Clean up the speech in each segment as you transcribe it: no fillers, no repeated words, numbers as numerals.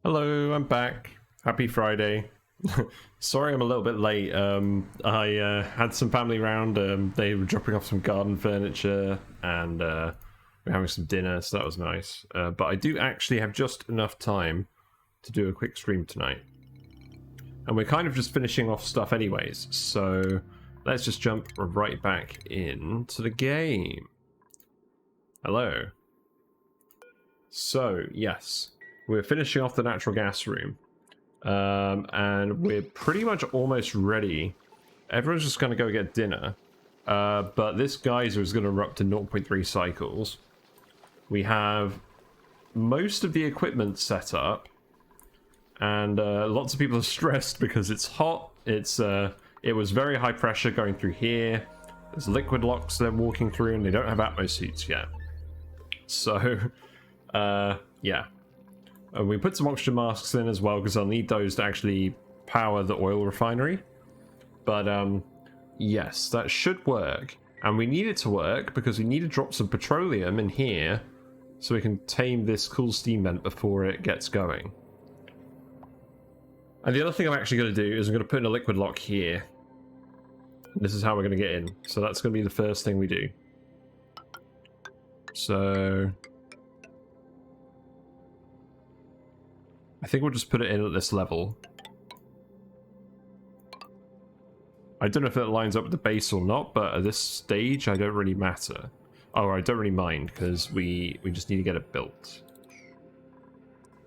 Hello, I'm back. Happy Friday. Sorry I'm a little bit late. I had some family round. They were dropping off some garden furniture and we're having some dinner, so that was nice. But I do actually have just enough time to do a quick stream tonight. And we're kind of just finishing off stuff anyways, so let's just jump right back into the game. Hello. So, yes. We're finishing off the natural gas room, and we're pretty much almost ready. Everyone's just going to go get dinner, but this geyser is going to erupt in 0.3 cycles. We have most of the equipment set up, and lots of people are stressed because it's hot. It was very high pressure going through here. There's liquid locks they're walking through, and they don't have atmo suits yet. So, yeah. We put some oxygen masks in as well because I'll need those to actually power the oil refinery. But yes, that should work. And we need it to work because we need to drop some petroleum in here so we can tame this cool steam vent before it gets going. And the other thing I'm actually going to do is I'm going to put in a liquid lock here. This is how we're going to get in. So that's going to be the first thing we do. So I think we'll just put it in at this level. I don't know if that lines up with the base or not, but at this stage, I don't really matter. Oh, I don't really mind, because we just need to get it built.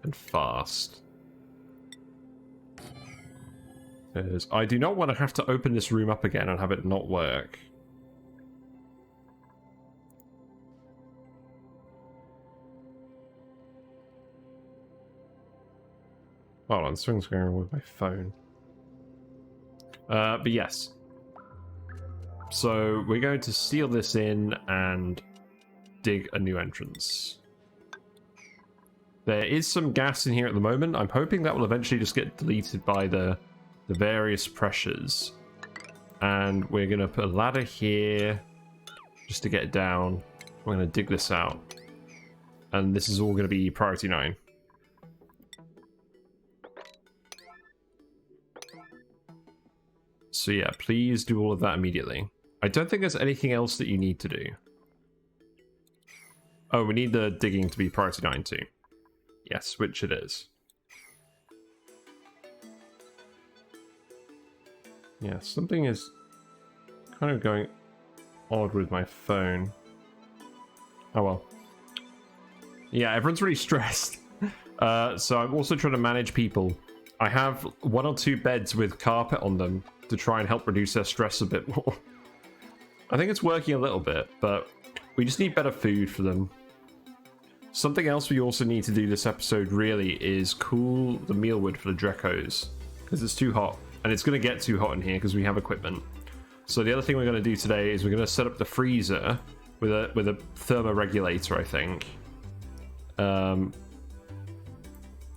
And fast. Because I do not want to have to open this room up again and have it not work. Hold on, something's going on with my phone. But yes. So we're going to seal this in and dig a new entrance. There is some gas in here at the moment. I'm hoping that will eventually just get deleted by the various pressures. And we're going to put a ladder here just to get it down. We're going to dig this out. And this is all going to be priority 9. So yeah, please do all of that immediately. I don't think there's anything else that you need to do. Oh, we need the digging to be priority 9 too. Yes, which it is. Yeah, something is kind of going odd with my phone. Oh well. Yeah, everyone's really stressed. So I'm also trying to manage people. I have 1 or 2 beds with carpet on them to try and help reduce their stress a bit more. I think it's working a little bit, but we just need better food for them. Something else we also need to do this episode really is cool the mealwood for the Dreckos, because it's too hot, and it's going to get too hot in here because we have equipment. So the other thing we're going to do today is we're going to set up the freezer with a thermoregulator, I think.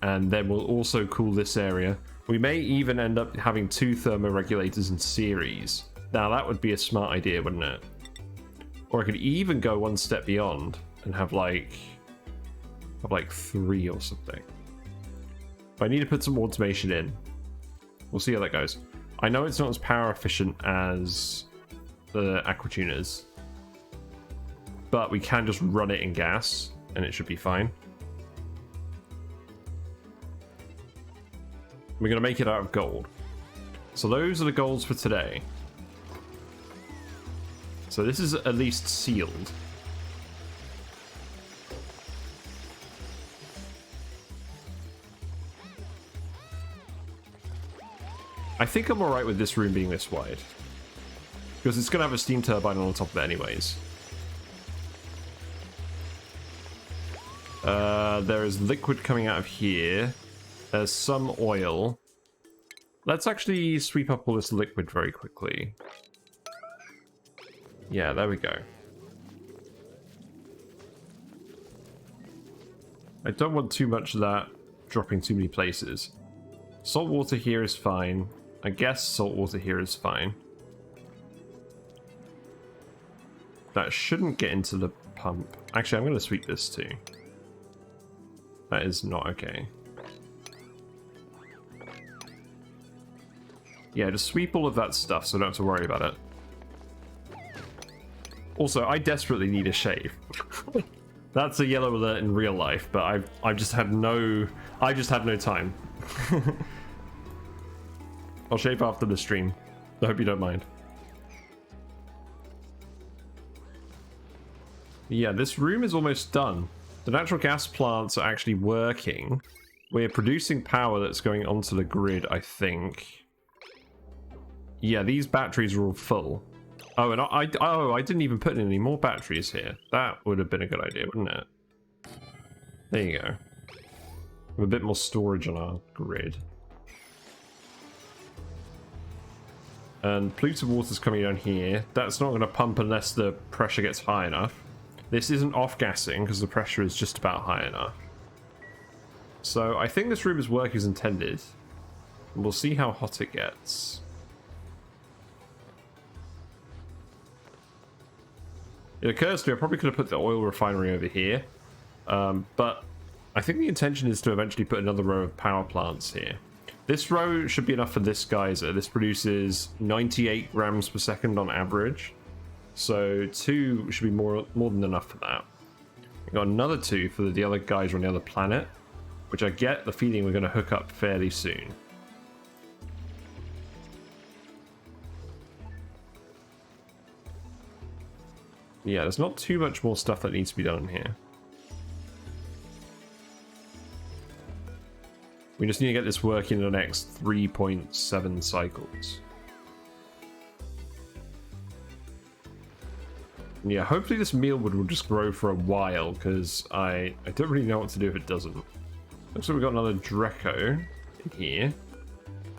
And then we'll also cool this area. We may even end up having 2 thermoregulators in series. Now that would be a smart idea, wouldn't it? Or I could even go one step beyond and have like 3 or something. But I need to put some automation in. We'll see how that goes. I know it's not as power efficient as the aquatuners, but we can just run it in gas and it should be fine. We're going to make it out of gold. So those are the goals for today. So this is at least sealed. I think I'm alright with this room being this wide. Because it's going to have a steam turbine on the top of it anyways. There is liquid coming out of here. There's some oil. Let's actually sweep up all this liquid very quickly. Yeah, there we go. I don't want too much of that dropping too many places. Salt water here is fine. I guess salt water here is fine. That shouldn't get into the pump. Actually, I'm going to sweep this too. That is not okay. Yeah, just sweep all of that stuff so I don't have to worry about it. Also, I desperately need a shave. That's a yellow alert in real life, but I've just had no time. I'll shave after the stream. I hope you don't mind. Yeah, this room is almost done. The natural gas plants are actually working. We're producing power that's going onto the grid, I think. Yeah, these batteries are all full. Oh, and I didn't even put in any more batteries here. That would have been a good idea, wouldn't it? There you go. A bit more storage on our grid. And polluted water's coming down here. That's not going to pump unless the pressure gets high enough. This isn't off-gassing because the pressure is just about high enough. So I think this room is working as intended. And we'll see how hot it gets. It occurs to me I probably could have put the oil refinery over here. But I think the intention is to eventually put another row of power plants here. This row should be enough for this geyser. This produces 98 grams per second on average. So 2 should be more than enough for that. We've got another 2 for the other geyser on the other planet, which I get the feeling we're going to hook up fairly soon. Yeah, there's not too much more stuff that needs to be done here. We just need to get this working in the next 3.7 cycles. Yeah, hopefully this mealwood will just grow for a while, because I don't really know what to do if it doesn't. Looks like we've got another Drecko in here.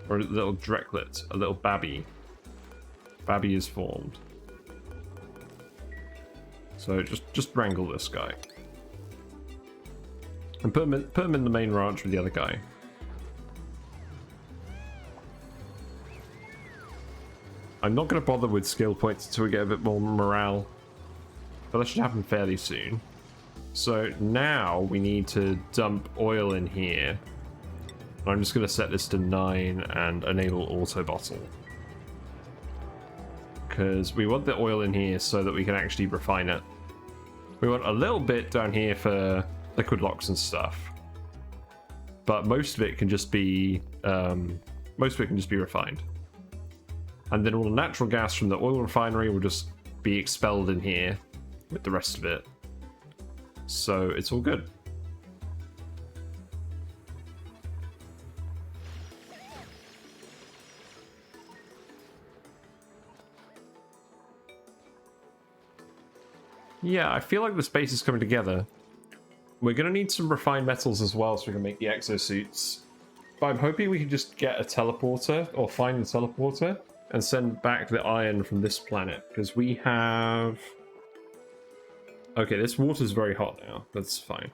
Or a little Drecklet, a little babby. Babby is formed. So just wrangle this guy. And put him in the main ranch with the other guy. I'm not going to bother with skill points until we get a bit more morale. But that should happen fairly soon. So now we need to dump oil in here. I'm just going to set this to 9 and enable auto bottle. Because we want the oil in here so that we can actually refine it. We want a little bit down here for liquid locks and stuff. But most of it can just be refined. And then all the natural gas from the oil refinery will just be expelled in here with the rest of it. So it's all good. Yeah, I feel like the space is coming together. We're going to need some refined metals as well so we can make the exosuits. But I'm hoping we can just get a teleporter, or find the teleporter, and send back the iron from this planet. Because we have... Okay, this water's very hot now. That's fine.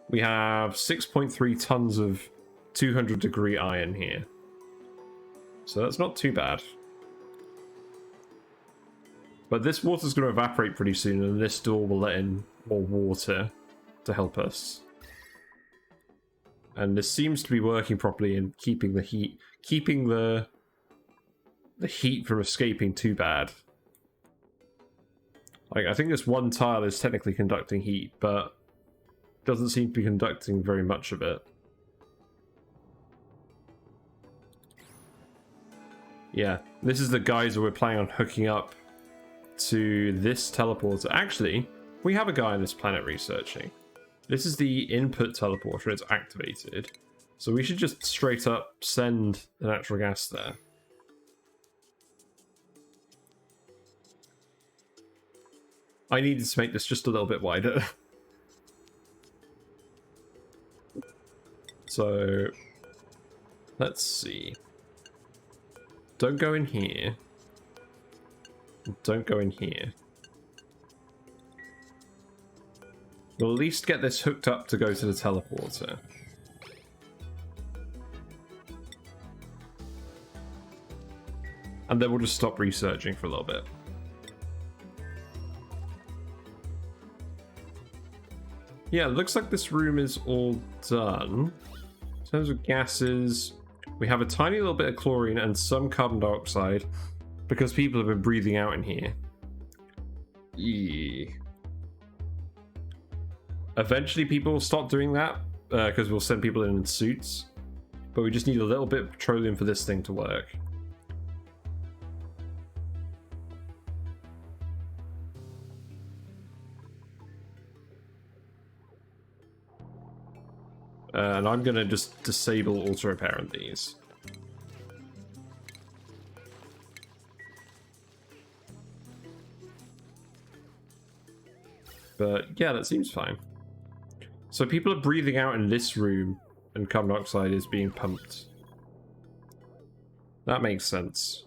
We have 6.3 tons of 200 degree iron here. So that's not too bad. But this water's going to evaporate pretty soon, and this door will let in more water to help us. And this seems to be working properly and keeping the heat, the heat from escaping too bad. Like, I think this one tile is technically conducting heat, but doesn't seem to be conducting very much of it. Yeah, this is the geyser we're planning on hooking up to this teleporter. Actually, we have a guy on this planet researching. This is the input teleporter, it's activated. So we should just straight up send the natural gas there. I needed to make this just a little bit wider. So, let's see. Don't go in here. Don't go in here. We'll at least get this hooked up to go to the teleporter. And then we'll just stop researching for a little bit. Yeah, it looks like this room is all done. In terms of gases, We have a tiny little bit of chlorine and some carbon dioxide because people have been breathing out in here. Yeah. Eventually people will stop doing that because we'll send people in suits. But we just need a little bit of petroleum for this thing to work. And I'm going to just disable auto repair on these. But yeah, that seems fine. So people are breathing out in this room and carbon dioxide is being pumped. That makes sense.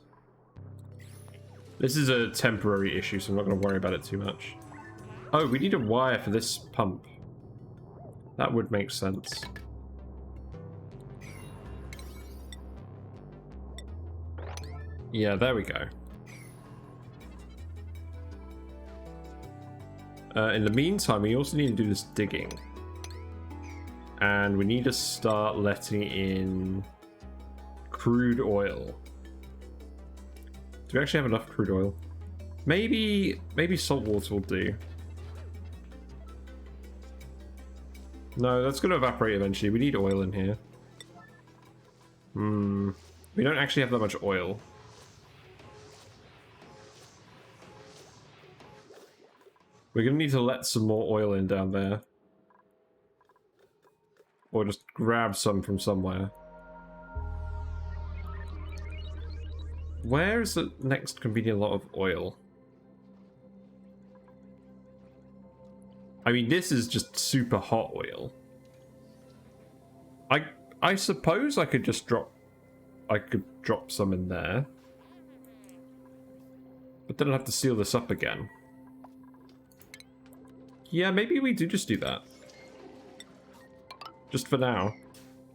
This is a temporary issue, so I'm not going to worry about it too much. Oh, we need a wire for this pump. That would make sense. Yeah, there we go. In the meantime, we also need to do this digging. And we need to start letting in crude oil. Do we actually have enough crude oil? Maybe salt water will do. No, that's going to evaporate eventually. We need oil in here. We don't actually have that much oil. We're going to need to let some more oil in down there. Or just grab some from somewhere. Where is the next convenient lot of oil? I mean, this is just super hot oil. I suppose I could just drop... I could drop some in there. But then I'll have to seal this up again. Yeah, maybe we do just do that. Just for now.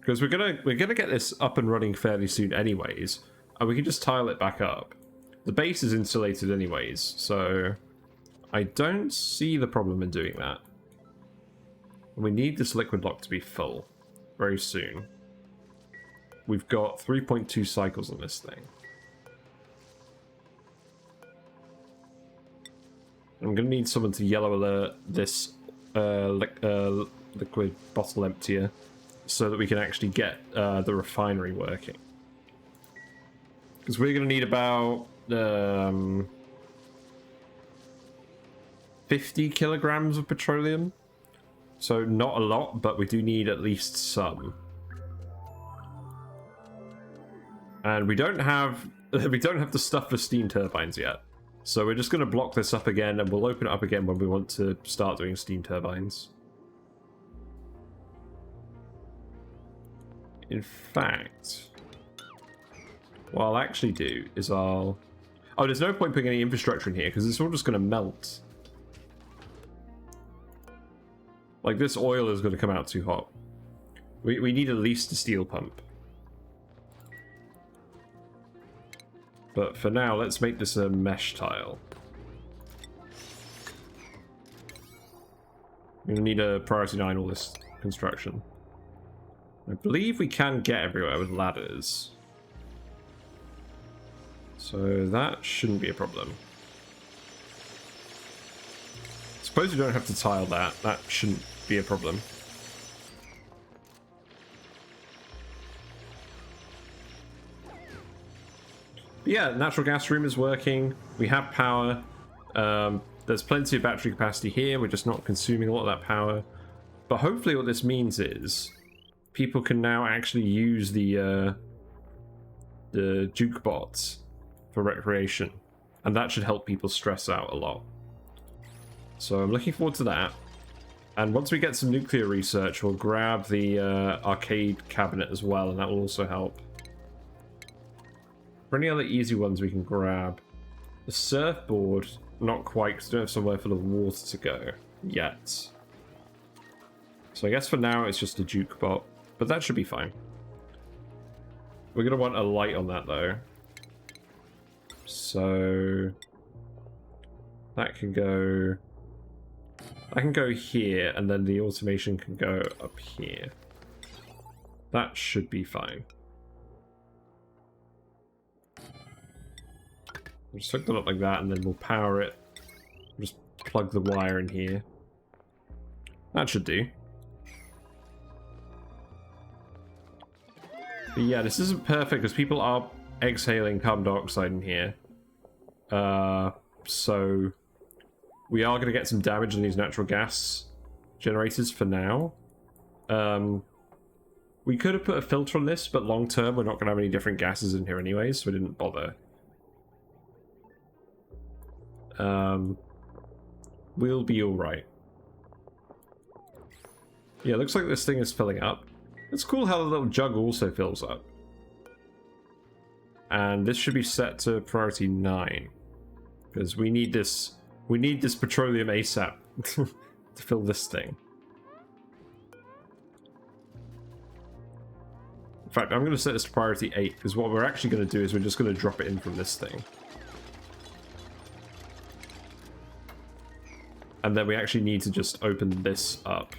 Because we're gonna get this up and running fairly soon anyways. And we can just tile it back up. The base is insulated anyways, so I don't see the problem in doing that. We need this liquid lock to be full very soon. We've got 3.2 cycles on this thing. I'm going to need someone to yellow alert this liquid bottle emptier so that we can actually get the refinery working. Because we're going to need about 50 kilograms of petroleum. So not a lot, but we do need at least some. And we don't have the stuff for steam turbines yet. So we're just going to block this up again, and we'll open it up again when we want to start doing steam turbines. In fact, what I'll actually do is Oh, there's no point putting any infrastructure in here, because it's all just going to melt. Like, this oil is going to come out too hot. We need at least a steel pump. But for now, let's make this a mesh tile. We're going to need a priority 9 all this construction. I believe we can get everywhere with ladders. So that shouldn't be a problem. Suppose we don't have to tile that. That shouldn't be a problem. But yeah, natural gas room is working. We have power. There's plenty of battery capacity here. We're just not consuming a lot of that power. But hopefully what this means is people can now actually use the juke bots for recreation. And that should help people stress out a lot. So I'm looking forward to that. And once we get some nuclear research, we'll grab the arcade cabinet as well, and that will also help. For any other easy ones we can grab. The surfboard, not quite, because we don't have somewhere full of water to go yet. So I guess for now it's just a juke bot, but that should be fine. We're going to want a light on that though. So that can go... I can go here, and then the automation can go up here. That should be fine. Just hook that up like that, and then we'll power it. Just plug the wire in here. That should do. But yeah, this isn't perfect because people are exhaling carbon dioxide in here. So we are going to get some damage on these natural gas generators for now. We could have put a filter on this, but long term we're not going to have any different gases in here anyway, so we didn't bother. We'll be alright. Yeah, looks like this thing is filling up. It's cool how the little jug also fills up. And this should be set to priority 9. Because we need this petroleum ASAP to fill this thing. In fact, I'm going to set this to priority 8, because what we're actually going to do is we're just going to drop it in from this thing. And then we actually need to just open this up.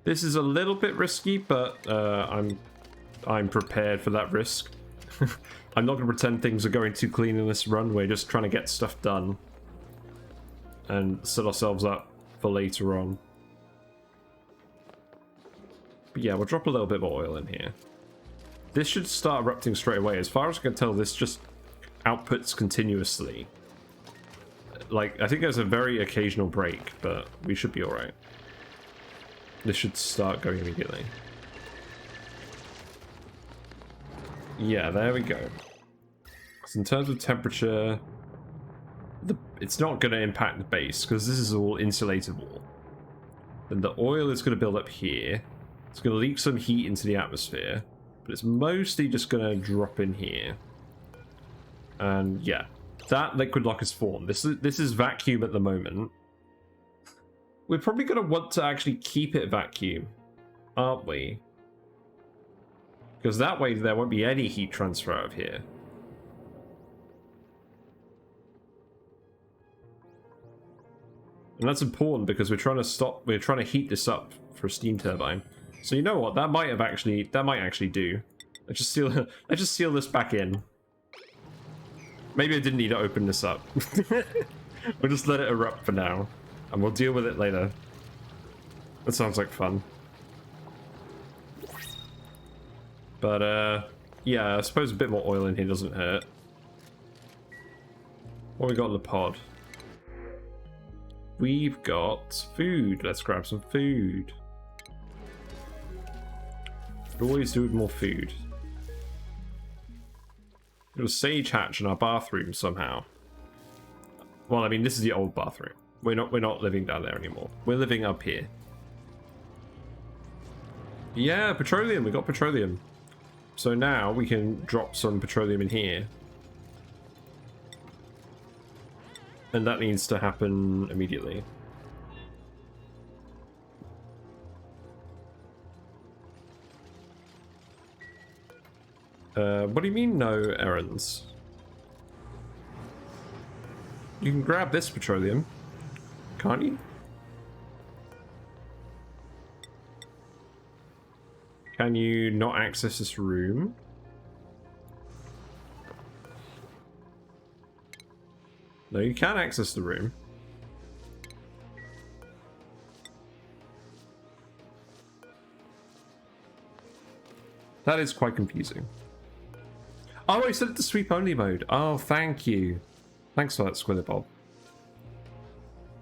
This is a little bit risky, but I'm prepared for that risk. I'm not going to pretend things are going too clean in this run. We're just trying to get stuff done and set ourselves up for later on. But yeah, we'll drop a little bit more oil in here. This should start erupting straight away. As far as I can tell, this just outputs continuously. Like, I think there's a very occasional break, but we should be alright. This should start going immediately. Yeah, there we go. So in terms of temperature, it's not going to impact the base, because this is all insulated wall. Then the oil is going to build up here. It's going to leak some heat into the atmosphere, but it's mostly just going to drop in here. And yeah, that liquid lock is formed. This is vacuum at the moment. We're probably going to want to actually keep it vacuum, aren't we? Because that way there won't be any heat transfer out of here. And that's important because we're trying to heat this up for a steam turbine. So you know what? That might actually do. Let's just seal this back in. Maybe I didn't need to open this up. We'll just let it erupt for now. And we'll deal with it later. That sounds like fun. But, yeah, I suppose a bit more oil in here doesn't hurt. What we got in the pod? We've got food. Let's grab some food. Could always do with more food. Got a sage hatch in our bathroom somehow. Well, I mean, this is the old bathroom. We're not living down there anymore. We're living up here. Yeah, petroleum. We got petroleum. So now we can drop some petroleum in here. And that needs to happen immediately. What do you mean no errands? You can grab this petroleum, can't you? Can you not access this room? No, you can access the room. That is quite confusing. Oh, I set it to sweep only mode. Oh, thank you. Thanks for that, Squilly Bob.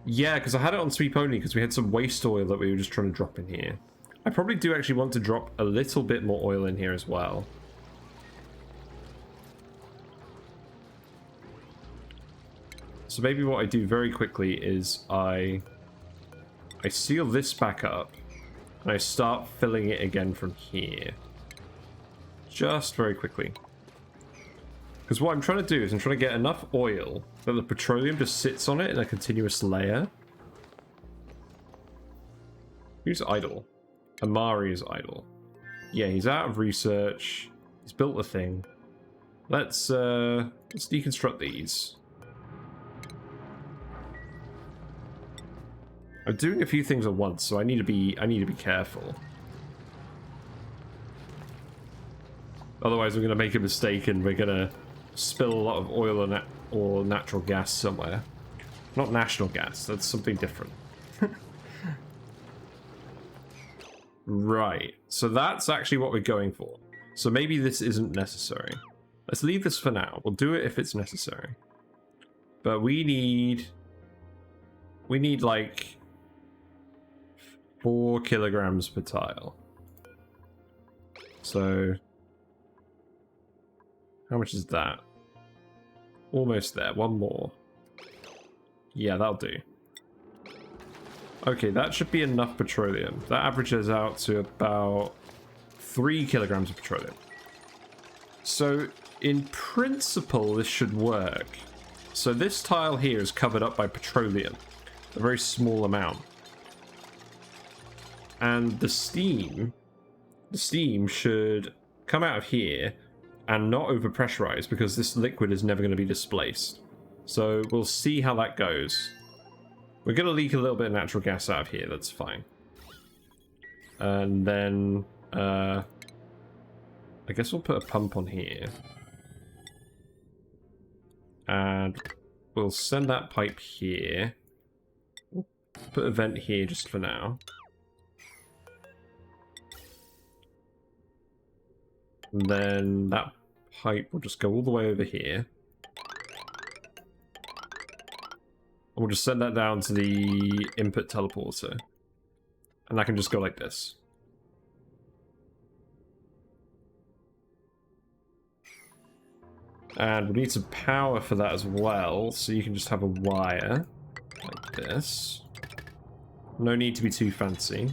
Yeah, because I had it on sweep only because we had some waste oil that we were just trying to drop in here. I probably do actually want to drop a little bit more oil in here as well. So maybe what I do very quickly is I seal this back up and I start filling it again from here. Just very quickly. Because what I'm trying to do is I'm trying to get enough oil that the petroleum just sits on it in a continuous layer. Who's idle? Amari is idle. Yeah, he's out of research. He's built a thing. Let's deconstruct these. I'm doing a few things at once, so I need to be careful. Otherwise, we're going to make a mistake and we're going to spill a lot of oil or natural gas somewhere. Not national gas, that's something different. Right, so that's actually what we're going for. So maybe this isn't necessary. Let's leave this for now. We'll do it if it's necessary. But we need like 4 kilograms per tile. So how much is that? Almost there. One more. Yeah, that'll do. Okay, that should be enough petroleum. That averages out to about 3 kilograms of petroleum. So in principle, this should work. So this tile here is covered up by petroleum, a very small amount. And the steam should come out of here and not overpressurize because this liquid is never going to be displaced. So we'll see how that goes. We're going to leak a little bit of natural gas out of here, that's fine. And then I guess we'll put a pump on here. And we'll send that pipe here. We'll put a vent here just for now. And then that pipe will just go all the way over here. And we'll just send that down to the input teleporter. And that can just go like this. And we need some power for that as well, so you can just have a wire like this. No need to be too fancy.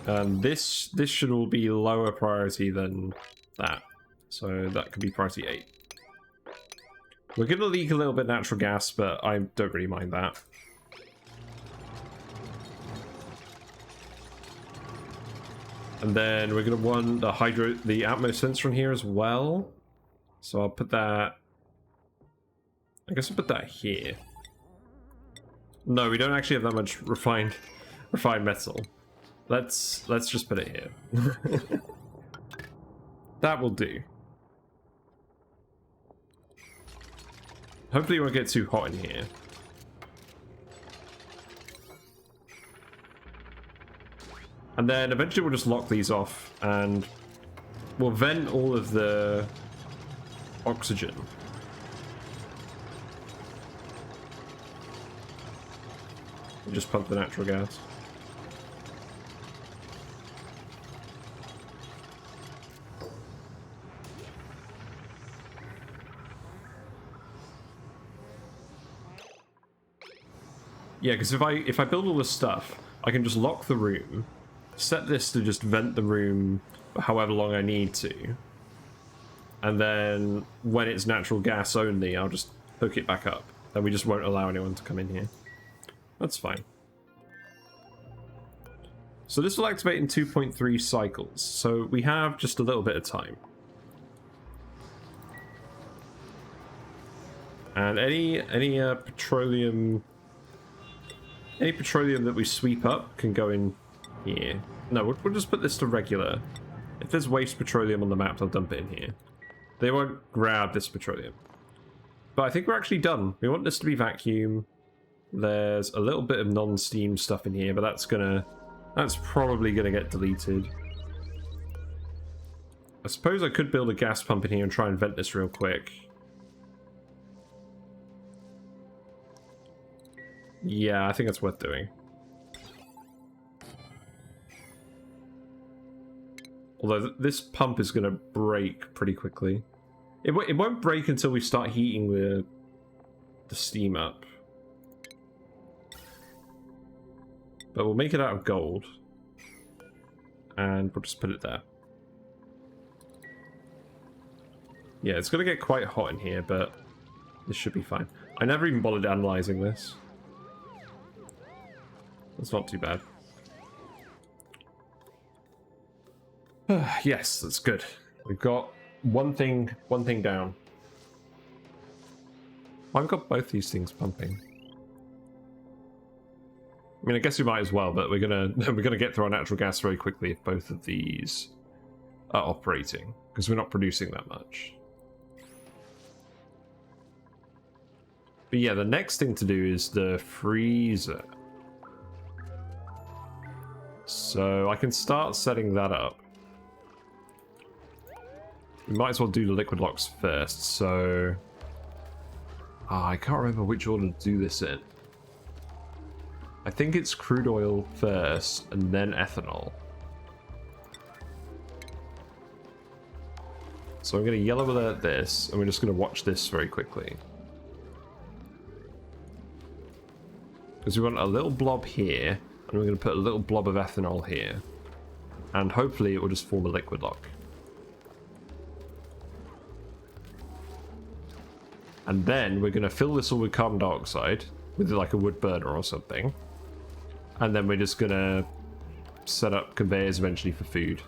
This should all be lower priority than that, so that could be priority 8. We're going to leak a little bit of natural gas, but I don't really mind that. And then we're going to want the Atmos sensor in here as well. So I'll put that... I guess I'll put that here. No, we don't actually have that much refined metal. Let's just put it here. That will do. Hopefully it won't get too hot in here. And then eventually we'll just lock these off and we'll vent all of the oxygen. And just pump the natural gas. Yeah, because if I build all this stuff, I can just lock the room, set this to just vent the room for however long I need to, and then when it's natural gas only, I'll just hook it back up. Then we just won't allow anyone to come in here. That's fine. So this will activate in 2.3 cycles, so we have just a little bit of time. And any petroleum that we sweep up can go in here. No, we'll just put this to regular. If there's waste petroleum on the map, they'll dump it in here. They won't grab this petroleum. But I think we're actually done. We want this to be vacuum. There's a little bit of non-steam stuff in here, but that's probably gonna get deleted. I suppose I could build a gas pump in here and try and vent this real quick. Yeah, I think that's worth doing. Although this pump is going to break pretty quickly. It won't break until we start heating the steam up. But we'll make it out of gold. And we'll just put it there. Yeah, it's going to get quite hot in here, but this should be fine. I never even bothered analyzing this. That's not too bad. Yes, that's good. We've got one thing down. I've got both these things pumping. I mean, I guess we might as well, but we're gonna get through our natural gas very quickly if both of these. are operating, because we're not producing that much. But yeah, the next thing to do is the freezer. So I can start setting that up. We might as well do the liquid locks first, so... I can't remember which order to do this in. I think it's crude oil first, and then ethanol. So I'm going to yellow alert this, and we're just going to watch this very quickly. Because we want a little blob here, and we're going to put a little blob of ethanol here. And hopefully it will just form a liquid lock. And then we're going to fill this all with carbon dioxide, with like a wood burner or something. And then we're just going to set up conveyors eventually for food.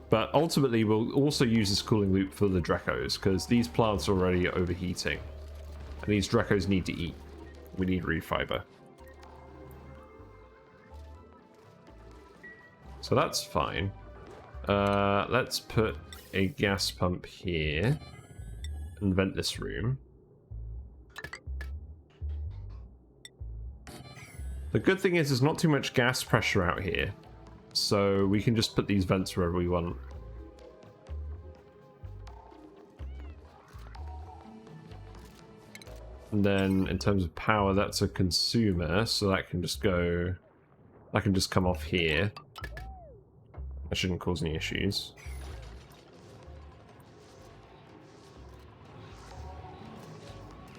But ultimately we'll also use this cooling loop for the Dreckos, because these plants are already overheating. And these Dreckos need to eat. We need reed fiber. So that's fine. Let's put a gas pump here. And vent this room. The good thing is there's not too much gas pressure out here, so we can just put these vents wherever we want. And then in terms of power, that's a consumer, so that can just go, that can just come off here. That shouldn't cause any issues.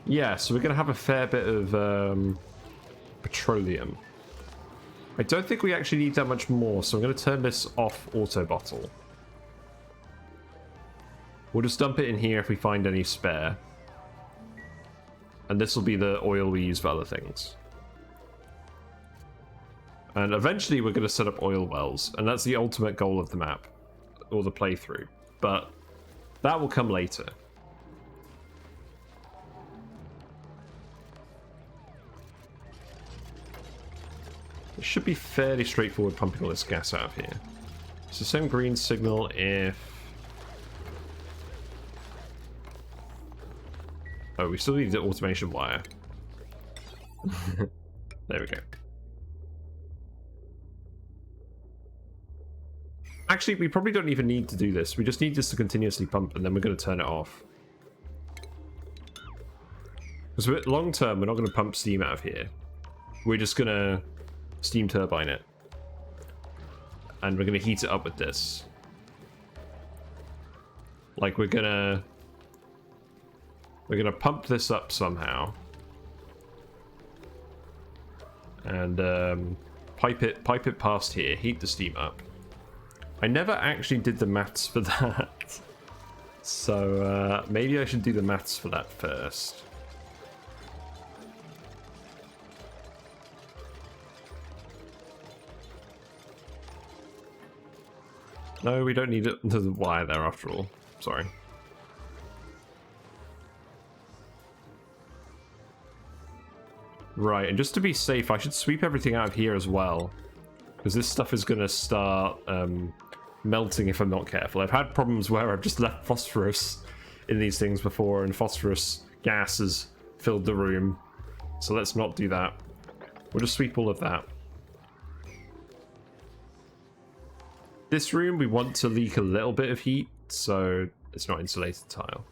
Yeah, so we're going to have a fair bit of petroleum. I don't think we actually need that much more, so I'm going to turn this off auto bottle. We'll just dump it in here if we find any spare. And this will be the oil we use for other things. And eventually we're going to set up oil wells, and that's the ultimate goal of the map, or the playthrough. But that will come later. It should be fairly straightforward pumping all this gas out of here. So same green signal if... Oh, we still need the automation wire. There we go. Actually, we probably don't even need to do this. We just need this to continuously pump, and then we're going to turn it off. Because long term, we're not going to pump steam out of here. We're just going to steam turbine it. And we're going to heat it up with this. Like, we're going to pump this up somehow. And pipe it past here, heat the steam up. I never actually did the maths for that. So maybe I should do the maths for that first. No, we don't need it. There's a wire there after all. Sorry. Right, and just to be safe, I should sweep everything out of here as well. Because this stuff is going to start melting if I'm not careful. I've had problems where I've just left phosphorus in these things before, and phosphorus gas has filled the room. So let's not do that. We'll just sweep all of that. This room, we want to leak a little bit of heat, so it's not insulated tile.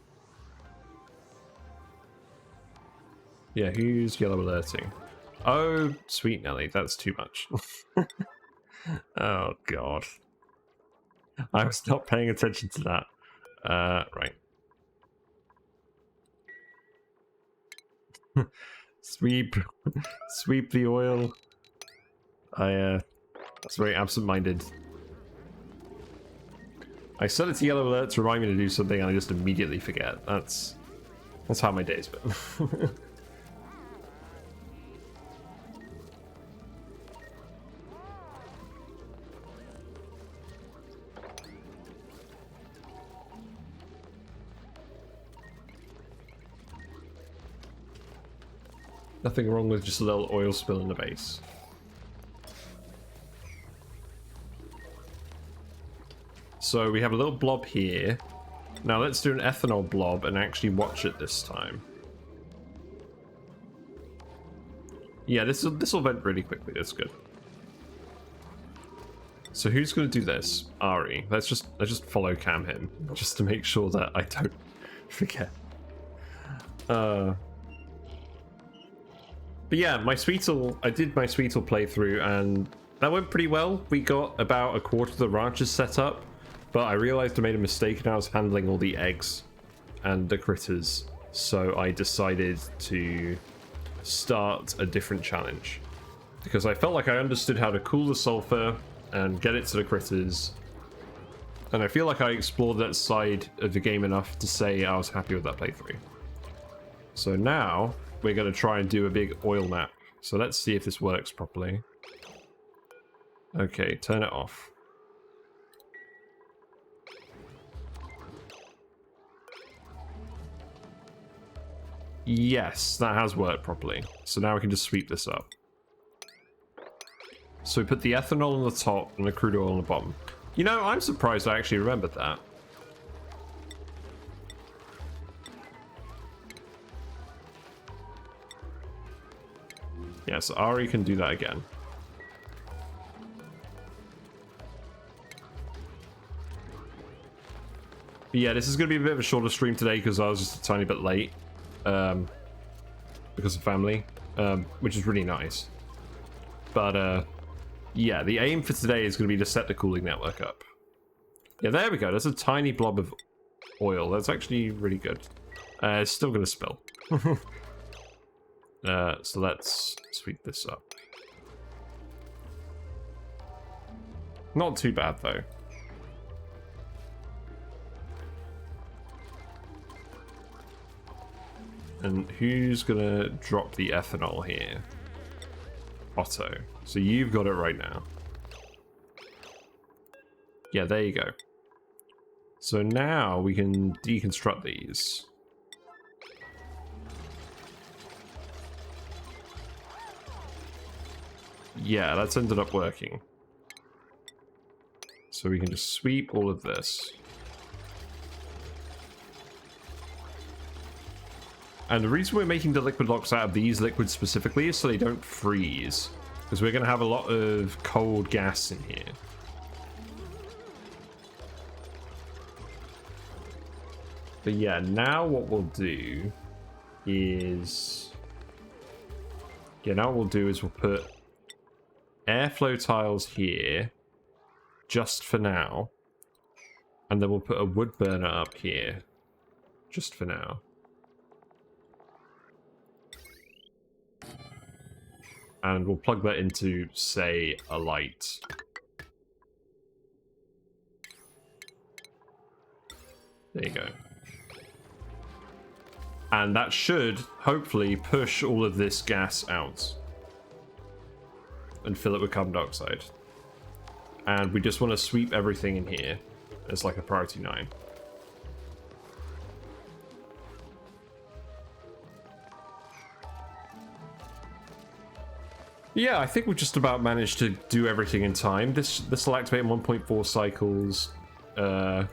Yeah, who's yellow alerting? Oh, sweet Nelly, that's too much. Oh, God. I was not paying attention to that. Right. Sweep the oil. That's very absent-minded. I set it to yellow alert to remind me to do something, and I just immediately forget. That's how my day's been. Nothing wrong with just a little oil spill in the base. So we have a little blob here. Now let's do an ethanol blob and actually watch it this time. Yeah, this will vent really quickly. That's good. So who's going to do this? Ari. Let's just follow cam him just to make sure that I don't forget. But yeah, my Sweetle, I did my Sweetle playthrough and that went pretty well. We got about a quarter of the ranches set up, but I realized I made a mistake and I was handling all the eggs and the critters. So I decided to start a different challenge because I felt like I understood how to cool the sulfur and get it to the critters, and I feel like I explored that side of the game enough to say I was happy with that playthrough. So now we're going to try and do a big oil map. So let's see if this works properly. Okay, turn it off. Yes, that has worked properly. So now we can just sweep this up. So we put the ethanol on the top and the crude oil on the bottom. You know, I'm surprised I actually remembered that. Yeah, so Ari can do that again. But yeah, this is going to be a bit of a shorter stream today because I was just a tiny bit late. Because of family, which is really nice. But, yeah, the aim for today is going to be to set the cooling network up. Yeah, there we go. There's a tiny blob of oil. That's actually really good. It's still going to spill. So let's sweep this up. Not too bad, though. And who's going to drop the ethanol here? Otto. So you've got it right now. Yeah, there you go. So now we can deconstruct these. Yeah, that's ended up working. So we can just sweep all of this. And the reason we're making the liquid locks out of these liquids specifically is so they don't freeze. Because we're going to have a lot of cold gas in here. But yeah, now what we'll do is... Yeah, now what we'll do is we'll put airflow tiles here, just for now. And then we'll put a wood burner up here, just for now. And we'll plug that into, say, a light. There you go. And that should, hopefully, push all of this gas out. And fill it with carbon dioxide. And we just want to sweep everything in here as like a priority 9. Yeah, I think we've just about managed to do everything in time. This will activate in 1.4 cycles. I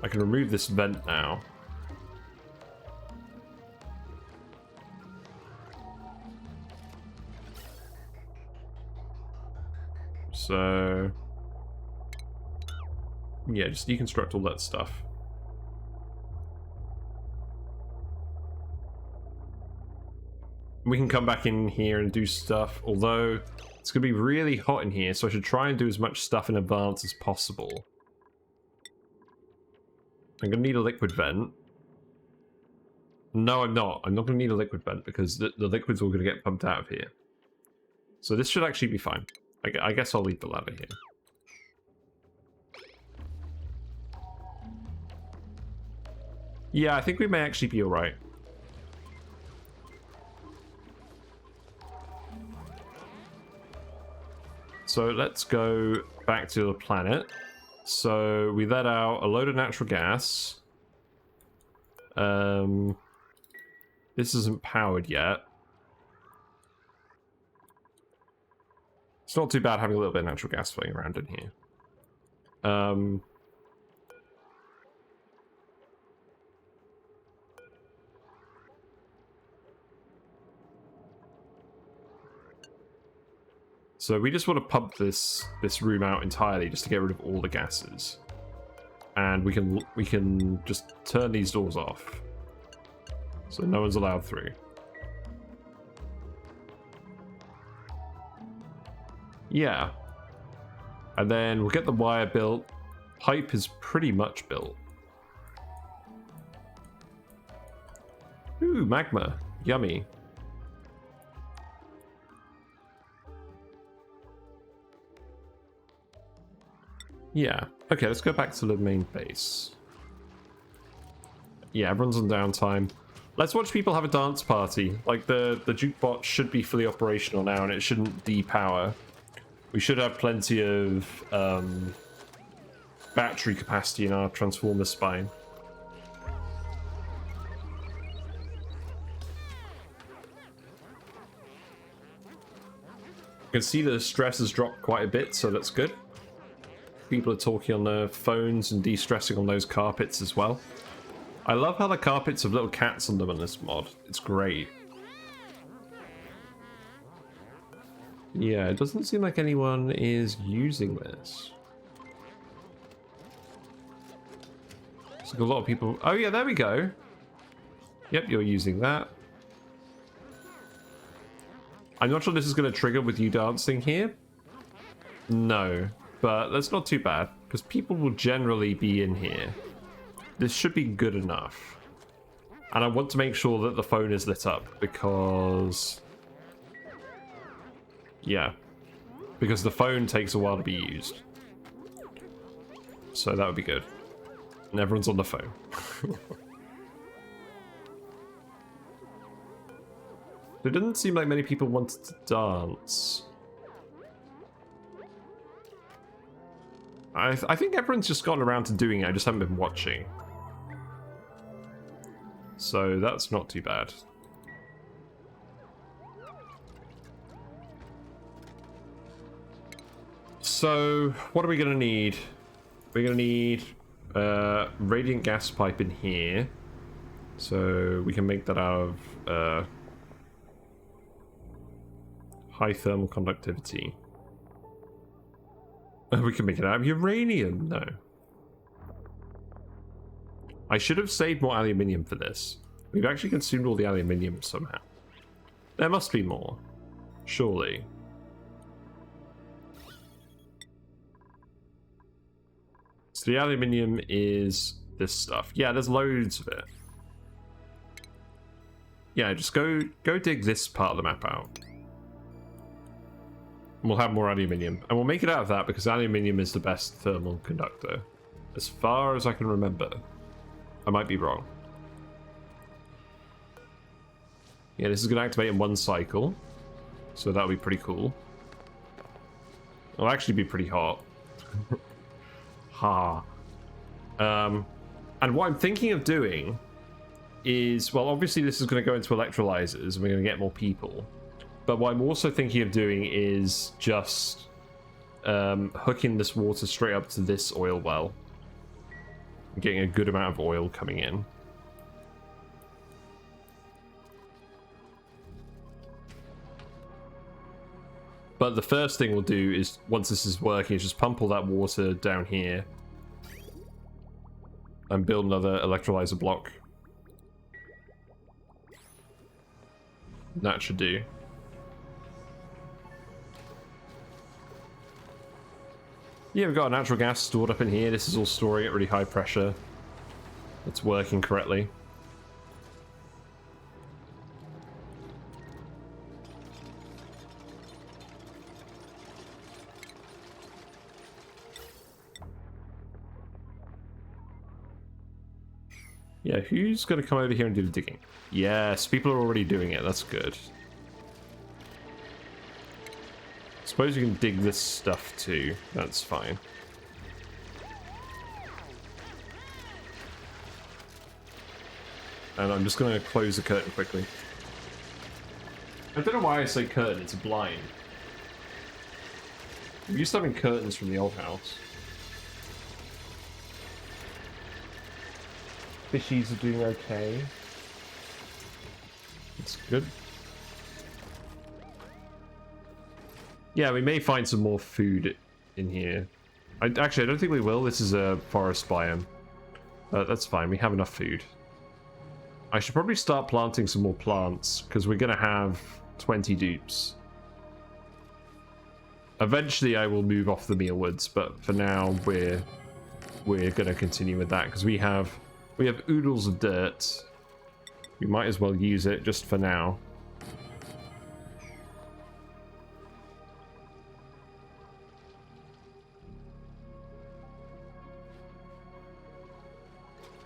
can remove this vent now. So... yeah, just deconstruct all that stuff. We can come back in here and do stuff, although it's going to be really hot in here, so I should try and do as much stuff in advance as possible. I'm going to need a liquid vent. No, I'm not. I'm not going to need a liquid vent because the liquid's all going to get pumped out of here. So this should actually be fine. I guess I'll leave the ladder here. Yeah, I think we may actually be alright. So let's go back to the planet. So we let out a load of natural gas. This isn't powered yet. It's not too bad having a little bit of natural gas floating around in here. So we just want to pump this room out entirely just to get rid of all the gases. And we can just turn these doors off. So no one's allowed through. Yeah. And then we'll get the wire built. Pipe is pretty much built. Ooh, magma. Yummy. Yeah. Okay, let's go back to the main base. Yeah, everyone's on downtime. Let's watch people have a dance party. Like, the jukebox should be fully operational now, and it shouldn't depower. We should have plenty of battery capacity in our transformer spine. You can see the stress has dropped quite a bit, so that's good. People are talking on their phones and de-stressing on those carpets as well. I love how the carpets have little cats on them in this mod. It's great. Yeah, it doesn't seem like anyone is using this. There's like a lot of people... Oh yeah, there we go. Yep, you're using that. I'm not sure this is going to trigger with you dancing here. No, but that's not too bad, because people will generally be in here. This should be good enough. And I want to make sure that the phone is lit up, because... Yeah. Because the phone takes a while to be used. So that would be good. And everyone's on the phone. It didn't seem like many people wanted to dance. I think everyone's just gotten around to doing it, I just haven't been watching. So that's not too bad. So, what are we going to need? We're going to need radiant gas pipe in here. So we can make that out of high thermal conductivity. We can make it out of uranium. No. I should have saved more aluminium for this. We've actually consumed all the aluminium somehow. There must be more. Surely. So the aluminium is this stuff. Yeah, there's loads of it. Yeah, just go dig this part of the map out. And we'll have more aluminium. And we'll make it out of that because aluminium is the best thermal conductor. As far as I can remember. I might be wrong. Yeah, this is going to activate in one cycle. So that'll be pretty cool. It'll actually be pretty hot. Ha. And what I'm thinking of doing is, well, obviously this is going to go into electrolyzers and we're going to get more people. But what I'm also thinking of doing is just hooking this water straight up to this oil well. Getting a good amount of oil coming in. But the first thing we'll do is, once this is working, is just pump all that water down here. And build another electrolyzer block. That should do. Yeah, we've got natural gas stored up in here. This is all storing at really high pressure. It's working correctly. Yeah, who's going to come over here and do the digging? Yes, people are already doing it. That's good. Suppose you can dig this stuff too. That's fine. And I'm just going to close the curtain quickly. I don't know why I say curtain. It's a blind. We used to having curtains from the old house. Fishies are doing okay. It's good. Yeah, we may find some more food in here. Actually, I don't think we will. This is a forest biome. That's fine. We have enough food. I should probably start planting some more plants, because we're going to have 20 dupes. Eventually, I will move off the mealwoods, but for now, we're going to continue with that, because we have oodles of dirt. We might as well use it just for now.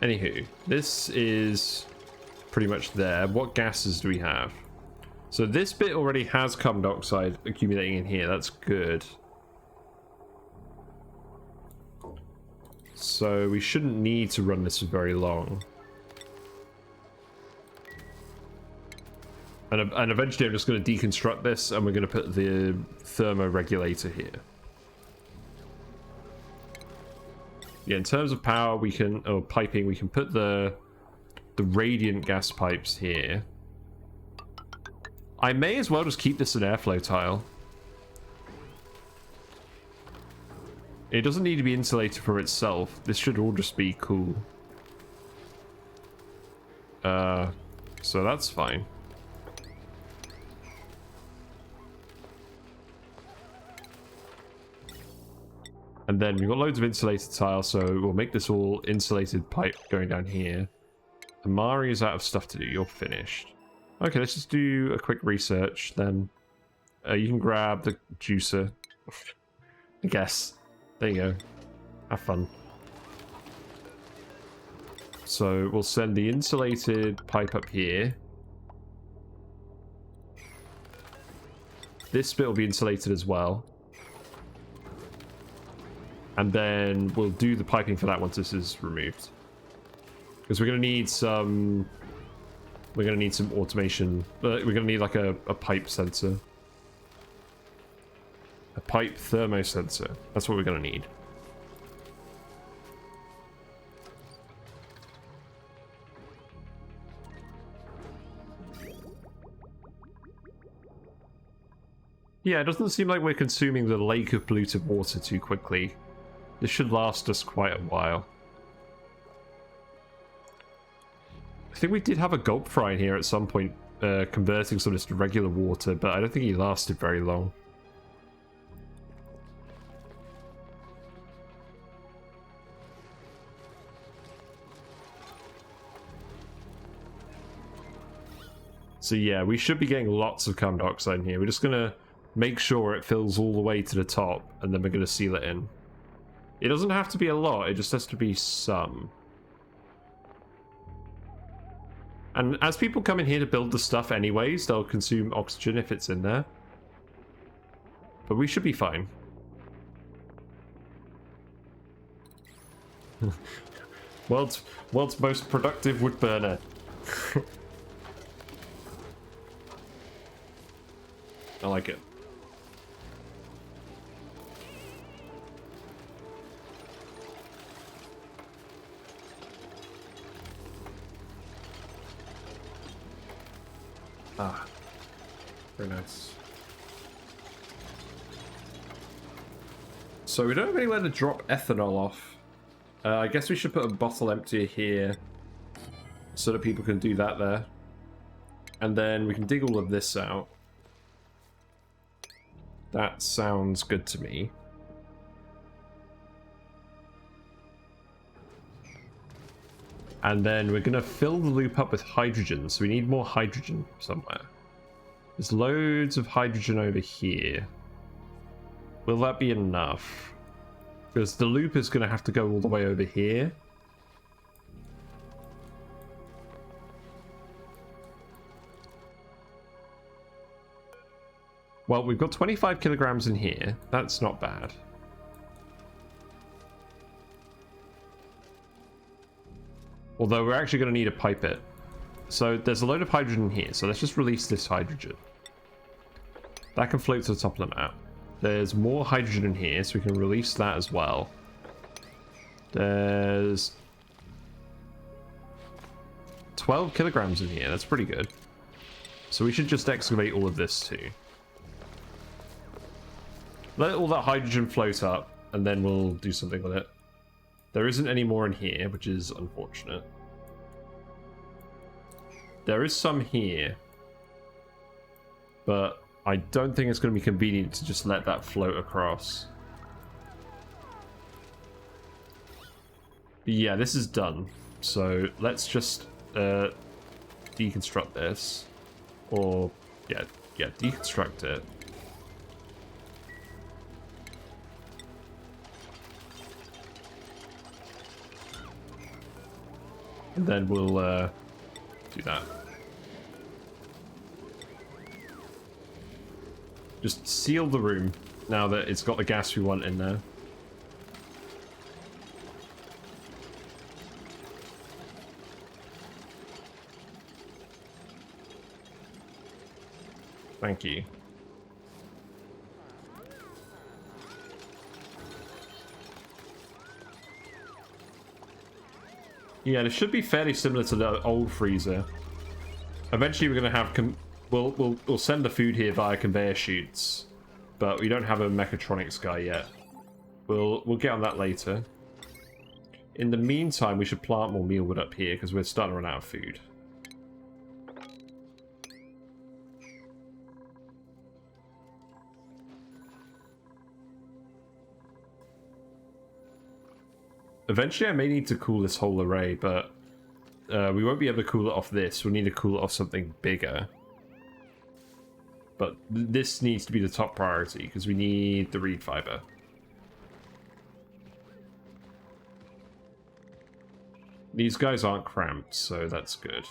Anywho, this is pretty much there. What gases do we have? So this bit already has carbon dioxide accumulating in here. That's good. So we shouldn't need to run this for very long. And eventually I'm just going to deconstruct this and we're going to put the thermoregulator here. Yeah, in terms of power, we can, or piping, we can put the radiant gas pipes here. I may as well just keep this an airflow tile. It doesn't need to be insulated for itself. This should all just be cool. So that's fine. And then we've got loads of insulated tiles, so we'll make this all insulated pipe going down here. Amari is out of stuff to do. You're finished. Okay, let's just do a quick research then. You can grab the juicer. I guess. There you go. Have fun. So we'll send the insulated pipe up here. This bit will be insulated as well. And then we'll do the piping for that once this is removed. Because we're going to need some... We're going to need some automation. We're going to need like a pipe sensor. A pipe thermosensor. That's what we're going to need. Yeah, it doesn't seem like we're consuming the lake of polluted water too quickly. This should last us quite a while. I think we did have a gulp fry in here at some point, converting some of this to regular water, but I don't think he lasted very long. So yeah, we should be getting lots of carbon dioxide in here. We're just going to make sure it fills all the way to the top, and then we're going to seal it in. It doesn't have to be a lot, it just has to be some. And as people come in here to build the stuff anyways, they'll consume oxygen if it's in there. But we should be fine. world's most productive wood burner. I like it. Ah, very nice. So we don't have anywhere to drop ethanol off. I guess we should put a bottle emptier here so that people can do that there. And then we can dig all of this out. That sounds good to me. And then we're going to fill the loop up with hydrogen, so we need more hydrogen somewhere. There's loads of hydrogen over here. Will that be enough? Because the loop is going to have to go all the way over here. Well, we've got 25 kilograms in here. That's not bad. Although we're actually going to need to pipe it. So there's a load of hydrogen here. So let's just release this hydrogen. That can float to the top of the map. There's more hydrogen in here, so we can release that as well. There's 12 kilograms in here. That's pretty good. So we should just excavate all of this too. Let all that hydrogen float up, and then we'll do something with it. There isn't any more in here, which is unfortunate. There is some here, but I don't think it's going to be convenient to just let that float across. But yeah, this is done. So let's just deconstruct this. Or, yeah, deconstruct it. And then we'll do that. Just seal the room now that it's got the gas we want in there. Thank you. Yeah, this should be fairly similar to the old freezer. Eventually we're going to have... We'll send the food here via conveyor chutes, but we don't have a mechatronics guy yet. We'll get on that later. In the meantime, we should plant more mealwood up here because we're starting to run out of food. Eventually I may need to cool this whole array, but we won't be able to cool it off this. We'll need to cool it off something bigger. But this needs to be the top priority because we need the reed fiber. These guys aren't cramped, so that's good.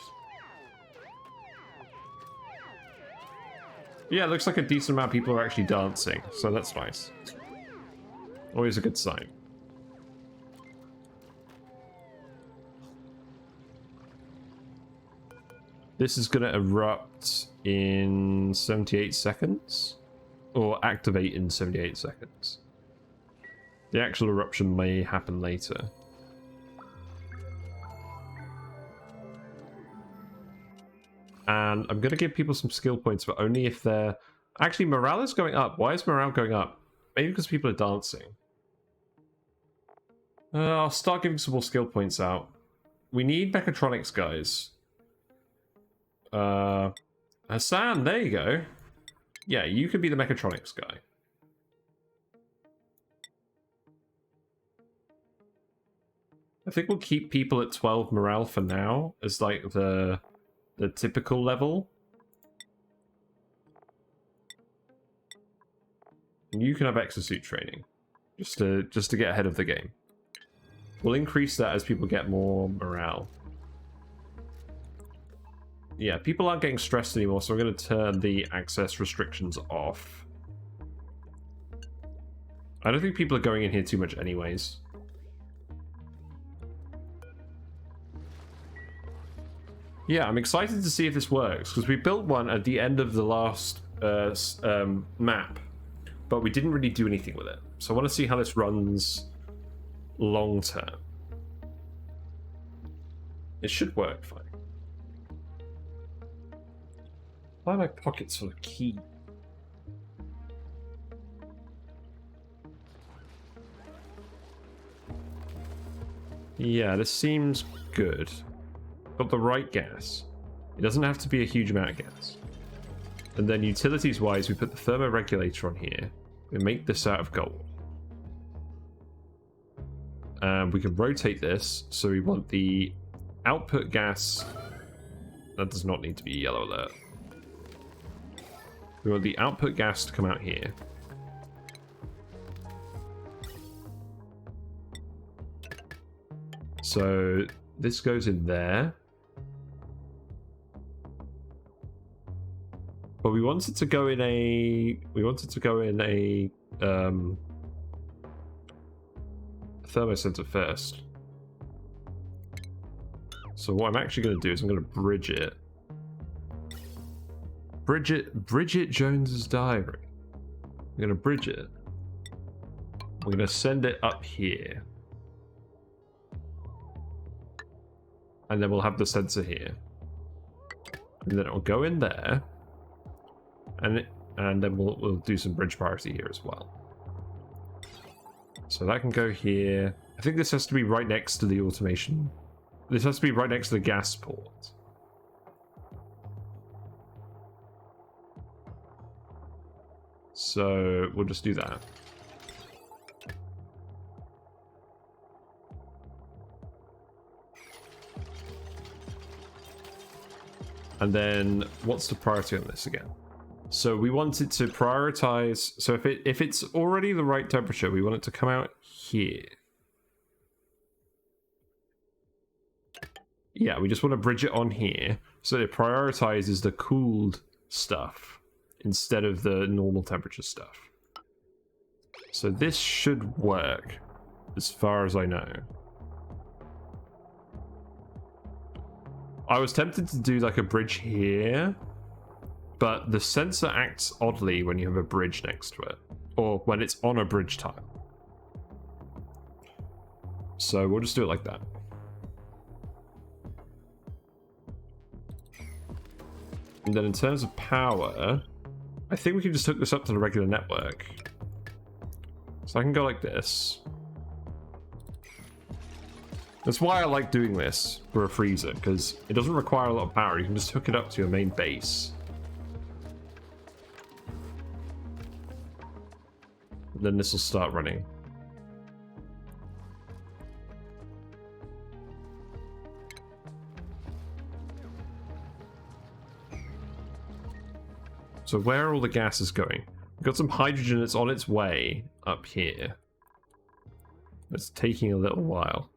Yeah, it looks like a decent amount of people are actually dancing, so that's nice. Always a good sign. This is going to erupt in 78 seconds? Or activate in 78 seconds. The actual eruption may happen later. And I'm going to give people some skill points, but only if they're... Actually, morale is going up. Why is morale going up? Maybe because people are dancing. I'll start giving some more skill points out. We need mechatronics guys. Hassan, there you go. Yeah, you could be the mechatronics guy. I think we'll keep people at 12 morale for now as like the typical level. And you can have exosuit training just to get ahead of the game. We'll increase that as people get more morale. Yeah, people aren't getting stressed anymore, so we're going to turn the access restrictions off. I don't think people are going in here too much anyways. Yeah, I'm excited to see if this works, because we built one at the end of the last map, but we didn't really do anything with it. So I want to see how this runs long term. It should work fine. Why are my pockets full of key? Yeah, this seems good. Got the right gas. It doesn't have to be a huge amount of gas. And then utilities-wise, we put the thermoregulator on here. We make this out of gold. We can rotate this, so we want the output gas... That does not need to be yellow alert. We want the output gas to come out here. So this goes in there. But we want it to go in a... thermocenter first. So what I'm actually going to do is I'm going to bridge it. Bridget Jones's diary. I'm going to bridge it. We're going to send it up here. And then we'll have the sensor here. And then it'll go in there. And then we'll do some bridge priority here as well. So that can go here. I think this has to be right next to the automation. This has to be right next to the gas port. So we'll just do that. And then what's the priority on this again? So we want it to prioritize. So if it's already the right temperature, we want it to come out here. Yeah, we just want to bridge it on here so it prioritizes the cooled stuff instead of the normal temperature stuff. So this should work as far as I know. I was tempted to do like a bridge here, but the sensor acts oddly when you have a bridge next to it, or when it's on a bridge tile. So we'll just do it like that. And then in terms of power, I think we can just hook this up to the regular network. So I can go like this. That's why I like doing this for a freezer, because it doesn't require a lot of power. You can just hook it up to your main base. And then this will start running. So where are all the gases going? We've got some hydrogen that's on its way up here. It's taking a little while.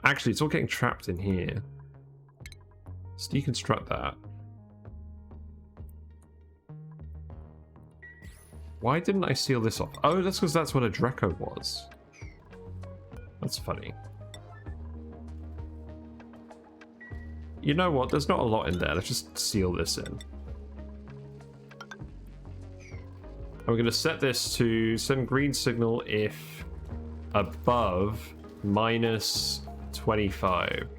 Actually, it's all getting trapped in here. Let's deconstruct that. Why didn't I seal this off? Oh, that's because that's what a Drecko was. That's funny. You know what? There's not a lot in there. Let's just seal this in. And we're going to set this to send green signal if above minus 25.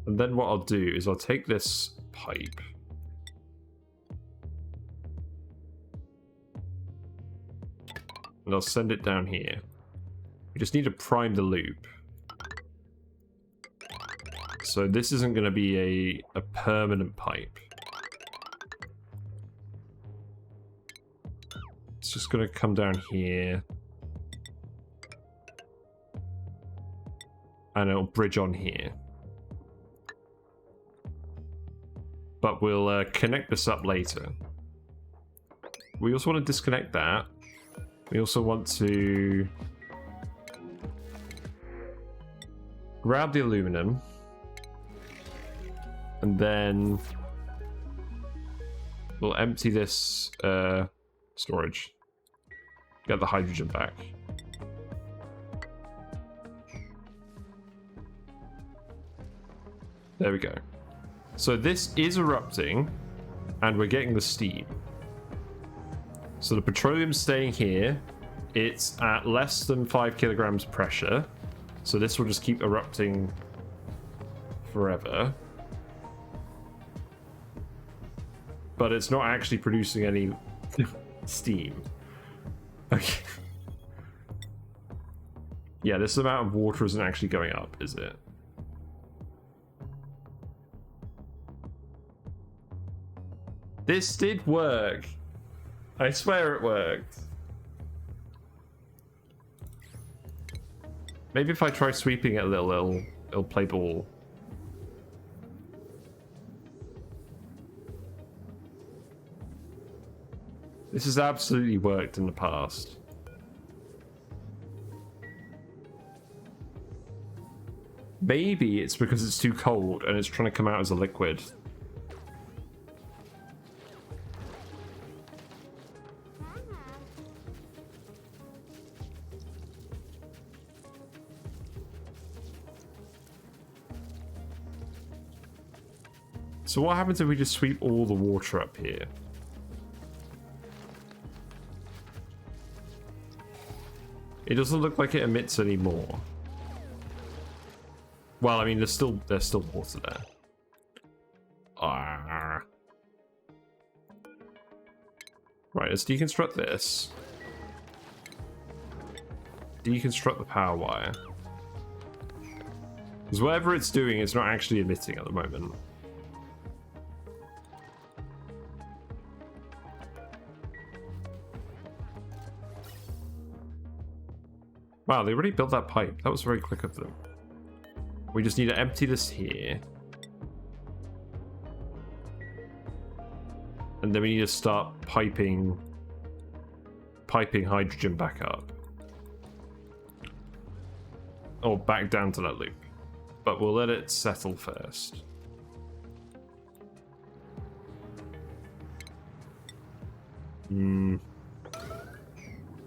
And then what I'll do is I'll take this pipe. And I'll send it down here. We just need to prime the loop. So this isn't going to be a permanent pipe. It's just going to come down here. And it'll bridge on here. But we'll connect this up later. We also want to disconnect that. We also want to grab the aluminum. And then we'll empty this storage. Get the hydrogen back. There we go. So this is erupting, and we're getting the steam. So the petroleum's staying here. It's at less than 5 kilograms pressure. So this will just keep erupting forever. But it's not actually producing any steam. Okay. Yeah, this amount of water isn't actually going up, is it? This did work. I swear it worked. Maybe if I try sweeping it a little, it'll play ball. This has absolutely worked in the past. Maybe it's because it's too cold and it's trying to come out as a liquid. So what happens if we just sweep all the water up here? It doesn't look like it emits any more. Well, I mean, there's still water there. Right, let's deconstruct this. Deconstruct the power wire. Because whatever it's doing, it's not actually emitting at the moment. Wow, they already built that pipe. That was very quick of them. We just need to empty this here. And then we need to start piping hydrogen back up. Or back down to that loop. But we'll let it settle first.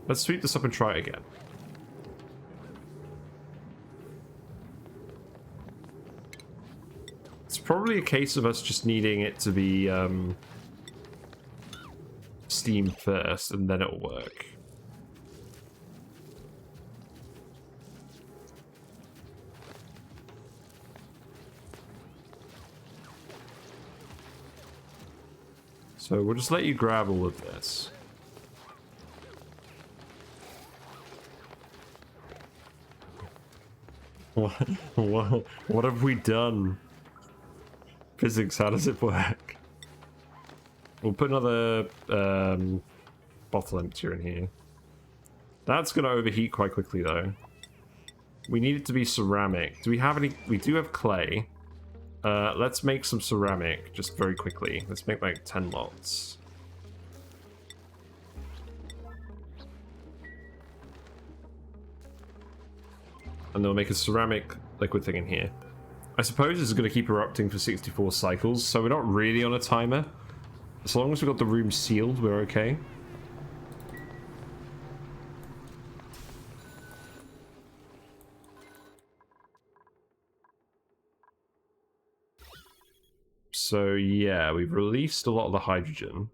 Let's sweep this up and try it again. It's probably a case of us just needing it to be steam first, and then it'll work. So we'll just let you grab all of this. What have we done? Physics, how does it work? We'll put another bottle emptier in here. That's going to overheat quite quickly, though. We need it to be ceramic. Do we have any? We do have clay. Let's make some ceramic just very quickly. Let's make like 10 lots. And then we'll make a ceramic liquid thing in here. I suppose this is going to keep erupting for 64 cycles, so we're not really on a timer. As long as we've got the room sealed, we're okay. So yeah, we've released a lot of the hydrogen.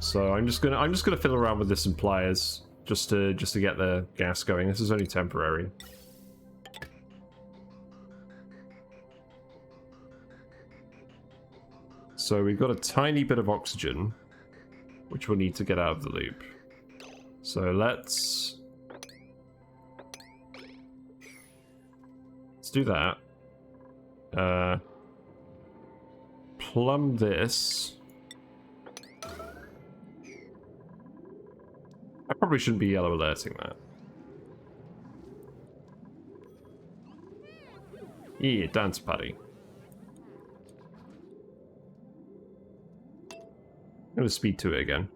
So I'm just gonna fiddle around with this in pliers just to get the gas going. This is only temporary. So we've got a tiny bit of oxygen, which we'll need to get out of the loop. So let's do that. Plumb this. I probably shouldn't be yellow alerting that. Yeah, dance party. I'm gonna speed to it again.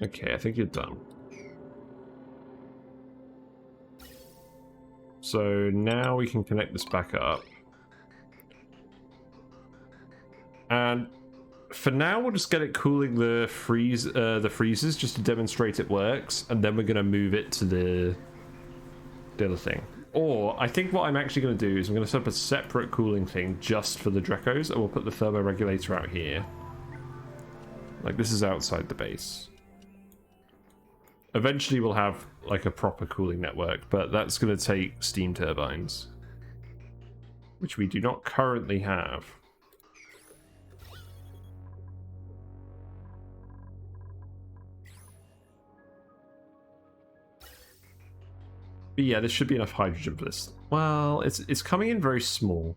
Okay, I think you're done. So now we can connect this back up. And for now, we'll just get it cooling the freezers just to demonstrate it works, and then we're gonna move it to the other thing. Or I think what I'm actually going to do is I'm going to set up a separate cooling thing just for the Dreckos, and we'll put the thermoregulator out here. Like, this is outside the base. Eventually we'll have like a proper cooling network, but that's going to take steam turbines, which we do not currently have. But yeah, there should be enough hydrogen for this. Well, it's coming in very small.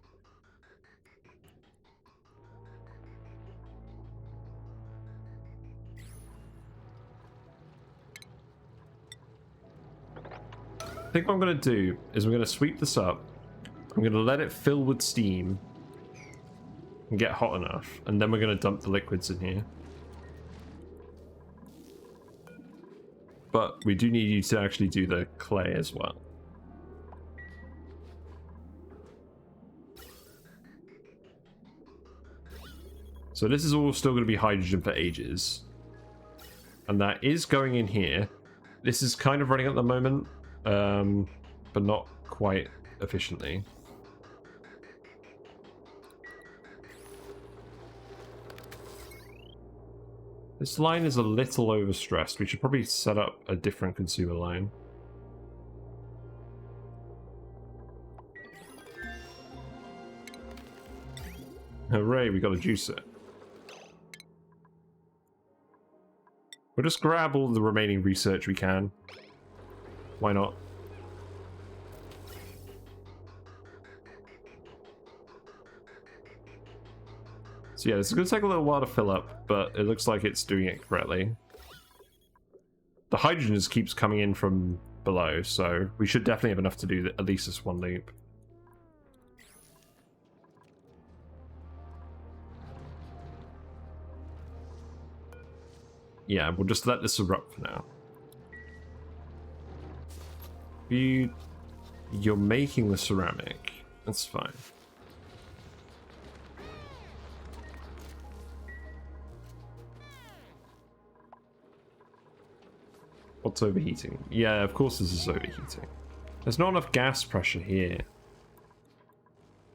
I think what I'm going to do is I'm going to sweep this up. I'm going to let it fill with steam and get hot enough, and then we're going to dump the liquids in here. But we do need you to actually do the clay as well. So this is all still going to be hydrogen for ages. And that is going in here. This is kind of running at the moment, but not quite efficiently. This line is a little overstressed. We should probably set up a different consumer line. Hooray, we got to juice it. We'll just grab all the remaining research we can. Why not? So yeah, this is going to take a little while to fill up, but it looks like it's doing it correctly. The hydrogen just keeps coming in from below, so we should definitely have enough to do at least this one loop. Yeah, we'll just let this erupt for now. You're making the ceramic. That's fine. What's overheating? Yeah, of course this is overheating. There's not enough gas pressure here.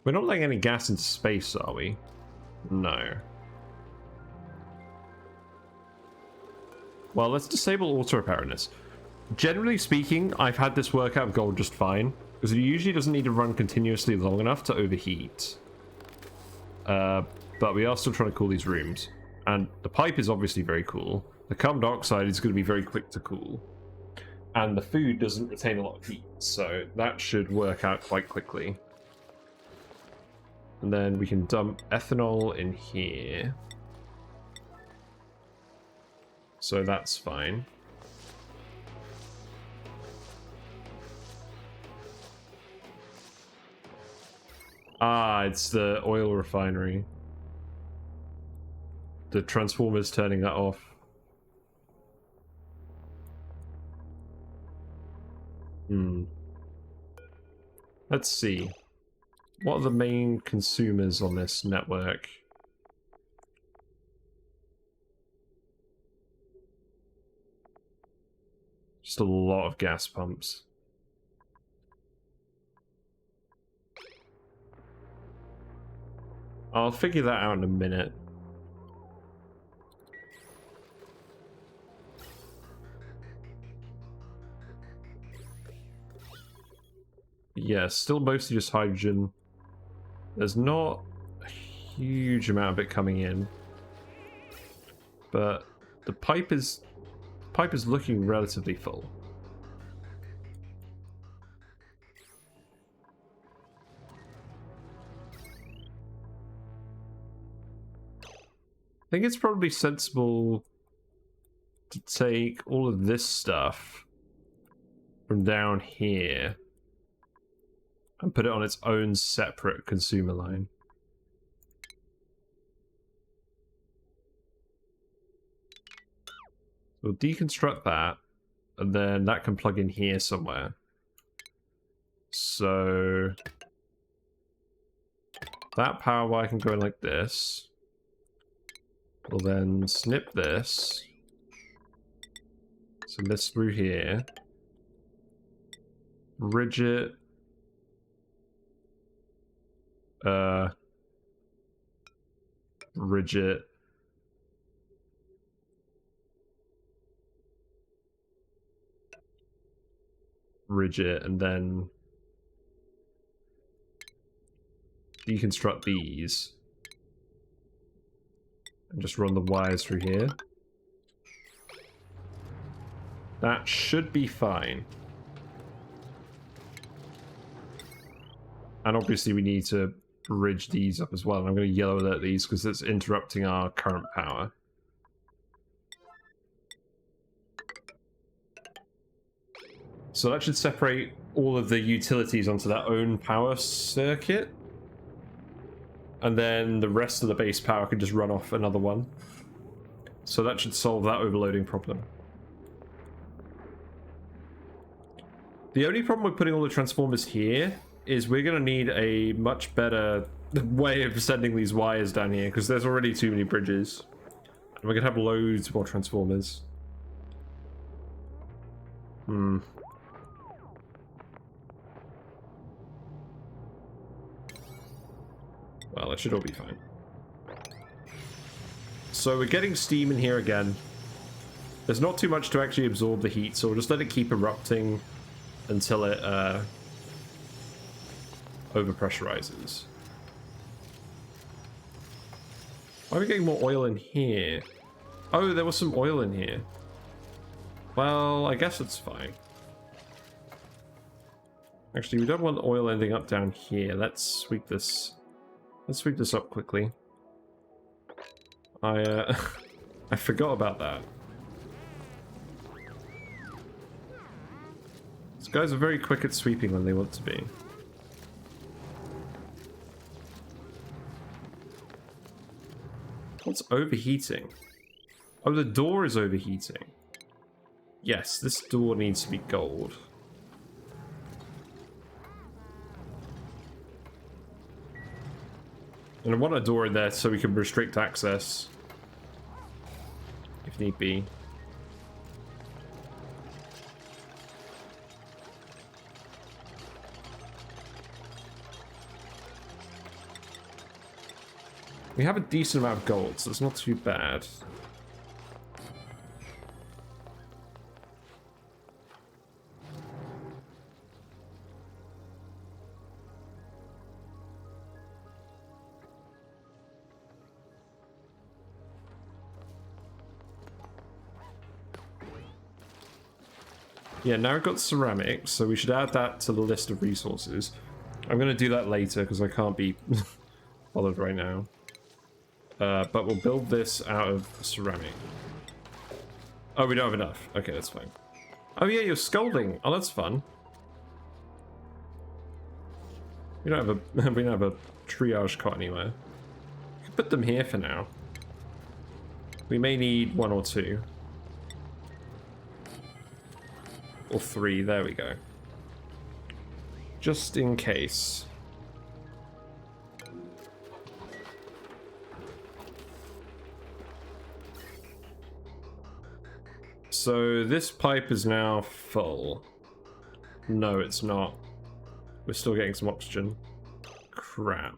We're not letting any gas into space, are we? No. Well, let's disable auto repair in this. Generally speaking, I've had this work out of gold just fine, because it usually doesn't need to run continuously long enough to overheat. But we are still trying to cool these rooms. And the pipe is obviously very cool. The carbon dioxide is going to be very quick to cool. And the food doesn't retain a lot of heat, so that should work out quite quickly. And then we can dump ethanol in here. So that's fine. Ah, it's the oil refinery. The transformer's turning that off. Let's see. What are the main consumers on this network? Just a lot of gas pumps. I'll figure that out in a minute. Yeah, still mostly just hydrogen. There's not a huge amount of it coming in, but the pipe is looking relatively full. I think it's probably sensible to take all of this stuff from down here and put it on its own separate consumer line. We'll deconstruct that, and then that can plug in here somewhere. So that power wire can go in like this. We'll then snip this. Send this through here. Ridge it. Ridge it. Ridge it, and then deconstruct these. And just run the wires through here. That should be fine. And obviously we need to bridge these up as well. And I'm going to yellow alert these because it's interrupting our current power. So that should separate all of the utilities onto their own power circuit. And then the rest of the base power can just run off another one. So that should solve that overloading problem. The only problem with putting all the transformers here is we're going to need a much better way of sending these wires down here, because there's already too many bridges. And we're going to have loads more transformers. Well, it should all be fine. So we're getting steam in here again. There's not too much to actually absorb the heat, so we'll just let it keep erupting until it overpressurizes. Why are we getting more oil in here? Oh, there was some oil in here. Well, I guess it's fine. Actually, we don't want oil ending up down here. Let's sweep this. Let's sweep this up quickly. I I forgot about that. These guys are very quick at sweeping when they want to be. What's overheating? Oh, the door is overheating. Yes, this door needs to be gold. And I want a door in there so we can restrict access. If need be. We have a decent amount of gold, so it's not too bad. Yeah, now we've got ceramics, so we should add that to the list of resources. I'm going to do that later because I can't be bothered right now. But we'll build this out of ceramic. Oh, we don't have enough. Okay, that's fine. Oh yeah, you're scolding. Oh, that's fun. We don't have a triage cot anywhere. We can put them here for now. We may need 1 or 2. Or 3, there we go. Just in case. So this pipe is now full. No, it's not. We're still getting some oxygen. Crap.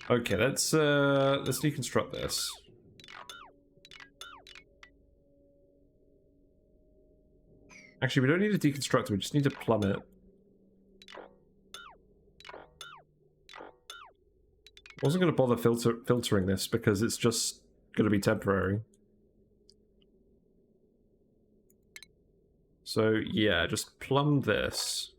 Okay, let's deconstruct this. Actually, we don't need to deconstruct it, we just need to plumb it. I wasn't going to bother filtering this because it's just going to be temporary. So, yeah, just plumb this.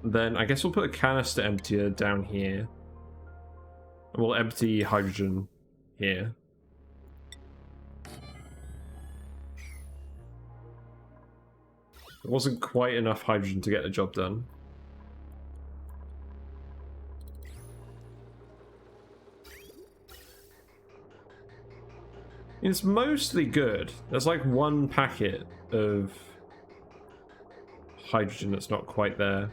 Then I guess we'll put a canister emptier down here. And we'll empty hydrogen here. It wasn't quite enough hydrogen to get the job done. It's mostly good. There's like 1 packet of hydrogen that's not quite there.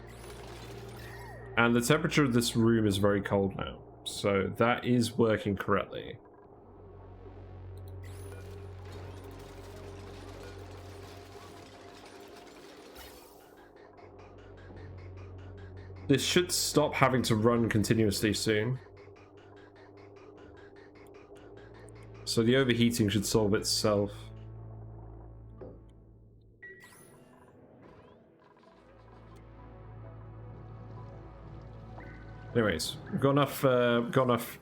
And the temperature of this room is very cold now. So that is working correctly. This should stop having to run continuously soon. So the overheating should solve itself. Anyways, we've got enough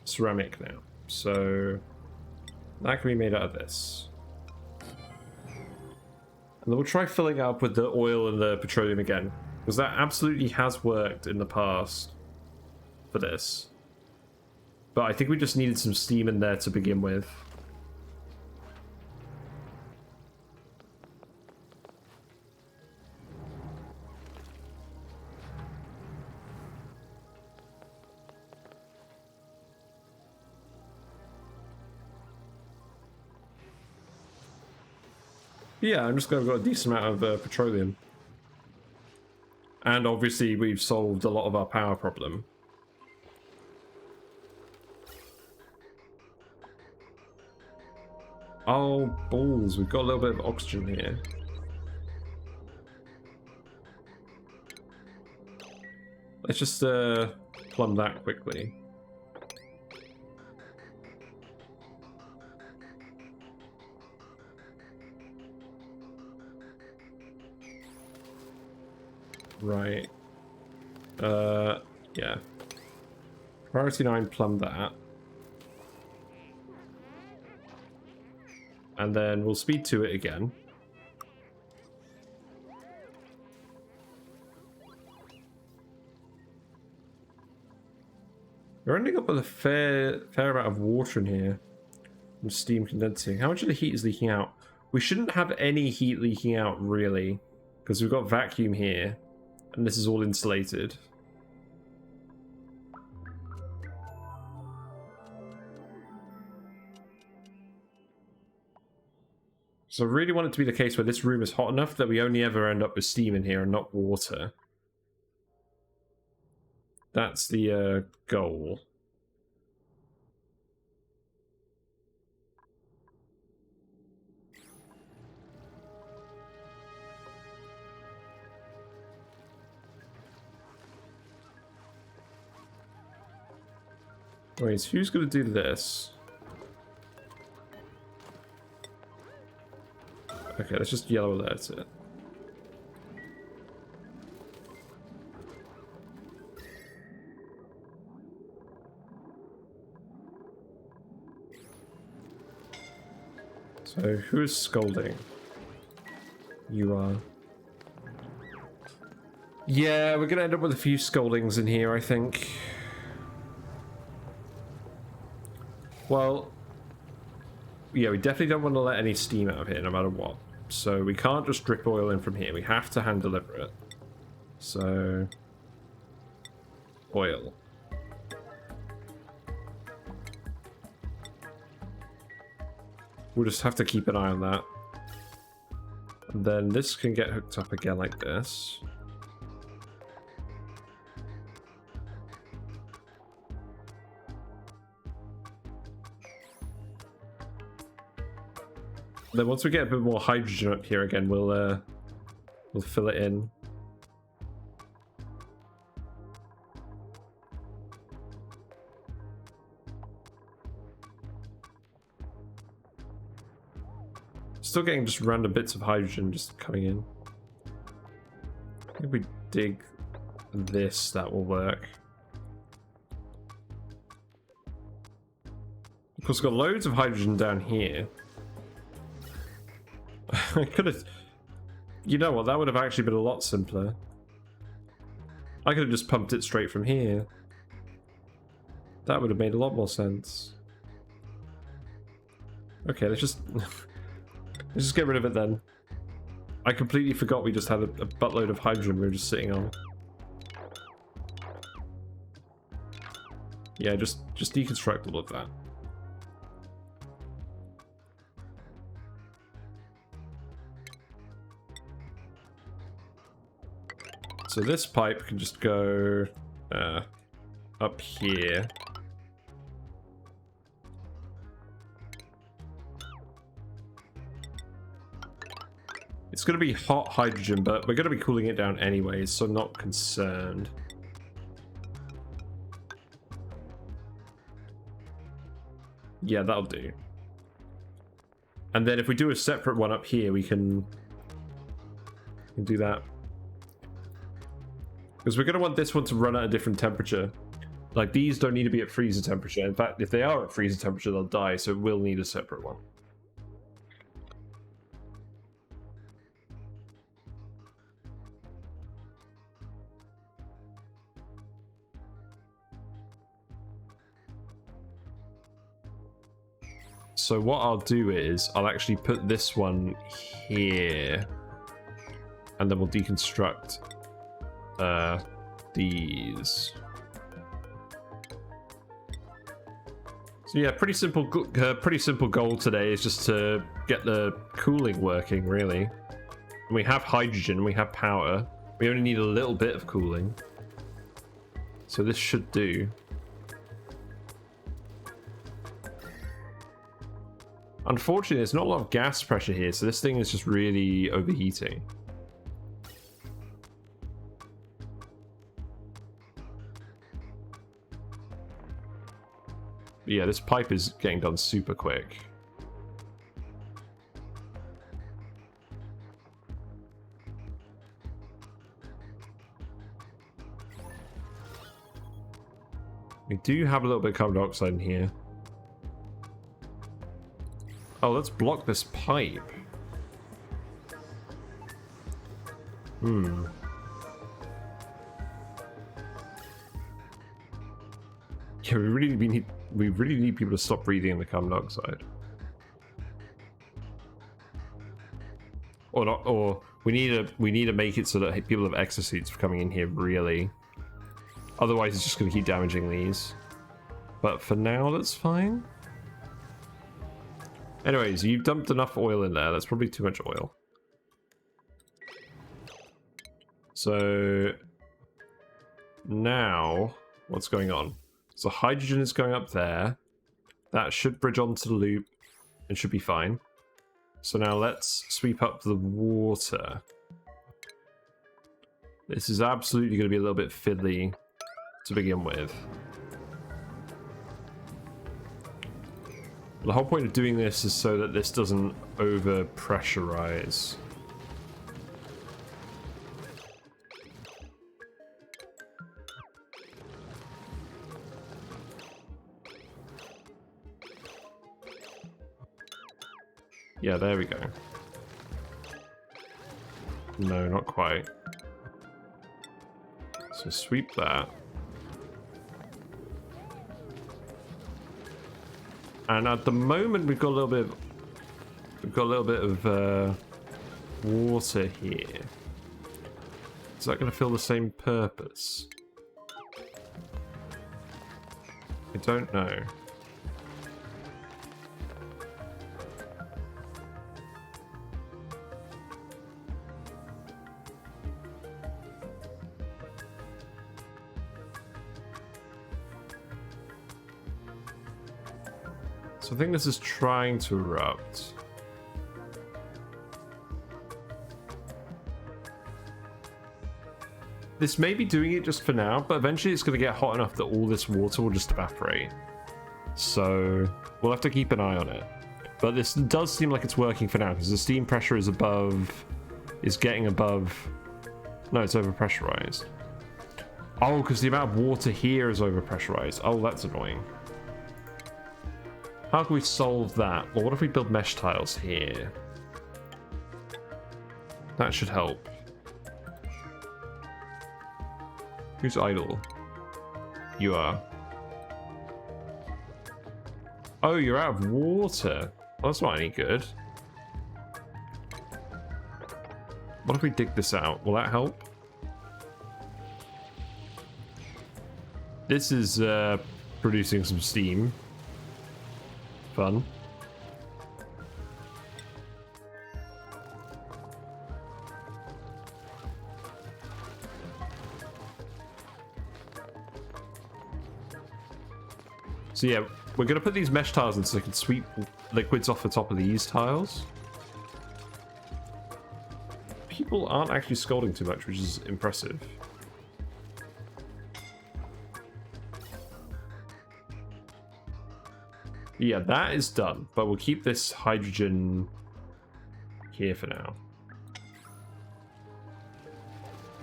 ceramic now, so that can be made out of this. And then we'll try filling it up with the oil and the petroleum again, because that absolutely has worked in the past for this. But I think we just needed some steam in there to begin with. Yeah, I'm just glad we've got a decent amount of petroleum. And obviously we've solved a lot of our power problem. Oh, balls, we've got a little bit of oxygen here. Let's just plumb that quickly. Right. Yeah. Priority 9, plumb that. And then we'll speed to it again. We're ending up with a fair amount of water in here. And steam condensing. How much of the heat is leaking out? We shouldn't have any heat leaking out, really. Because we've got vacuum here. And this is all insulated. So I really want it to be the case where this room is hot enough that we only ever end up with steam in here and not water. That's the goal. Wait, so who's going to do this? Okay, let's just yellow alert it. So, who is scolding? You are. Yeah, we're gonna end up with a few scoldings in here, I think. Well, yeah, we definitely don't want to let any steam out of here, no matter what. So we can't just drip oil in from here. We have to hand deliver it. So, oil. We'll just have to keep an eye on that. And then this can get hooked up again like this. Then once we get a bit more hydrogen up here again, we'll fill it in. Still getting just random bits of hydrogen just coming in. If we dig this, that will work. Of course, we've got loads of hydrogen down here. I could have... You know what, that would have actually been a lot simpler. I could have just pumped it straight from here. That would have made a lot more sense. Okay, let's just... let's just get rid of it then. I completely forgot we just had a buttload of hydrogen we were just sitting on. Yeah, just deconstruct all of that. So this pipe can just go up here. It's going to be hot hydrogen, but we're going to be cooling it down anyways, so I'm not concerned. Yeah, that'll do. And then if we do a separate one up here, we can do that. Because we're going to want this one to run at a different temperature. Like, these don't need to be at freezer temperature. In fact, if they are at freezer temperature, they'll die, so we'll need a separate one. So what I'll do is, I'll actually put this one here. And then we'll deconstruct these. So yeah, pretty simple goal today is just to get the cooling working, really. And we have hydrogen, we have power. We only need a little bit of cooling. So this should do. Unfortunately, there's not a lot of gas pressure here, so this thing is just really overheating. Yeah, this pipe is getting done super quick. We do have a little bit of carbon dioxide in here. Oh, let's block this pipe. Hmm. Yeah, we really need people to stop breathing in the carbon dioxide. Or not, or we need to make it so that people have exosuits for coming in here, really. Otherwise it's just gonna keep damaging these. But for now that's fine. Anyways, you've dumped enough oil in there. That's probably too much oil. So now what's going on? So hydrogen is going up there. That should bridge onto the loop and should be fine. So now let's sweep up the water. This is absolutely going to be a little bit fiddly to begin with. The whole point of doing this is so that this doesn't over pressurize. Yeah, there we go. No, not quite. So sweep that. And at the moment we've got a little bit of water here. Is that going to fill the same purpose? I don't know. So I think this is trying to erupt. This may be doing it just for now, but eventually it's going to get hot enough that all this water will just evaporate. So we'll have to keep an eye on it. But this does seem like it's working for now, because the steam pressure is getting above... No, it's overpressurized. Oh, because the amount of water here is overpressurized. Oh, that's annoying. How can we solve that? Well, what if we build mesh tiles here? That should help. Who's idle? You are. Oh, you're out of water. Well, that's not any good. What if we dig this out? Will that help? This is producing some steam. Fun. So yeah, we're going to put these mesh tiles in so we can sweep liquids off the top of these tiles. People aren't actually scolding too much, which is impressive. Yeah, that is done, but we'll keep this hydrogen here for now.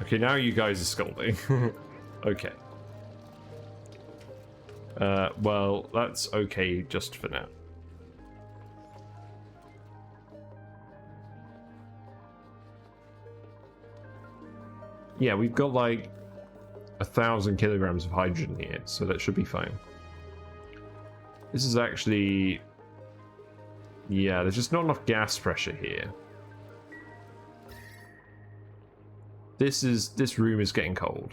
Okay, now you guys are scolding. Okay. Well, that's okay just for now. Yeah, we've got like 1,000 kilograms of hydrogen here, so that should be fine. This is actually... Yeah, there's just not enough gas pressure here. This room is getting cold.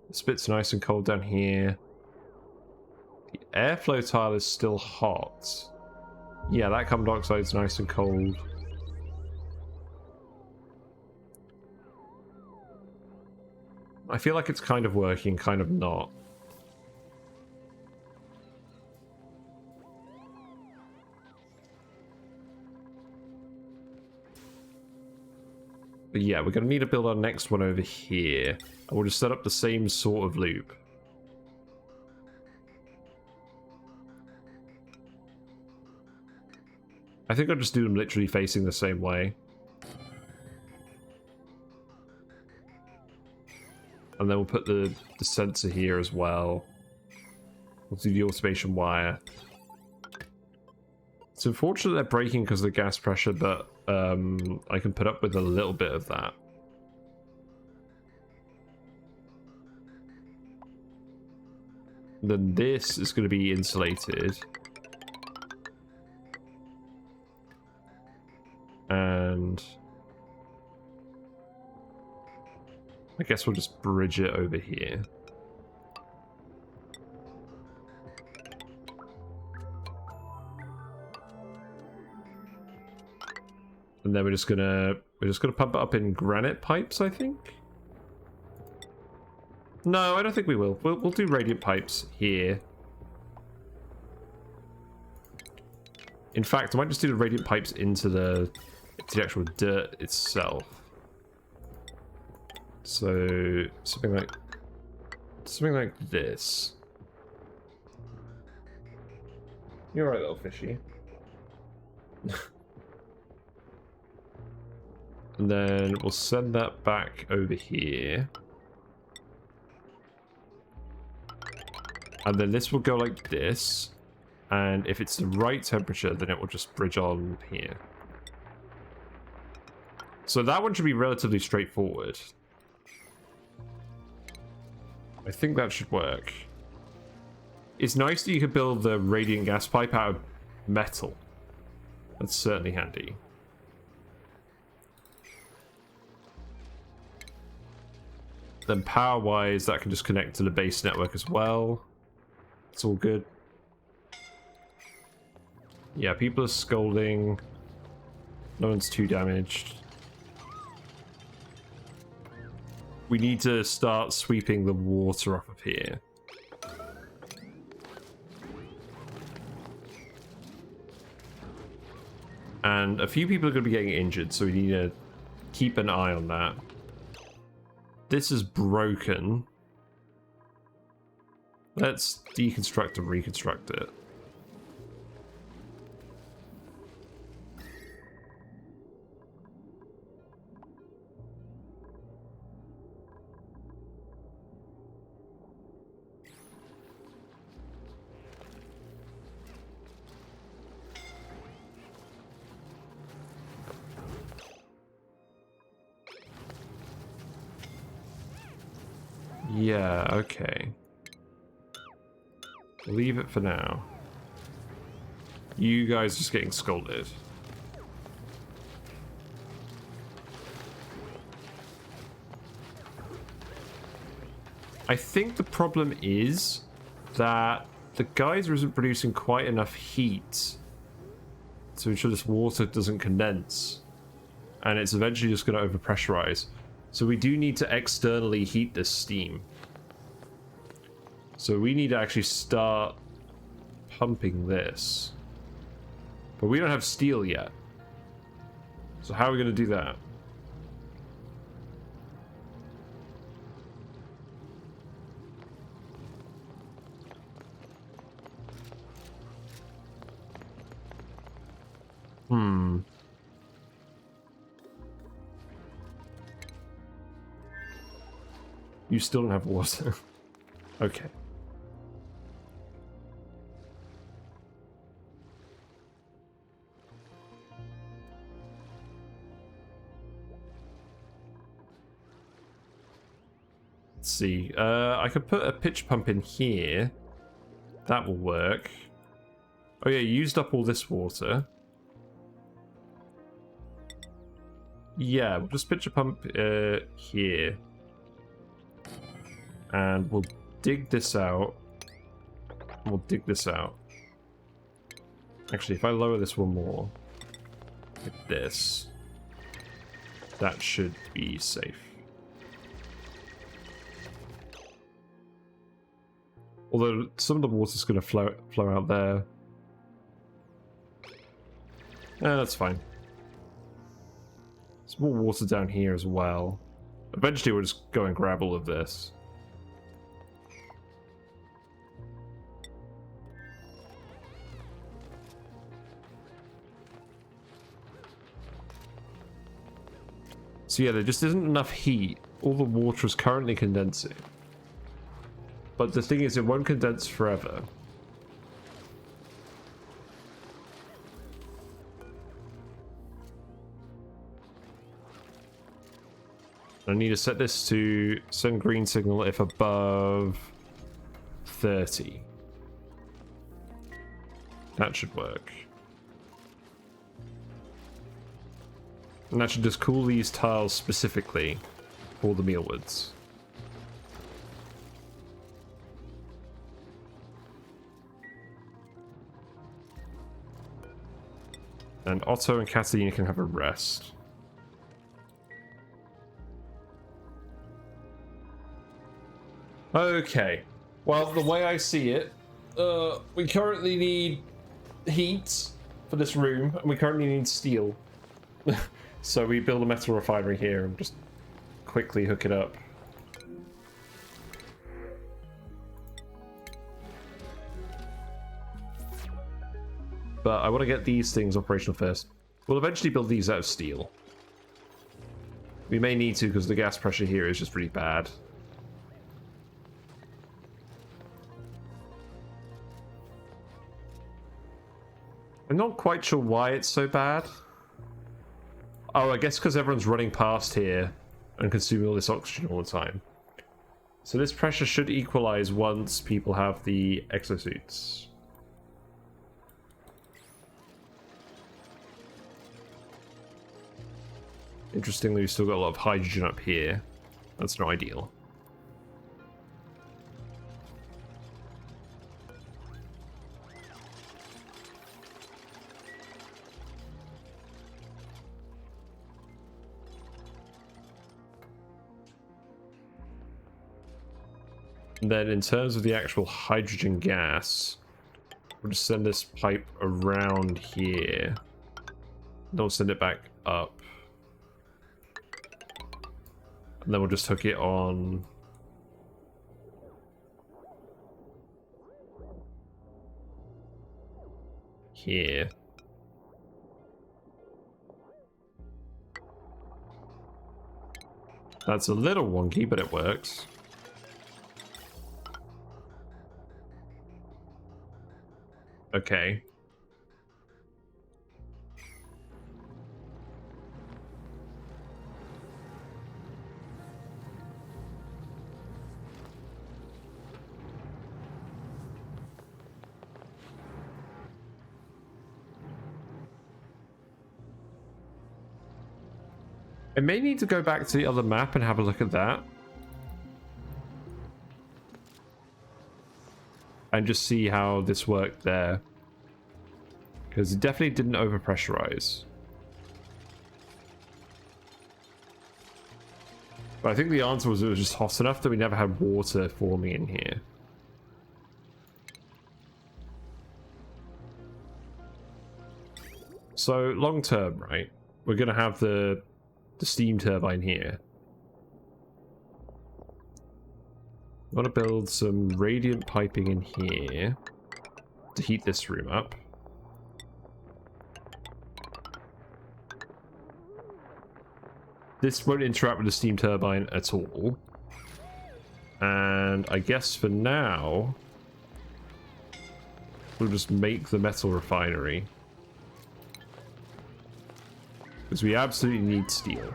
This bit's nice and cold down here. The airflow tile is still hot. Yeah, that carbon dioxide is nice and cold. I feel like it's kind of working, kind of not. But yeah, we're going to need to build our next one over here. And we'll just set up the same sort of loop. I think I'll just do them literally facing the same way. And then we'll put the sensor here as well. We'll do the automation wire. It's unfortunate they're breaking because of the gas pressure, but I can put up with a little bit of that. Then this is going to be insulated. And I guess we'll just bridge it over here. And then we're just gonna pump it up in granite pipes, I think. No, I don't think we will. We'll do radiant pipes here. In fact, I might just do the radiant pipes into the actual dirt itself. So something like this. You're right, little fishy. And then we'll send that back over here. And then this will go like this. And if it's the right temperature, then it will just bridge on here. So that one should be relatively straightforward. I think that should work. It's nice that you can build the radiant gas pipe out of metal. That's certainly handy. Then power-wise, that can just connect to the base network as well. It's all good. Yeah, people are scolding. No one's too damaged. We need to start sweeping the water off of here. And a few people are going to be getting injured, so we need to keep an eye on that. This is broken. Let's deconstruct and reconstruct it. Yeah, okay. Leave it for now. You guys just getting scolded. I think the problem is that the geyser isn't producing quite enough heat to ensure this water doesn't condense. And it's eventually just going to overpressurize. So we do need to externally heat this steam. So we need to actually start pumping this. But we don't have steel yet. So how are we going to do that? You still don't have water. Okay. Let's see. I could put a pitch pump in here. That will work. Oh yeah, you used up all this water. Yeah, we'll just pitch a pump here. And we'll dig this out. We'll dig this out. Actually, if I lower this one more, like this, that should be safe. Although some of the water's going to flow out there. That's fine. Let's more water down here as well. Eventually we'll just go and grab all of this. So yeah, there just isn't enough heat. All the water is currently condensing. But the thing is, it won't condense forever. I need to set this to send green signal if above 30. That should work. And that should just cool these tiles specifically for the mealwoods. And Otto and Catalina can have a rest. Okay. Well, the way I see it, we currently need heat for this room, and we currently need steel. So we build a metal refinery here and just quickly hook it up. But I want to get these things operational first. We'll eventually build these out of steel. We may need to because the gas pressure here is just really bad. I'm not quite sure why it's so bad. Oh, I guess because everyone's running past here and consuming all this oxygen all the time. So this pressure should equalize once people have the exosuits. Interestingly, we've still got a lot of hydrogen up here. That's not ideal. And then in terms of the actual hydrogen gas, we'll just send this pipe around here. Don't send it back up. And then we'll just hook it on here. That's a little wonky, but it works. Okay. I may need to go back to the other map and have a look at that. And just see how this worked there. Because it definitely didn't overpressurize. But I think the answer was it was just hot enough that we never had water forming in here. So long term, right? We're going to have the steam turbine here. I want to build some radiant piping in here to heat this room up. This won't interact with the steam turbine at all. And I guess for now, we'll just make the metal refinery. Because we absolutely need steel.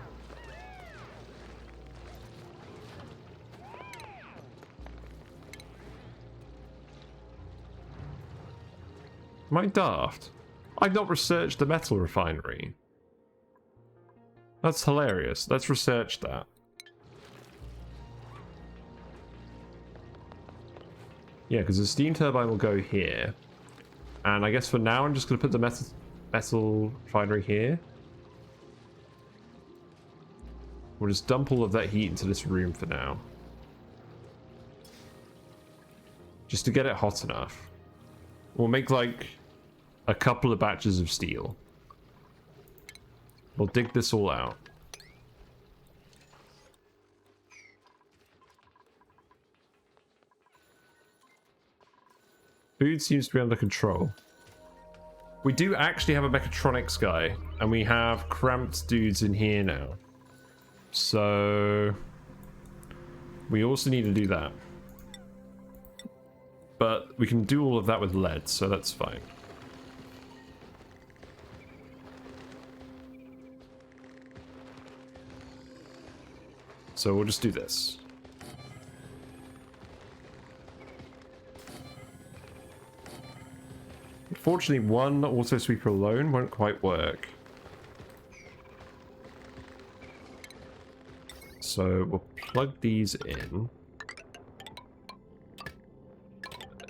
Am I daft? I've not researched the metal refinery. That's hilarious. Let's research that. Yeah, because the steam turbine will go here. And I guess for now I'm just going to put the metal refinery here. We'll just dump all of that heat into this room for now. Just to get it hot enough. We'll make like a couple of batches of steel. We'll dig this all out. Food seems to be under control. We do actually have a mechatronics guy, and we have cramped dudes in here now. So we also need to do that. But we can do all of that with lead, so that's fine. So we'll just do this. Unfortunately, one auto sweeper alone won't quite work. So we'll plug these in.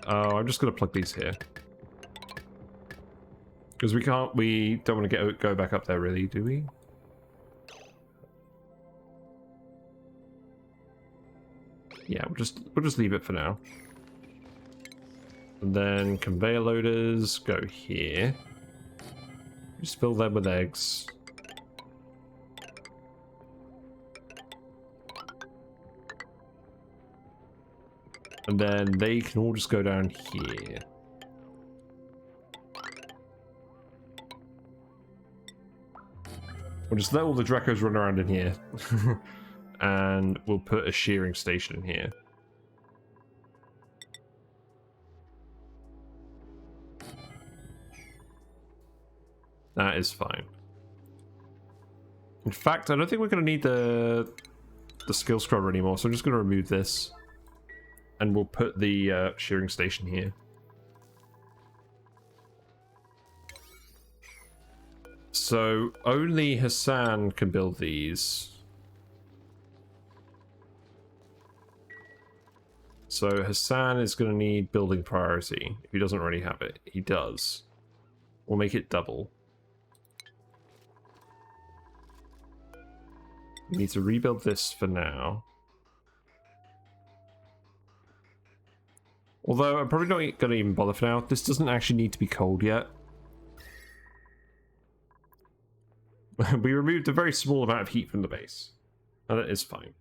Oh, I'm just going to plug these here. Because we don't want to go back up there really, do we? Yeah, we'll just leave it for now. And then conveyor loaders go here. Just fill them with eggs. And then they can all just go down here. We'll just let all the Dreckos run around in here. And we'll put a shearing station in here. That is fine. In fact, I don't think we're going to need the skill scrubber anymore, so I'm just going to remove this. And we'll put the shearing station here. So only Hassan can build these. So Hassan is going to need building priority. If he doesn't already have it, he does. We'll make it double. We need to rebuild this for now. Although I'm probably not going to even bother for now. This doesn't actually need to be cold yet. We removed a very small amount of heat from the base. And that is fine.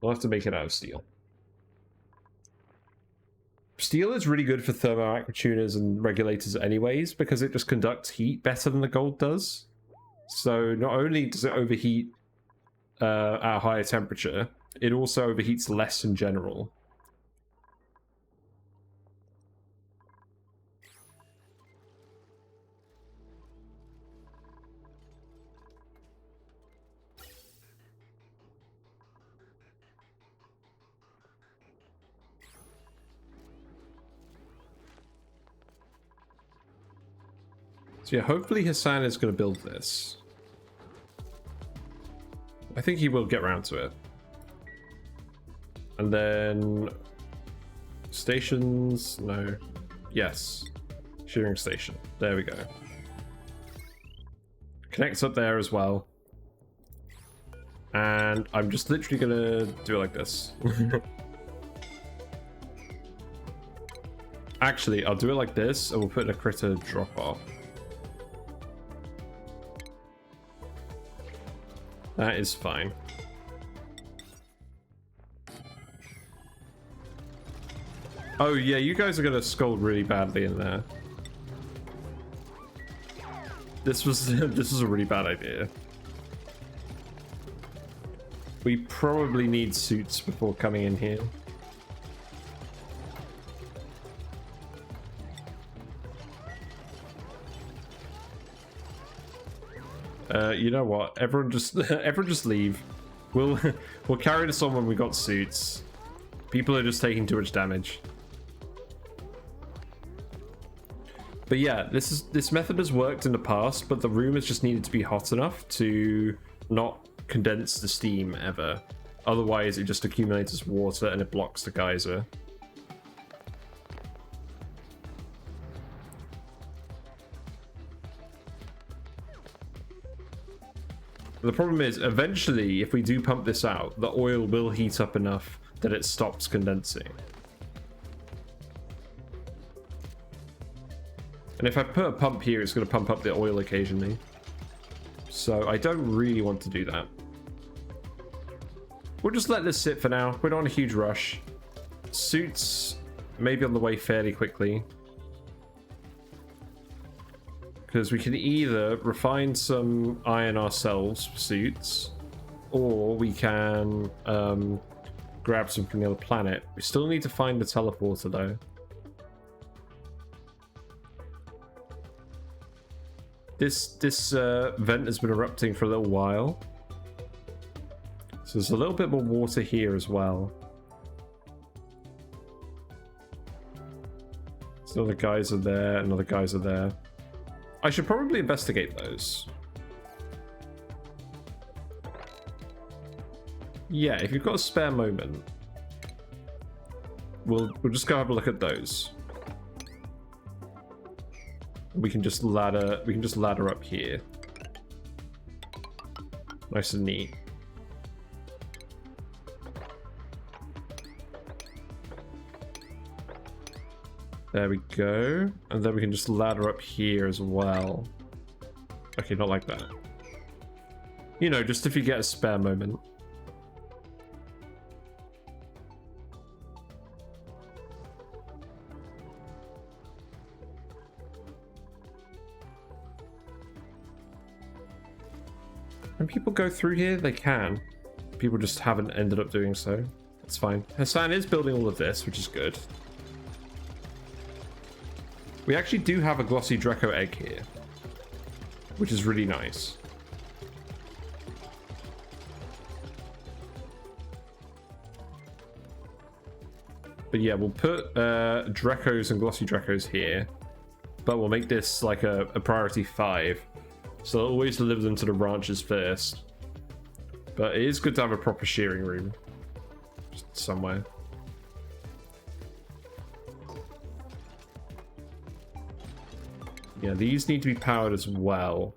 We'll have to make it out of steel. Steel is really good for thermoactive tuners and regulators anyways, because it just conducts heat better than the gold does. So not only does it overheat at a higher temperature, it also overheats less in general. So yeah, hopefully Hassan is going to build this. I think he will get around to it. And then stations, no, yes, shearing station. There we go. Connects up there as well. And I'm just literally gonna do it like this. Actually, I'll do it like this, and we'll put in a critter drop off. That is fine. Oh yeah, you guys are gonna scold really badly in there. This was a really bad idea. We probably need suits before coming in here. You know what? Everyone just leave. We'll carry this on when we got suits. People are just taking too much damage. But yeah, this method has worked in the past, but the room has just needed to be hot enough to not condense the steam ever. Otherwise, it just accumulates as water and it blocks the geyser. The problem is, eventually, if we do pump this out, the oil will heat up enough that it stops condensing. And if I put a pump here, it's going to pump up the oil occasionally. So I don't really want to do that. We'll just let this sit for now. We're not in a huge rush. Suits maybe on the way fairly quickly. Because we can either refine some iron ourselves for suits, or we can grab some from the other planet. We still need to find the teleporter though. This vent has been erupting for a little while. So there's a little bit more water here as well. So another geyser there, another geyser there. I should probably investigate those. Yeah, if you've got a spare moment, we'll just go have a look at those. We can just ladder up here. Nice and neat. There we go. And then we can just ladder up here as well. Okay, not like that. You know, just if you get a spare moment. Can people go through here? They can. People just haven't ended up doing so. It's fine. Hassan is building all of this, which is good. We actually do have a glossy Drecko egg here, which is really nice. But yeah, we'll put Dreckos and glossy Dreckos here, but we'll make this like a priority 5. So I'll always deliver them to the branches first. But it is good to have a proper shearing room. Just somewhere. Yeah, these need to be powered as well.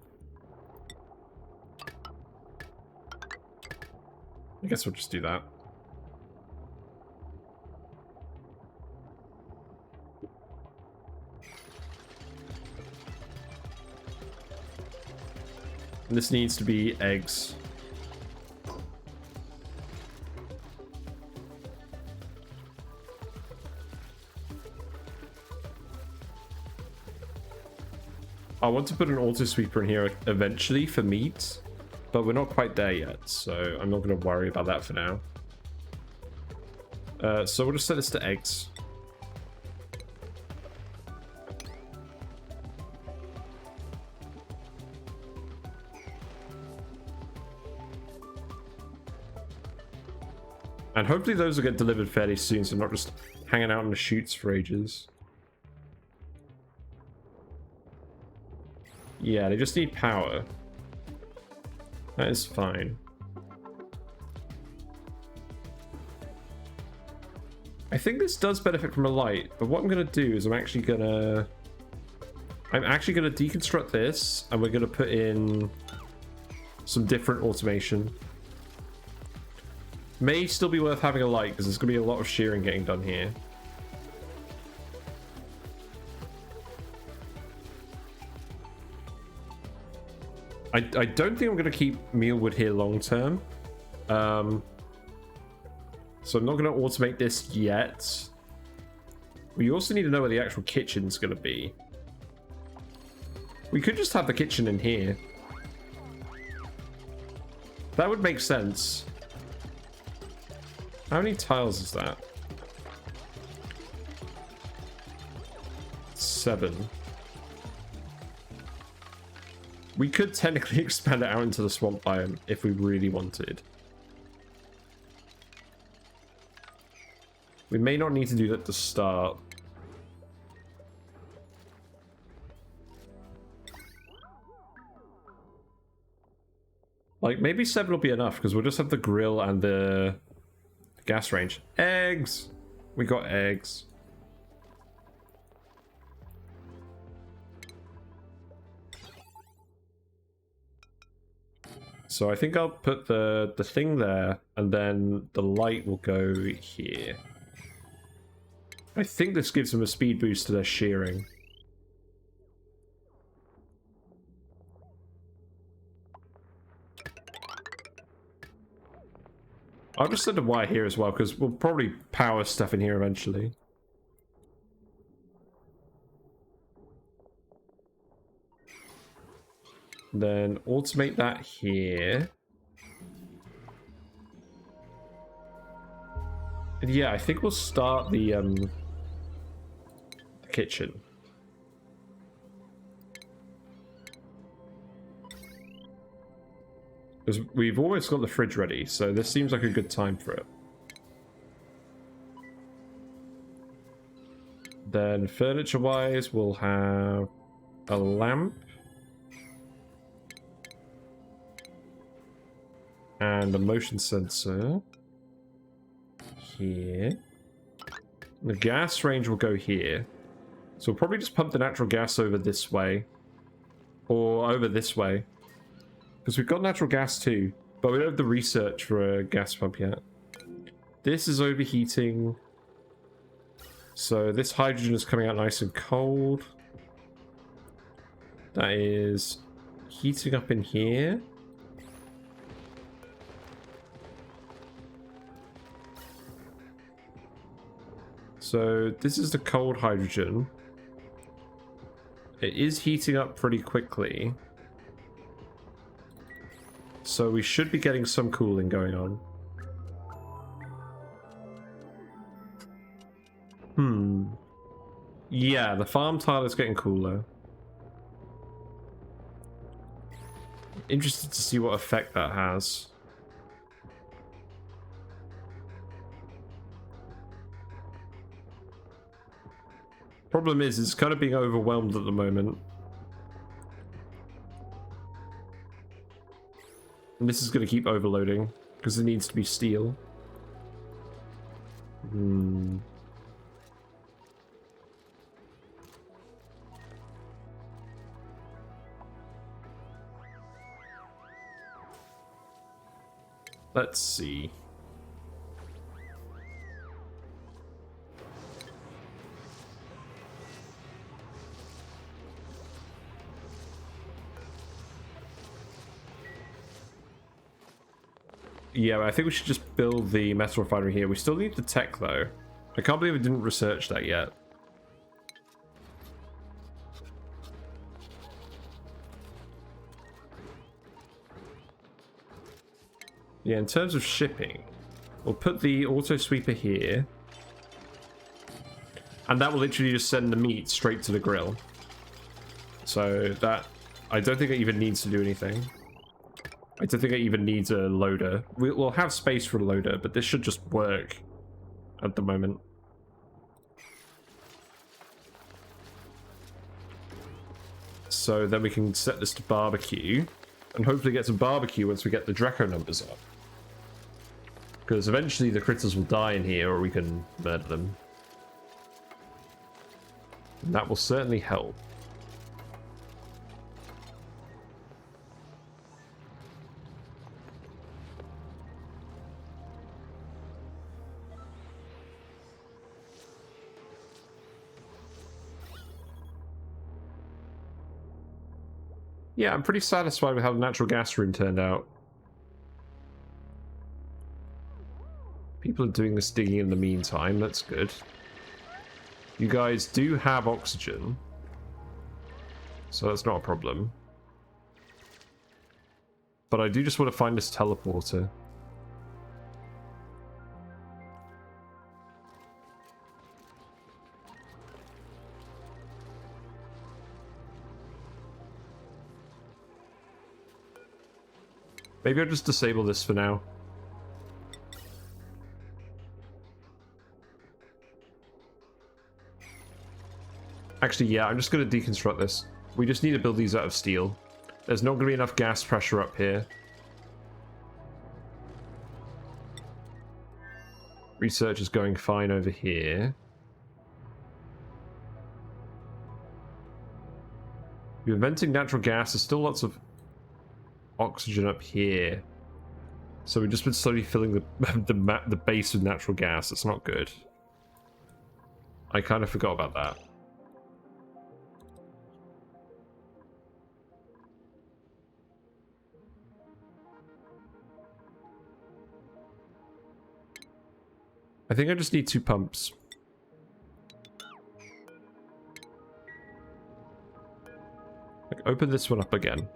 I guess we'll just do that. And this needs to be eggs. I want to put an auto sweeper in here eventually for meat, but we're not quite there yet, so I'm not going to worry about that for now. So we'll just set this to eggs. And hopefully those will get delivered fairly soon, so I'm not just hanging out in the chutes for ages. Yeah, they just need power. That is fine. I think this does benefit from a light, but what I'm going to do is I'm actually going to deconstruct this, and we're going to put in some different automation. May still be worth having a light, because there's going to be a lot of shearing getting done here. I don't think I'm going to keep Mealwood here long term. So I'm not going to automate this yet. We also need to know where the actual kitchen's going to be. We could just have the kitchen in here. That would make sense. How many tiles is that? 7. We could technically expand it out into the swamp biome if we really wanted. We may not need to do that to start. Like, maybe 7 will be enough, because we'll just have the grill and the gas range. Eggs! We got eggs. So I think I'll put the thing there, and then the light will go here. I think this gives them a speed boost to their shearing. I'll just send a wire here as well, because we'll probably power stuff in here eventually. Then automate that here. And yeah, I think we'll start the kitchen. Because we've almost got the fridge ready, so this seems like a good time for it. Then furniture-wise, we'll have a lamp. And a motion sensor. Here. The gas range will go here. So we'll probably just pump the natural gas over this way. Or over this way. Because we've got natural gas too. But we don't have the research for a gas pump yet. This is overheating. So this hydrogen is coming out nice and cold. That is heating up in here. So this is the cold hydrogen. It is heating up pretty quickly. So we should be getting some cooling going on. Yeah, the farm tile is getting cooler. Interested to see what effect that has. Problem is, it's kind of being overwhelmed at the moment. And this is going to keep overloading, because it needs to be steel. Let's see. Yeah, I think we should just build the metal refinery here. We still need the tech, though. I can't believe we didn't research that yet. Yeah, in terms of shipping, we'll put the auto sweeper here. And that will literally just send the meat straight to the grill. So that, I don't think it even needs to do anything. I don't think it even needs a loader. We'll have space for a loader, but this should just work at the moment. So then we can set this to barbecue, and hopefully get some barbecue once we get the Drecko numbers up. Because eventually the critters will die in here, or we can murder them. And that will certainly help. Yeah, I'm pretty satisfied with how the natural gas room turned out. People are doing this digging in the meantime, that's good. You guys do have oxygen, so that's not a problem. But I do just want to find this teleporter. Maybe I'll just disable this for now. Actually, yeah, I'm just going to deconstruct this. We just need to build these out of steel. There's not going to be enough gas pressure up here. Research is going fine over here. We're inventing natural gas. There's still lots of oxygen up here. So we've just been slowly filling the base with natural gas. It's not good. I kind of forgot about that. I think I just need 2 pumps. Like, open this one up again.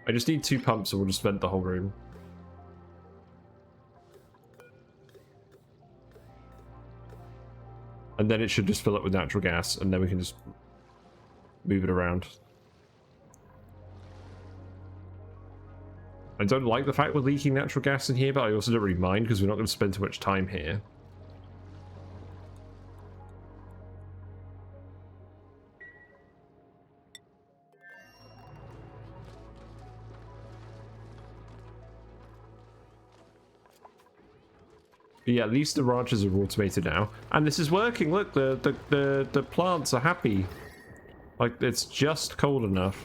I just need 2 pumps and we'll just vent the whole room. And then it should just fill up with natural gas, and then we can just move it around. I don't like the fact we're leaking natural gas in here, but I also don't really mind because we're not going to spend too much time here. But yeah, at least the ranches are automated now, and this is working. Look, the plants are happy. Like, it's just cold enough.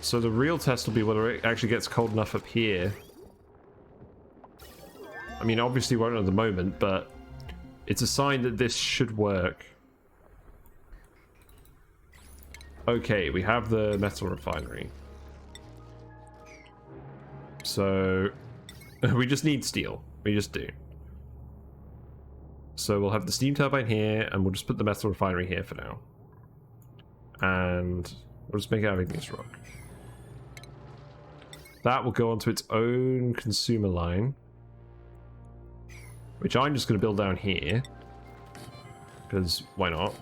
So the real test will be whether it actually gets cold enough up here. I mean, obviously won't at the moment, but it's a sign that this should work. Okay, we have the metal refinery. So we just need steel. We just do. So we'll have the steam turbine here, and we'll just put the metal refinery here for now. And we'll just make it out of igneous rock. That will go onto its own consumer line, which I'm just going to build down here, because why not?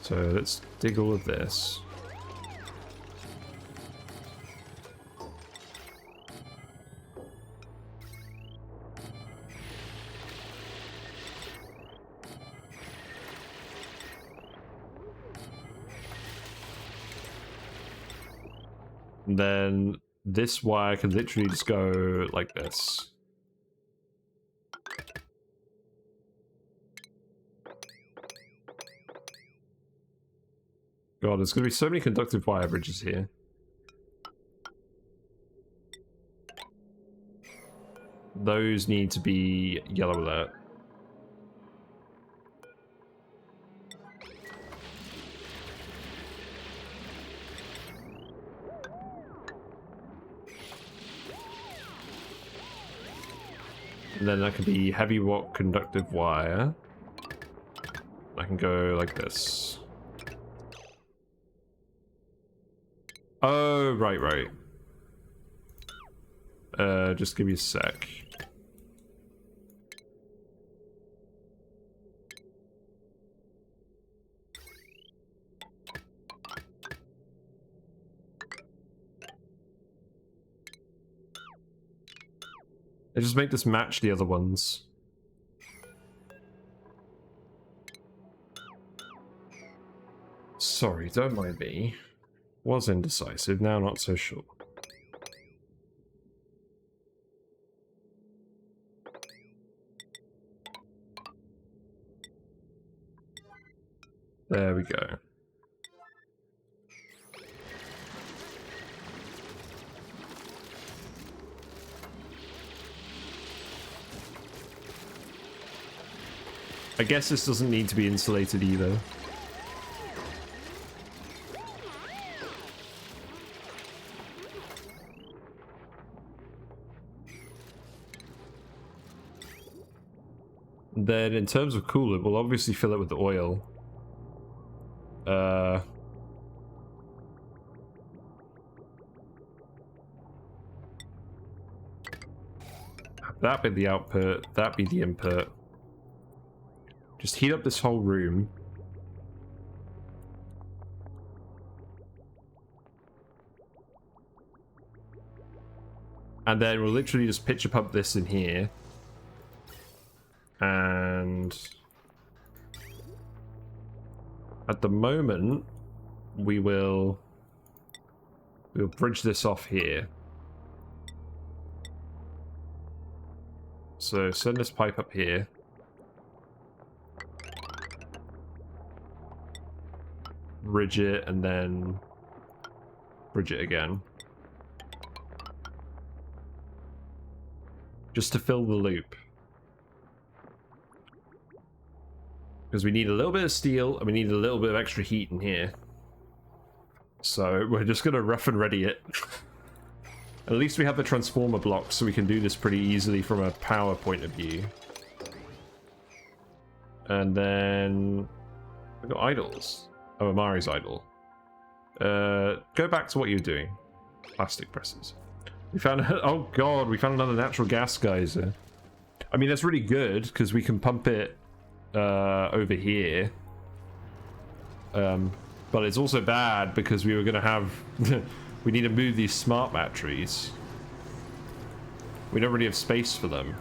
So let's dig all of this. And then this wire can literally just go like this. God, there's going to be so many conductive wire bridges here. Those need to be yellow alert. And then that could be heavy watt conductive wire. I can go like this. Oh, right. Just give me a sec. I just make this match the other ones. Sorry, don't mind me. Was indecisive, now not so sure. There we go. I guess this doesn't need to be insulated either. Then in terms of coolant, we'll obviously fill it with oil. That be the output, that be the input. Just heat up this whole room. And then we'll literally just pitcher pump this in here. And at the moment, we'll bridge this off here. So send this pipe up here. Bridge it and then bridge it again. Just to fill the loop. Because we need a little bit of steel, and we need a little bit of extra heat in here. So we're just going to rough and ready it. At least we have the transformer blocks, so we can do this pretty easily from a power point of view. And then we've got idols. Oh, Amari's idol. Go back to what you were doing. Plastic presses. We found, oh god, we found another natural gas geyser. I mean, that's really good because we can pump it over here. But it's also bad because we were going to have... we need to move these smart batteries. We don't really have space for them.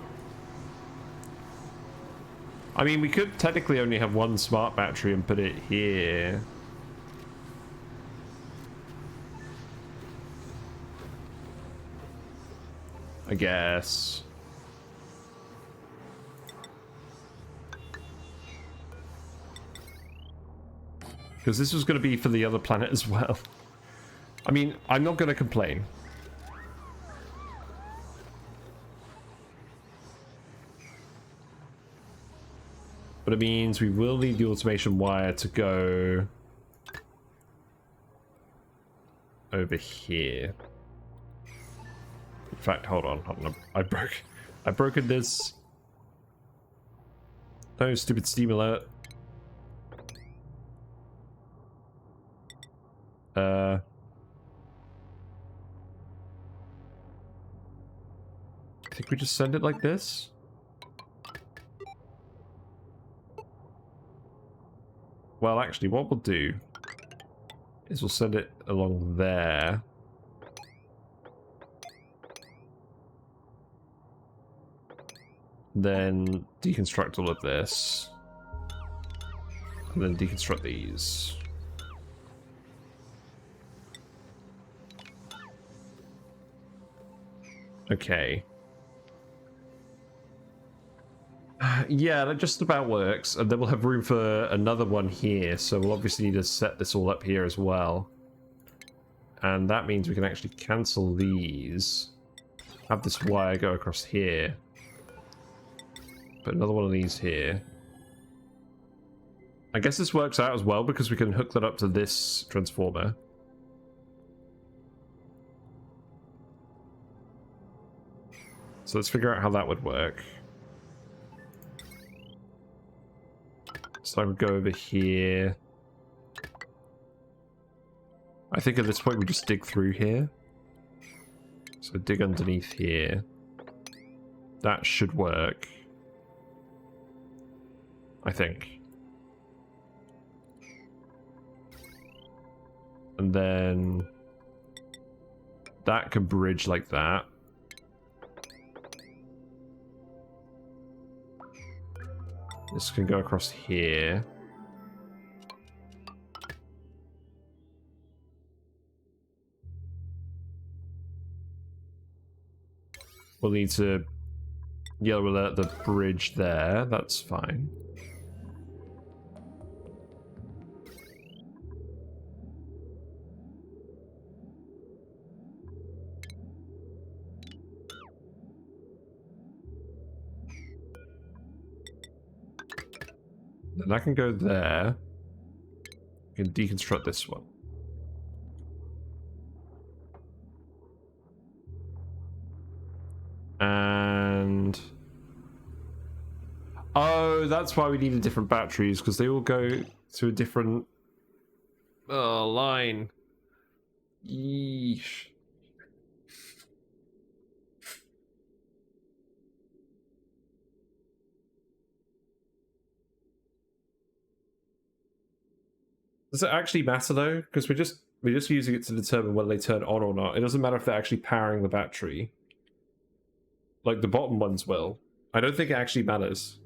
I mean, we could technically only have one smart battery and put it here. I guess. Because this was going to be for the other planet as well. I mean, I'm not going to complain. But it means we will need the automation wire to go over here. In fact, hold on. I've broken this. No, stupid steam alert. I think we just send it like this. Well, actually, what we'll do is we'll send it along there. Then deconstruct all of this. And then deconstruct these. Okay. Yeah, that just about works. And then we'll have room for another one here. So we'll obviously need to set this all up here as well. And that means we can actually cancel these. Have this wire go across here. Put another one of these here. I guess this works out as well because we can hook that up to this transformer. So let's figure out how that would work. So I would go over here. I think at this point we just dig through here. So dig underneath here. That should work. I think. And then that can bridge like that. This can go across here. We'll need to yellow alert the bridge there. That's fine. Then that can go there. We can deconstruct this one. And... oh, that's why we needed different batteries, because they all go to a different line. Yeesh. Does it actually matter though? Because we're just using it to determine whether they turn on or not. It doesn't matter if they're actually powering the battery. Like the bottom ones will. I don't think it actually matters.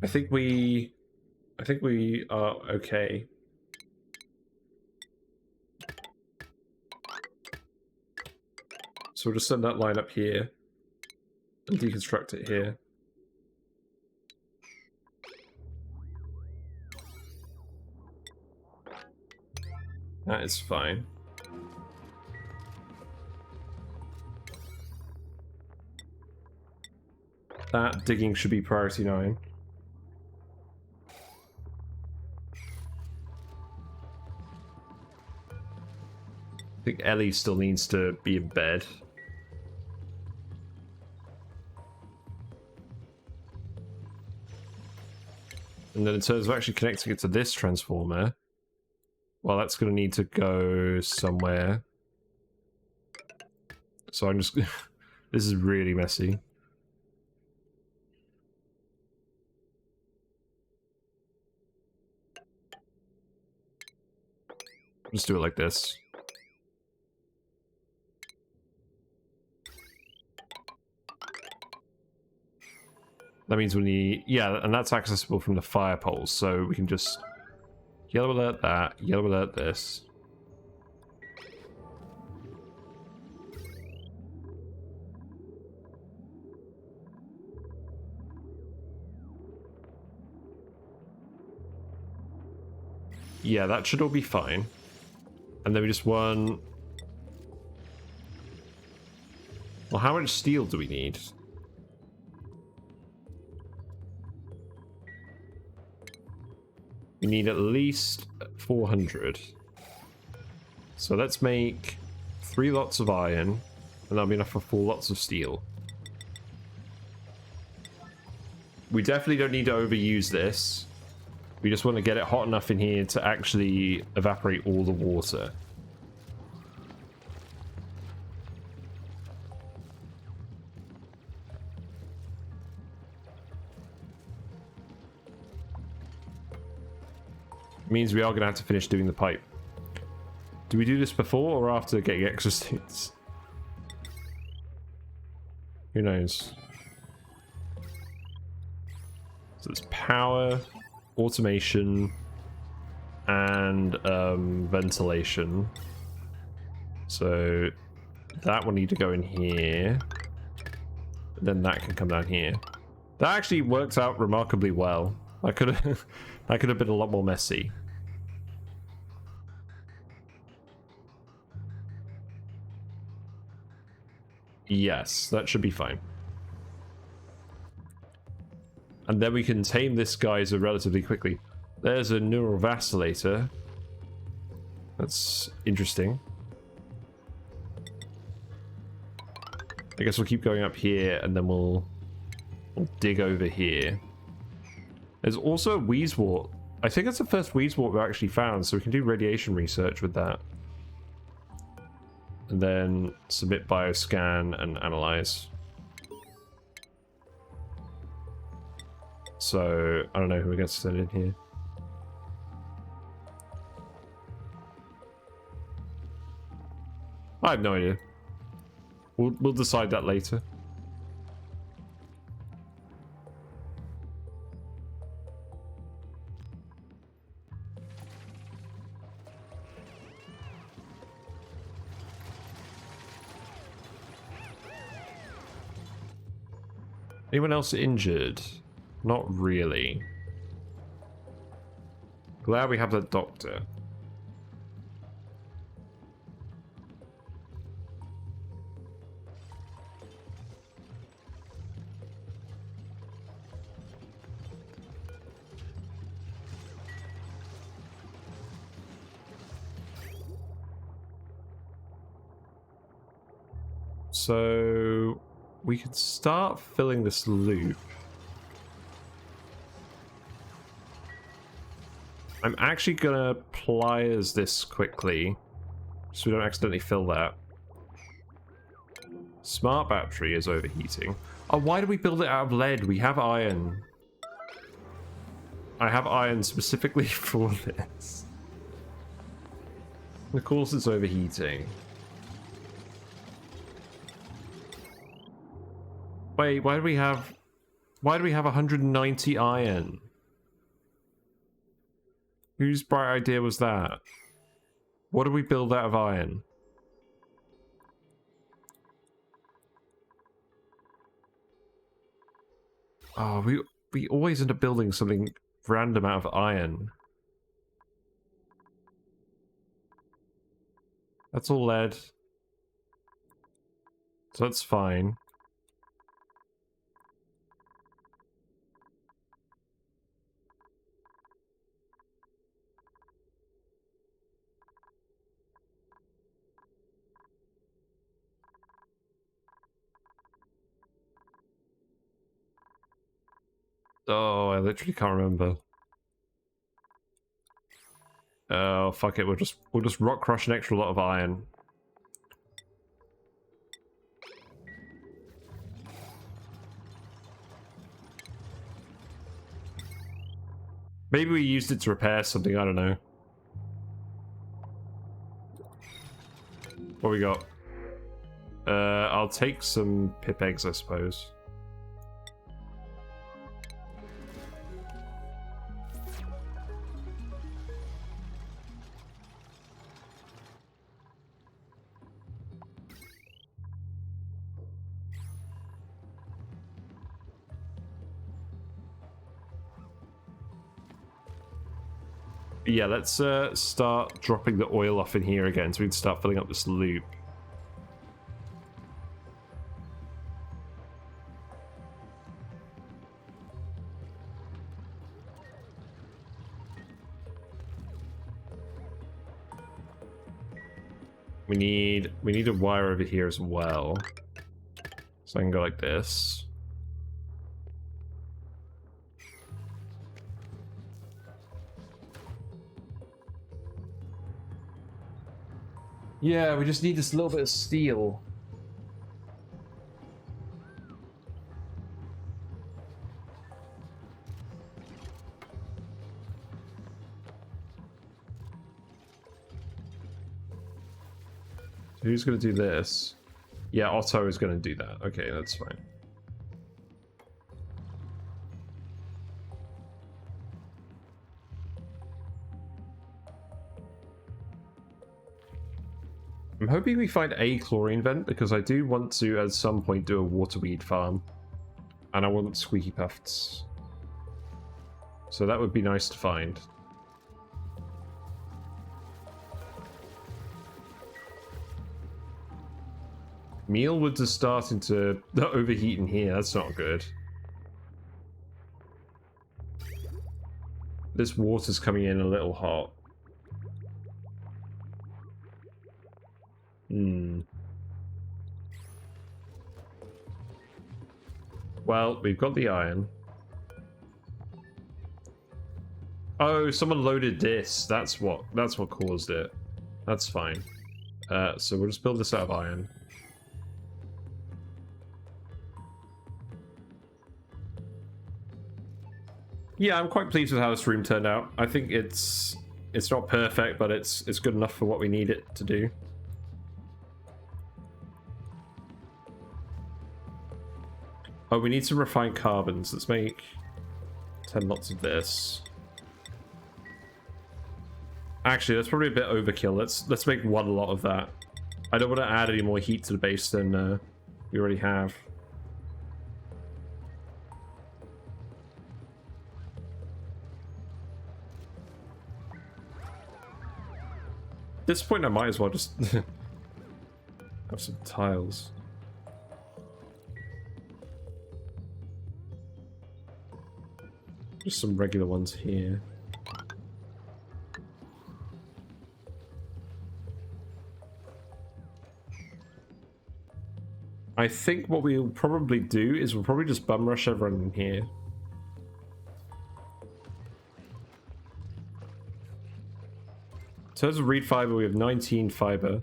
I think we are okay. So we'll just send that line up here and deconstruct it here. That is fine. That digging should be priority 9. I think Ellie still needs to be in bed. And then in terms of actually connecting it to this transformer, well, that's going to need to go somewhere. So I'm just... This is really messy. Just do it like this. That means we need... Yeah, and that's accessible from the fire poles, so we can just... Yellow alert that, yellow alert this. Yeah, that should all be fine. And then we just want... Well, how much steel do we need? We need at least 400. So let's make 3 lots of iron, and that'll be enough for 4 lots of steel. We definitely don't need to overuse this. We just want to get it hot enough in here to actually evaporate all the water. Means we are going to have to finish doing the pipe. Do we do this before or after getting extra suits? Who knows? So it's power, automation, and ventilation. So that will need to go in here. Then that can come down here. That actually works out remarkably well. I could have that could have been a lot more messy. Yes, that should be fine. And then we can tame this geyser relatively quickly. There's a neural vacillator. That's interesting. I guess we'll keep going up here and then we'll dig over here. There's also a Wheezewort. I think that's the first Wheezewort we've actually found, so we can do radiation research with that. And then submit bioscan and analyze. So, I don't know who we get to send in here. I have no idea. We'll decide that later. Anyone else injured? Not really. Glad we have the doctor. So we could start filling this loop. I'm actually gonna pliers this quickly so we don't accidentally fill that. Smart battery is overheating. Oh, why do we build it out of lead? We have iron. I have iron specifically for this. Of course it's overheating. Wait, why do we have 190 iron? Whose bright idea was that? What do we build out of iron? Oh, we always end up building something random out of iron. That's all lead. So that's fine. Oh, I literally can't remember. Oh, fuck it. We'll just rock crush an extra lot of iron. Maybe we used it to repair something. I don't know. What we got? I'll take some pip eggs, I suppose. Yeah, let's start dropping the oil off in here again so we can start filling up this loop. We need a wire over here as well. So I can go like this. Yeah, we just need this little bit of steel. Who's going to do this? Yeah, Otto is going to do that. Okay, that's fine. I'm hoping we find a chlorine vent because I do want to at some point do a waterweed farm. And I want squeaky puffs. So that would be nice to find. Mealwoods are starting to overheat in here. That's not good. This water's coming in a little hot. Well, we've got the iron. Oh, someone loaded this. That's what caused it. That's fine. So we'll just build this out of iron. Yeah, I'm quite pleased with how this room turned out. I think it's not perfect, but it's good enough for what we need it to do. Oh, we need some refined carbons. Let's make 10 lots of this. Actually, that's probably a bit overkill. Let's make one lot of that. I don't want to add any more heat to the base than we already have. At this point, I might as well just have some tiles. Just some regular ones here. I think what we'll probably do is we'll probably just bum rush everyone in here. In terms of reed fiber, we have 19 fiber.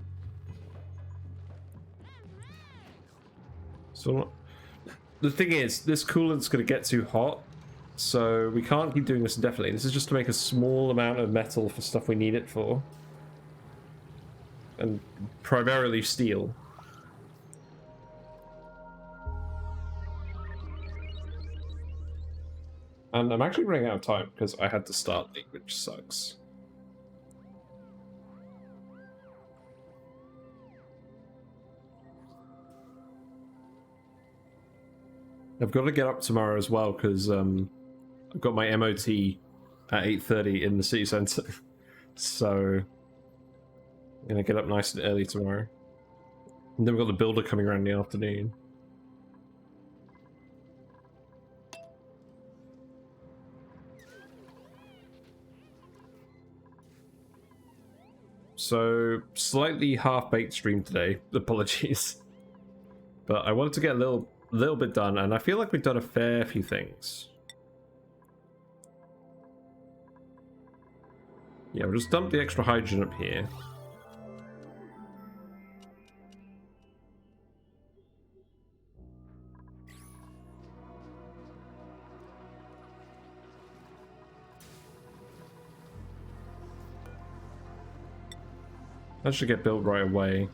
So the thing is, this coolant's going to get too hot, so we can't keep doing this indefinitely. This is just to make a small amount of metal for stuff we need it for. And primarily steel. And I'm actually running out of time because I had to start late, which sucks. I've got to get up tomorrow as well because I've got my MOT at 8:30 in the city centre. So I'm going to get up nice and early tomorrow. And then we've got the builder coming around in the afternoon. So, slightly half-baked stream today. Apologies. But I wanted to get a little bit done, and I feel like we've done a fair few things. Yeah, we'll just dump the extra hydrogen up here. That should get built right away.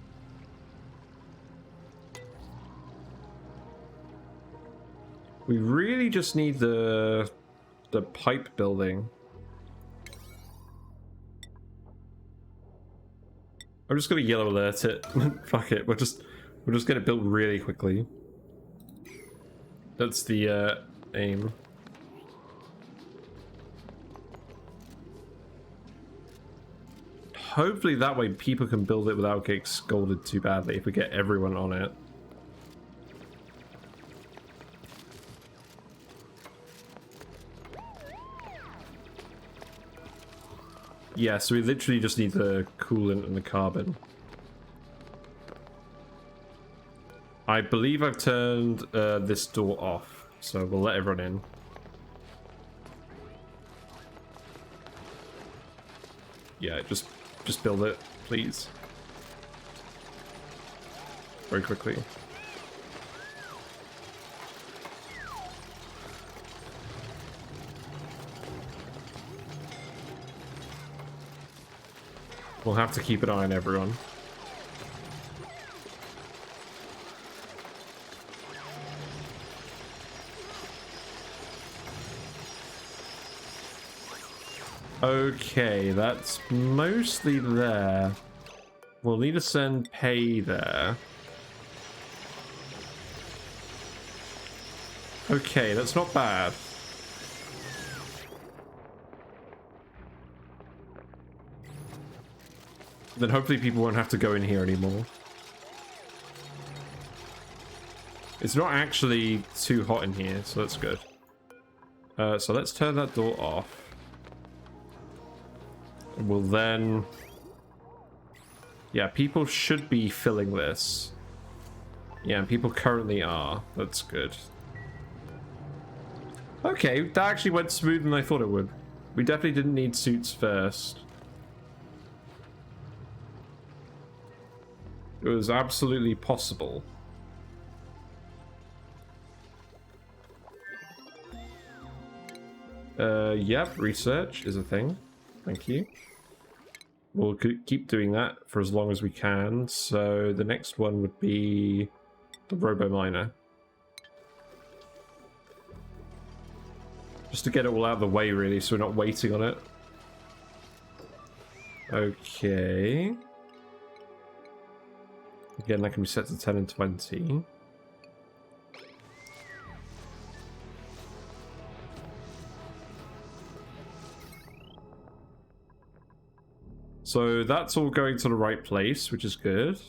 We really just need the pipe building. I'm just gonna yellow alert it. Fuck it. We'll just get it built really quickly. That's the aim. Hopefully that way people can build it without getting scolded too badly if we get everyone on it. Yeah, so we literally just need the coolant and the carbon. I believe I've turned this door off, so we'll let everyone in. Yeah, just build it, please. Very quickly. We'll have to keep an eye on everyone. Okay, that's mostly there. We'll need to send pay there. Okay, that's not bad. Then hopefully people won't have to go in here anymore. It's not actually too hot in here, so that's good. So let's turn that door off. And we'll then... Yeah, people should be filling this. Yeah, and people currently are. That's good. Okay, that actually went smoother than I thought it would. We definitely didn't need suits first. It was absolutely possible. Yep, research is a thing. Thank you. We'll keep doing that for as long as we can. So the next one would be the Robo Miner. Just to get it all out of the way, really, so we're not waiting on it. Okay. Again, that can be set to 10 and 20. So that's all going to the right place, which is good.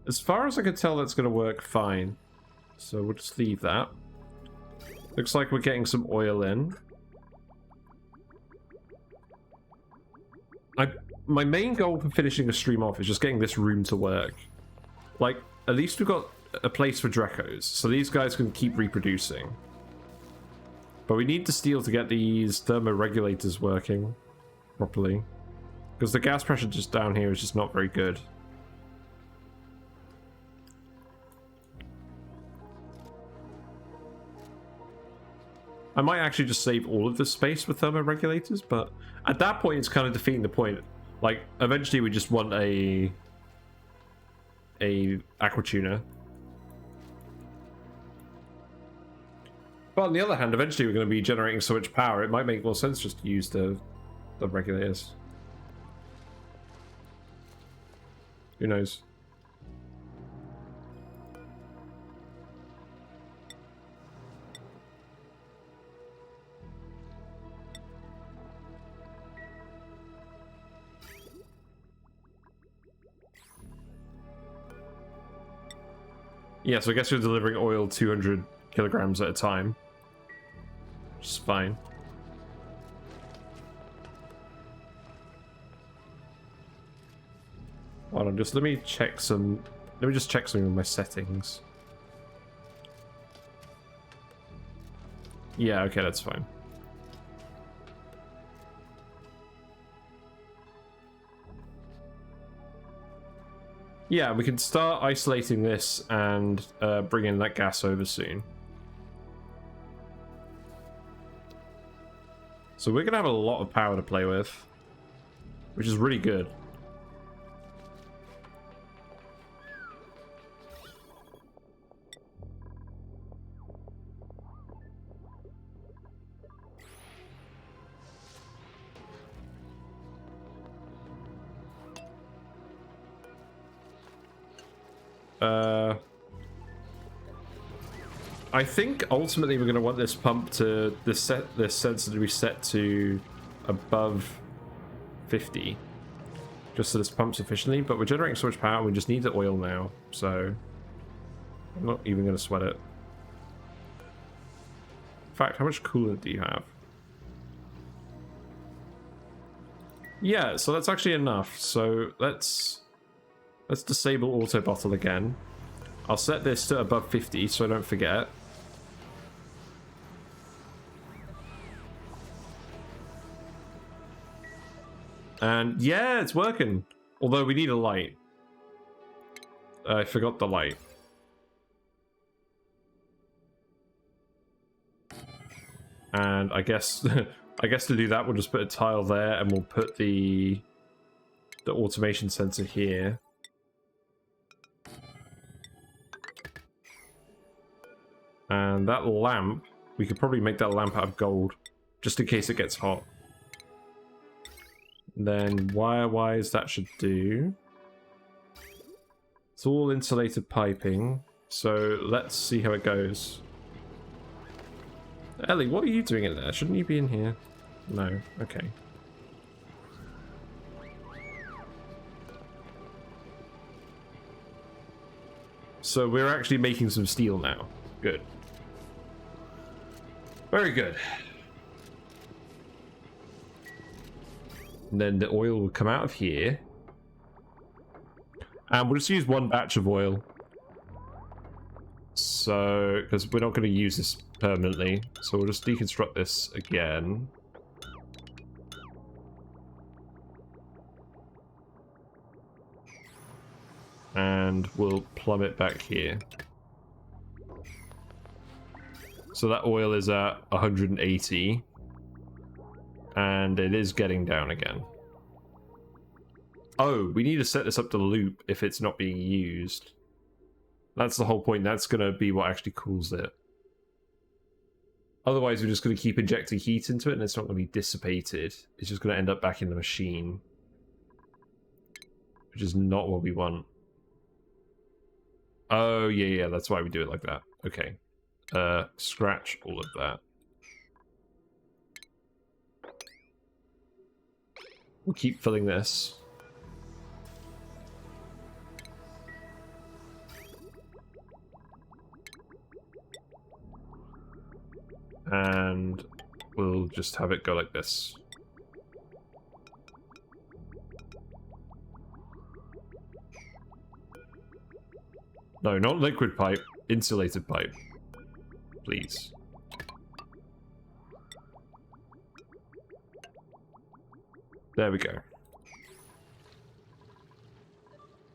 As far as I can tell, that's going to work fine. So we'll just leave that. Looks like we're getting some oil in. My main goal for finishing a stream off is just getting this room to work. Like, at least we've got a place for Dreckos, so these guys can keep reproducing. But we need the steel to get these thermoregulators working properly. Because the gas pressure just down here is just not very good. I might actually just save all of this space for thermoregulators, but at that point it's kind of defeating the point. Like, eventually we just want a aqua tuner. But on the other hand, eventually we're going to be generating so much power, it might make more sense just to use the regulators. Who knows? Yeah, so I guess we're delivering oil 200 kilograms at a time. which is fine. Hold on, just let me just check something with my settings. Yeah, okay, that's fine. Yeah, we can start isolating this and bring in that gas over soon. So we're gonna have a lot of power to play with, which is really good. I think ultimately we're going to want this pump to this sensor to be set to above 50, just so this pumps efficiently. But we're generating so much power, we just need the oil now, so I'm not even going to sweat it. In fact, how much coolant do you have? Yeah, so that's actually enough. So let's disable auto bottle again. I'll set this to above 50 so I don't forget. And yeah, it's working. Although we need a light. I forgot the light. And I guess I guess to do that we'll just put a tile there and we'll put the automation sensor here. And that lamp, we could probably make that lamp out of gold, just in case it gets hot. Then wire-wise, that should do. It's all insulated piping, so let's see how it goes. Ellie, what are you doing in there? Shouldn't you be in here? No, okay. So we're actually making some steel now. Good. Very good. And then the oil will come out of here. And we'll just use one batch of oil. So, because we're not going to use this permanently. So we'll just deconstruct this again. And we'll plumb it back here. So that oil is at 180. And it is getting down again. Oh, we need to set this up to loop if it's not being used. That's the whole point. That's going to be what actually cools it. Otherwise, we're just going to keep injecting heat into it and it's not going to be dissipated. It's just going to end up back in the machine. Which is not what we want. Oh, yeah, that's why we do it like that. Okay. Scratch all of that. We'll keep filling this. And we'll just have it go like this. No, not liquid pipe. Insulated pipe. Please. There we go.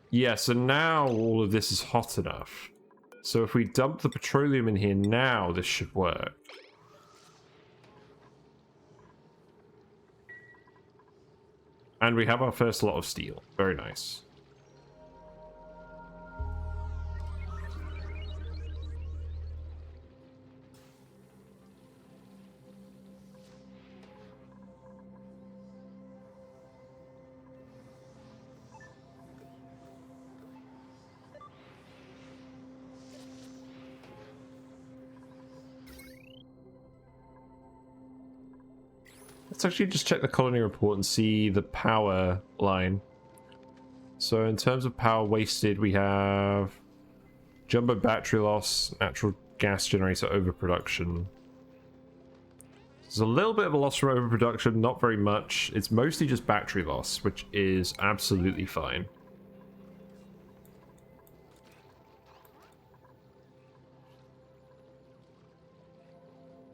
Yeah, so now all of this is hot enough. So if we dump the petroleum in here now, this should work. And we have our first lot of steel. Very nice. Let's actually just check the colony report and see the power line. So in terms of power wasted, we have jumbo battery loss, natural gas generator overproduction. There's a little bit of a loss from overproduction, not very much. It's mostly just battery loss, which is absolutely fine.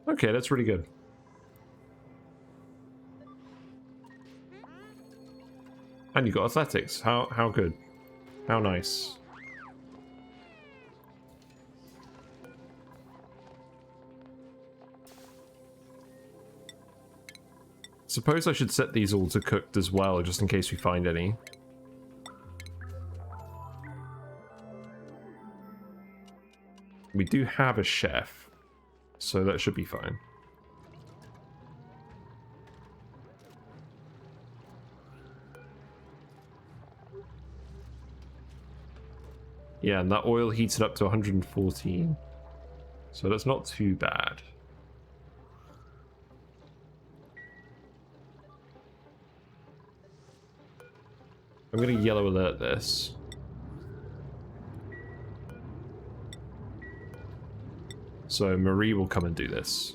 Okay, that's really good. And you got athletics. How good. How nice. Suppose I should set these all to cooked as well, just in case we find any. We do have a chef, so that should be fine. Yeah, and that oil heated up to 114. So that's not too bad. I'm going to yellow alert this. So Marie will come and do this.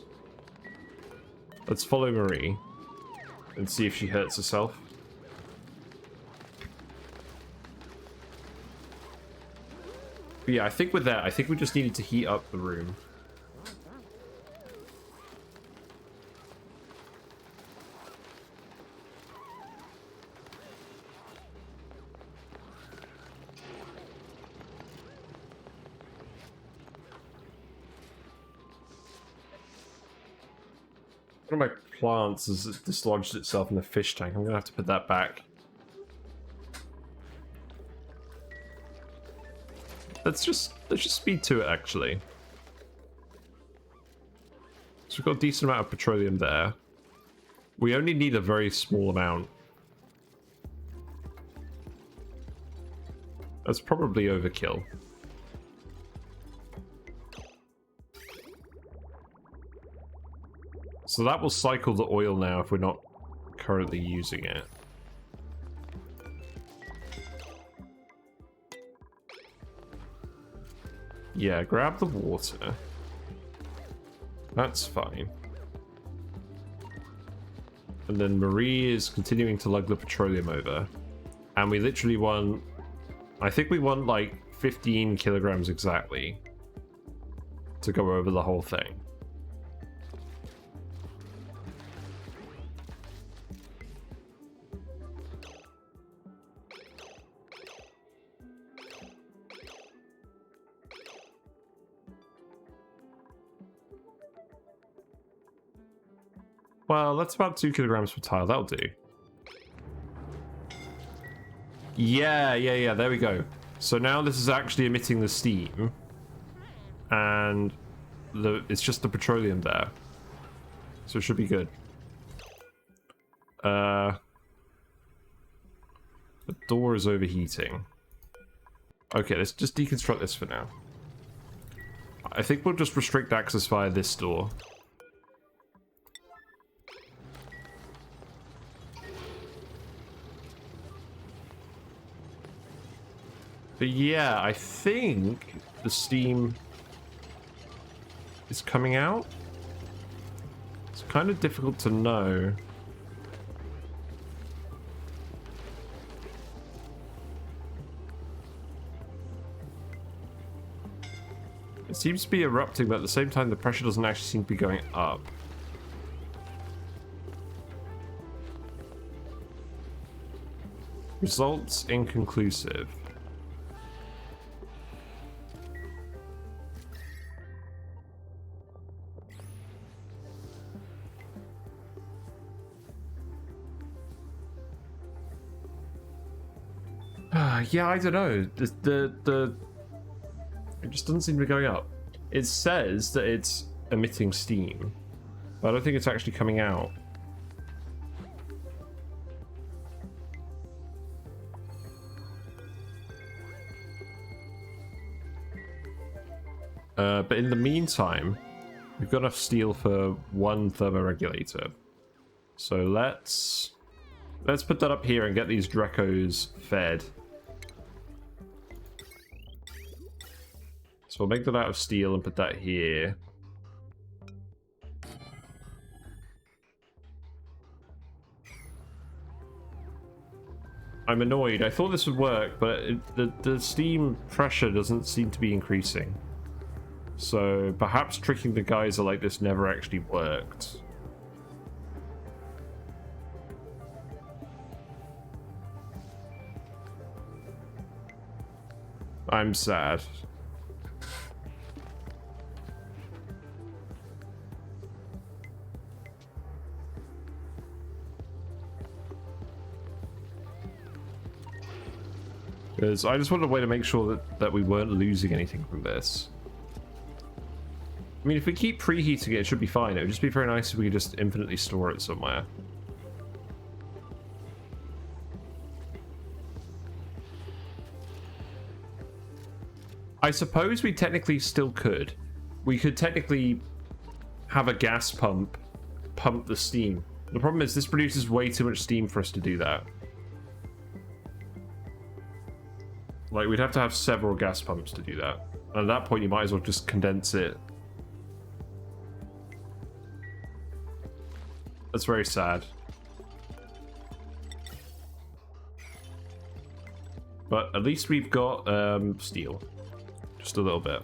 Let's follow Marie and see if she hurts herself. But yeah, I think with that, I think we just needed to heat up the room. One of my plants has dislodged itself in the fish tank. I'm gonna have to put that back. Let's just speed to it, actually. So we've got a decent amount of petroleum there. We only need a very small amount. That's probably overkill. So that will cycle the oil now if we're not currently using it. Yeah, grab the water. That's fine. And then Marie is continuing to lug the petroleum over. And we literally won... I think we won like 15 kilograms exactly to go over the whole thing. Well, that's about 2 kilograms per tile. That'll do. Yeah, there we go. So now this is actually emitting the steam. And it's just the petroleum there. So it should be good. The door is overheating. Okay, let's just deconstruct this for now. I think we'll just restrict access via this door. But yeah, I think the steam is coming out. It's kind of difficult to know. It seems to be erupting, but at the same time the pressure doesn't actually seem to be going up. Results inconclusive. Yeah, I don't know. It just doesn't seem to be going up. It says that it's emitting steam, but I don't think it's actually coming out. But in the meantime, we've got enough steel for one thermoregulator. So let's put that up here and get these Dreckos fed. So we'll make that out of steel and put that here. I'm annoyed. I thought this would work, but the steam pressure doesn't seem to be increasing. So perhaps tricking the geyser like this never actually worked. I'm sad. Because I just wanted a way to make sure that we weren't losing anything from this. I mean, if we keep preheating it, it should be fine. It would just be very nice if we could just infinitely store it somewhere. I suppose we technically still could. We could technically have a gas pump the steam. The problem is this produces way too much steam for us to do that. Like, we'd have to have several gas pumps to do that. And at that point, you might as well just condense it. That's very sad. But at least we've got steel. Just a little bit.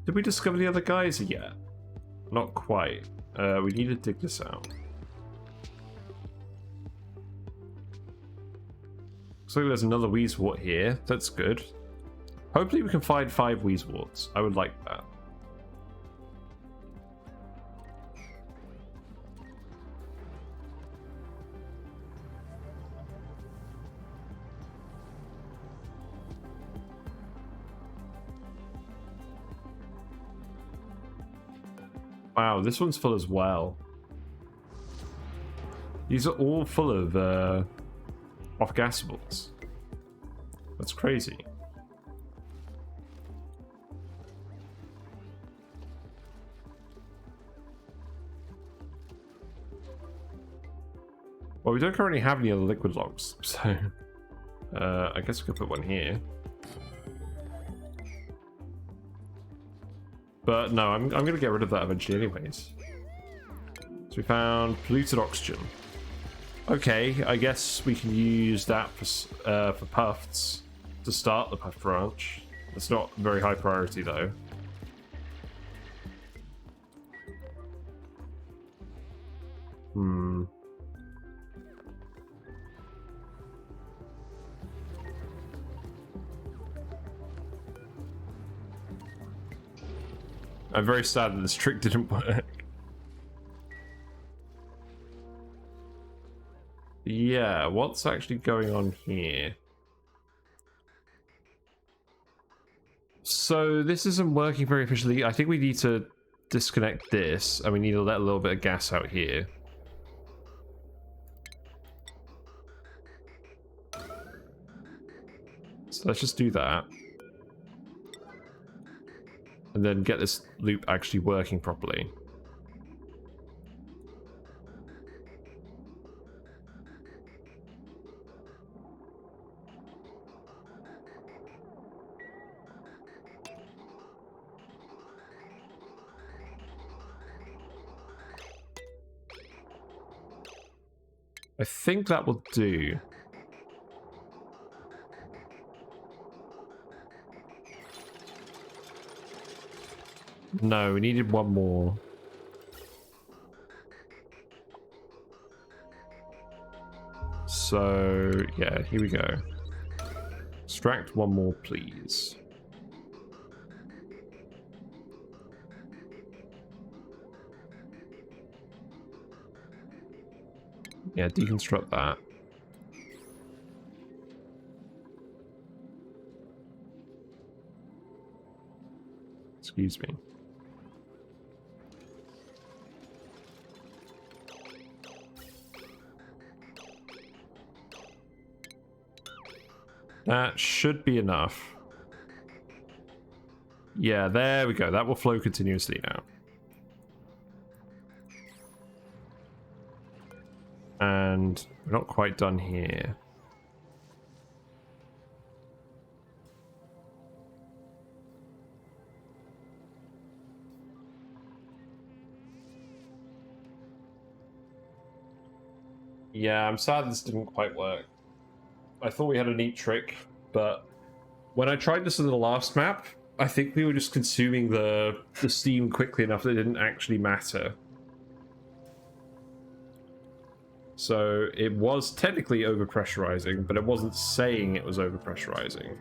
Did we discover the other geyser yet? Not quite. We need to dig this out. Looks like there's another Weezewort here. That's good. Hopefully we can find 5 Weezeworts. I would like that. Wow, this one's full as well. These are all full of off-gasables. That's crazy. Well, we don't currently have any other liquid logs, so I guess we could put one here. But no, I'm going to get rid of that eventually anyways. So we found polluted oxygen. Okay, I guess we can use that for puffs to start the puff branch. It's not very high priority though. I'm very sad that this trick didn't work. Yeah, what's actually going on here? So this isn't working very efficiently. I think we need to disconnect this, and we need to let a little bit of gas out here. So let's just do that. And then get this loop actually working properly. I think that will do. No, we needed one more. So, yeah, here we go. Extract one more, please. Yeah, deconstruct that. Excuse me. That should be enough. Yeah, there we go. That will flow continuously now. And we're not quite done here. Yeah, I'm sad this didn't quite work. I thought we had a neat trick, but when I tried this in the last map, I think we were just consuming the steam quickly enough that it didn't actually matter. So it was technically overpressurizing, but it wasn't saying it was overpressurizing.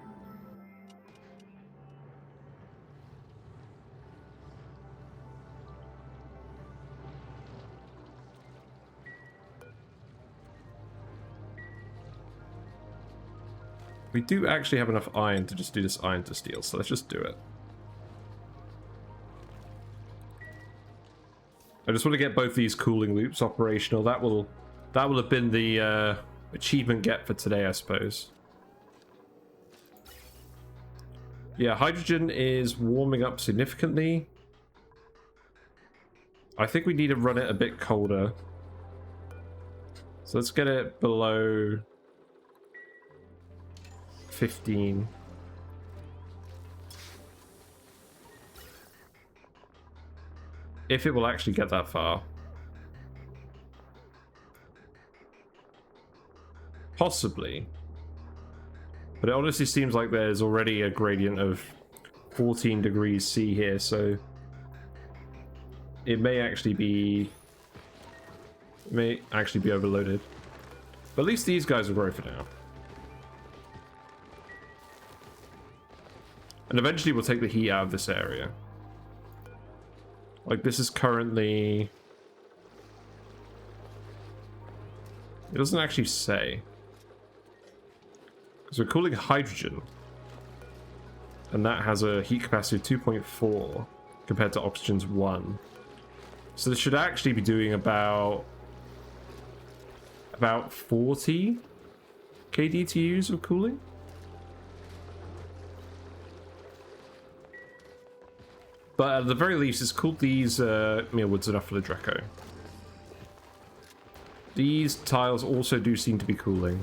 We do actually have enough iron to just do this iron to steel, so let's just do it. I just want to get both these cooling loops operational. That will have been the achievement get for today, I suppose. Yeah, hydrogen is warming up significantly. I think we need to run it a bit colder. So let's get it below 15. If it will actually get that far. Possibly. But it honestly seems like there's already a gradient of 14 degrees C here, so it may actually be overloaded. But at least these guys will grow for now. And eventually we'll take the heat out of this area. Like, this is currently... It doesn't actually say. Because we're cooling hydrogen. And that has a heat capacity of 2.4 compared to oxygen's 1. So this should actually be doing about 40 kDTUs of cooling. But at the very least, it's cooled these mealwoods enough for the Drecko. These tiles also do seem to be cooling.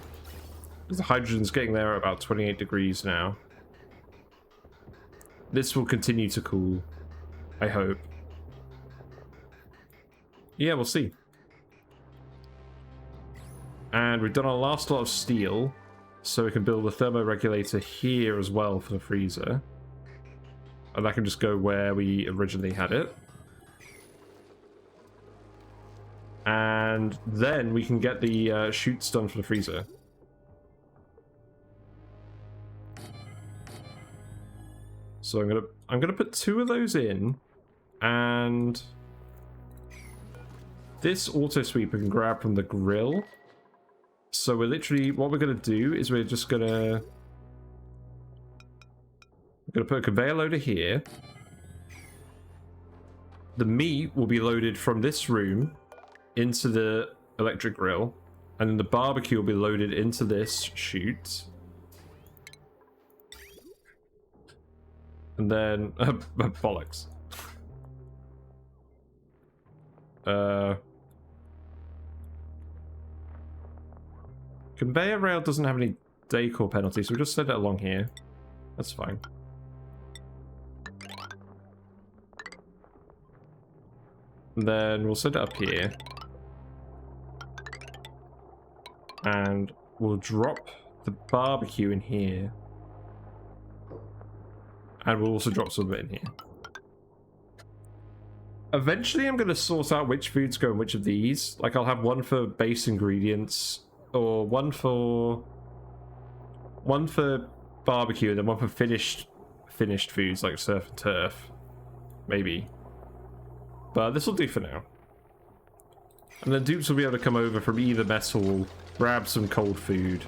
The hydrogen's getting there at about 28 degrees now. This will continue to cool, I hope. Yeah, we'll see. And we've done our last lot of steel, so we can build a thermoregulator here as well for the freezer. And that can just go where we originally had it. And then we can get the chutes done for the freezer. So I'm gonna put 2 of those in, and this auto sweeper can grab from the grill. So we're literally, what we're gonna do is we're gonna put a conveyor loader here. The meat will be loaded from this room into the electric grill, and then the barbecue will be loaded into this chute. And then bollocks. Conveyor rail doesn't have any decor penalties, so we'll just set it along here. That's fine. And then we'll set it up here. And we'll drop the barbecue in here. And we'll also drop some of it in here. Eventually I'm going to sort out which foods go in which of these. Like, I'll have one for base ingredients, or one for barbecue, and then one for finished foods like surf and turf. Maybe. But this will do for now. And then dupes will be able to come over from either metal, grab some cold food,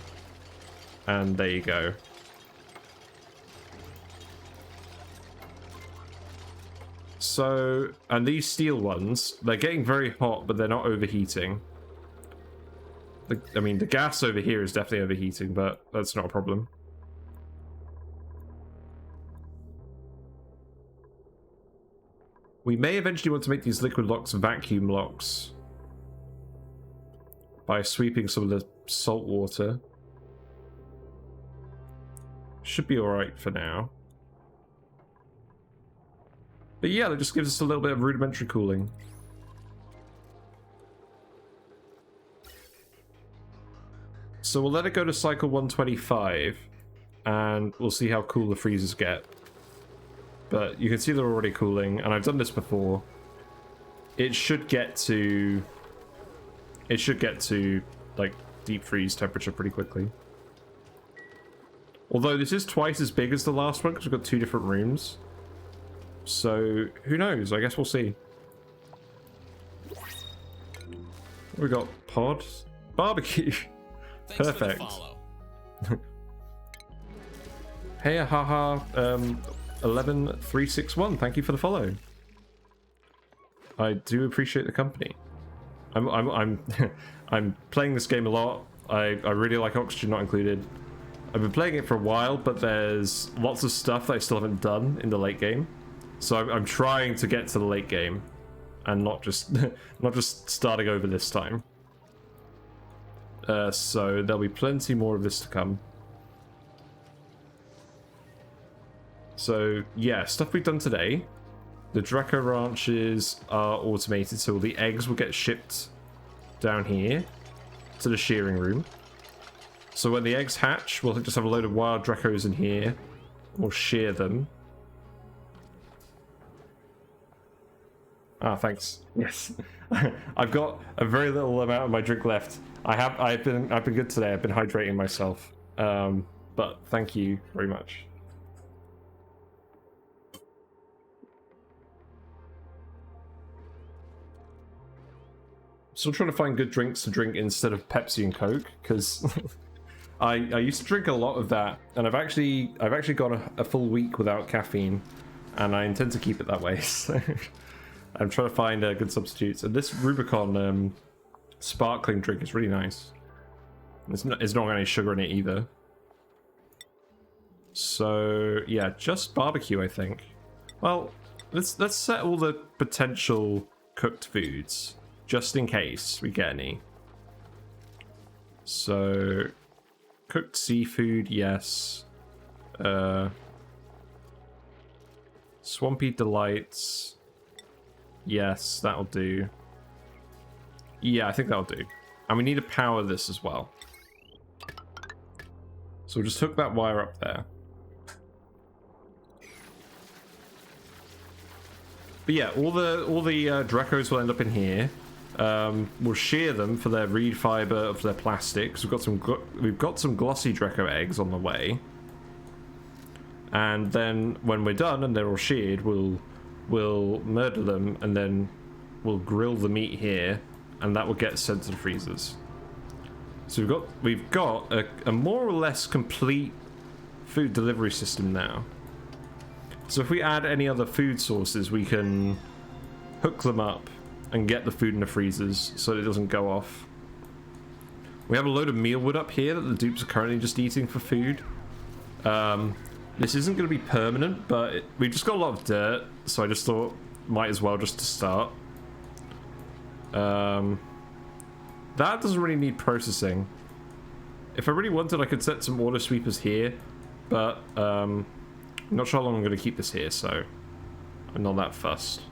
and there you go. So, and these steel ones, they're getting very hot, but they're not overheating. I mean, the gas over here is definitely overheating, but that's not a problem. We may eventually want to make these liquid locks vacuum locks by sweeping some of the salt water. Should be alright for now. But yeah, that just gives us a little bit of rudimentary cooling. So we'll let it go to cycle 125, and we'll see how cool the freezers get. But you can see they're already cooling, and I've done this before. It should get to like deep freeze temperature pretty quickly. Although this is twice as big as the last one because we've got 2 different rooms. So who knows? I guess we'll see. We got pod barbecue. Perfect. Hey, haha. 11361. Thank you for the follow. I do appreciate the company. I'm I'm playing this game a lot. I really like Oxygen Not Included. I've been playing it for a while, but there's lots of stuff that I still haven't done in the late game. So I'm trying to get to the late game, and not just not just starting over this time. So there'll be plenty more of this to come. So yeah, stuff we've done today. The Drecko ranches are automated, so the eggs will get shipped down here to the shearing room. So when the eggs hatch, we'll just have a load of wild Dreckos in here. We'll shear them. Ah, thanks. Yes. I've got a very little amount of my drink left. I've been good today. I've been hydrating myself. But thank you very much. Still trying to find good drinks to drink instead of Pepsi and Coke, because I used to drink a lot of that, and I've actually gone a full week without caffeine, and I intend to keep it that way. So I'm trying to find good substitutes, and this Rubicon sparkling drink is really nice. It's not got any sugar in it either. So yeah, just barbecue, I think. Well, let's set all the potential cooked foods, just in case we get any. So, cooked seafood, yes. Swampy delights, yes, that'll do. Yeah, I think that'll do. And we need to power this as well. So we'll just hook that wire up there. But yeah, all the Dreckos will end up in here. We'll shear them for their reed fiber of their plastics. We've got some glossy Drecko eggs on the way, and then when we're done and they're all sheared, we'll murder them, and then we'll grill the meat here, and that will get sent to the freezers. So we've got a more or less complete food delivery system now. So if we add any other food sources, we can hook them up and get the food in the freezers so that it doesn't go off. We have a load of mealwood up here that the dupes are currently just eating for food. This isn't going to be permanent, but we've just got a lot of dirt, so I just thought might as well just to start. That doesn't really need processing. If I really wanted, I could set some auto sweepers here, but I'm not sure how long I'm going to keep this here, so I'm not that fussed.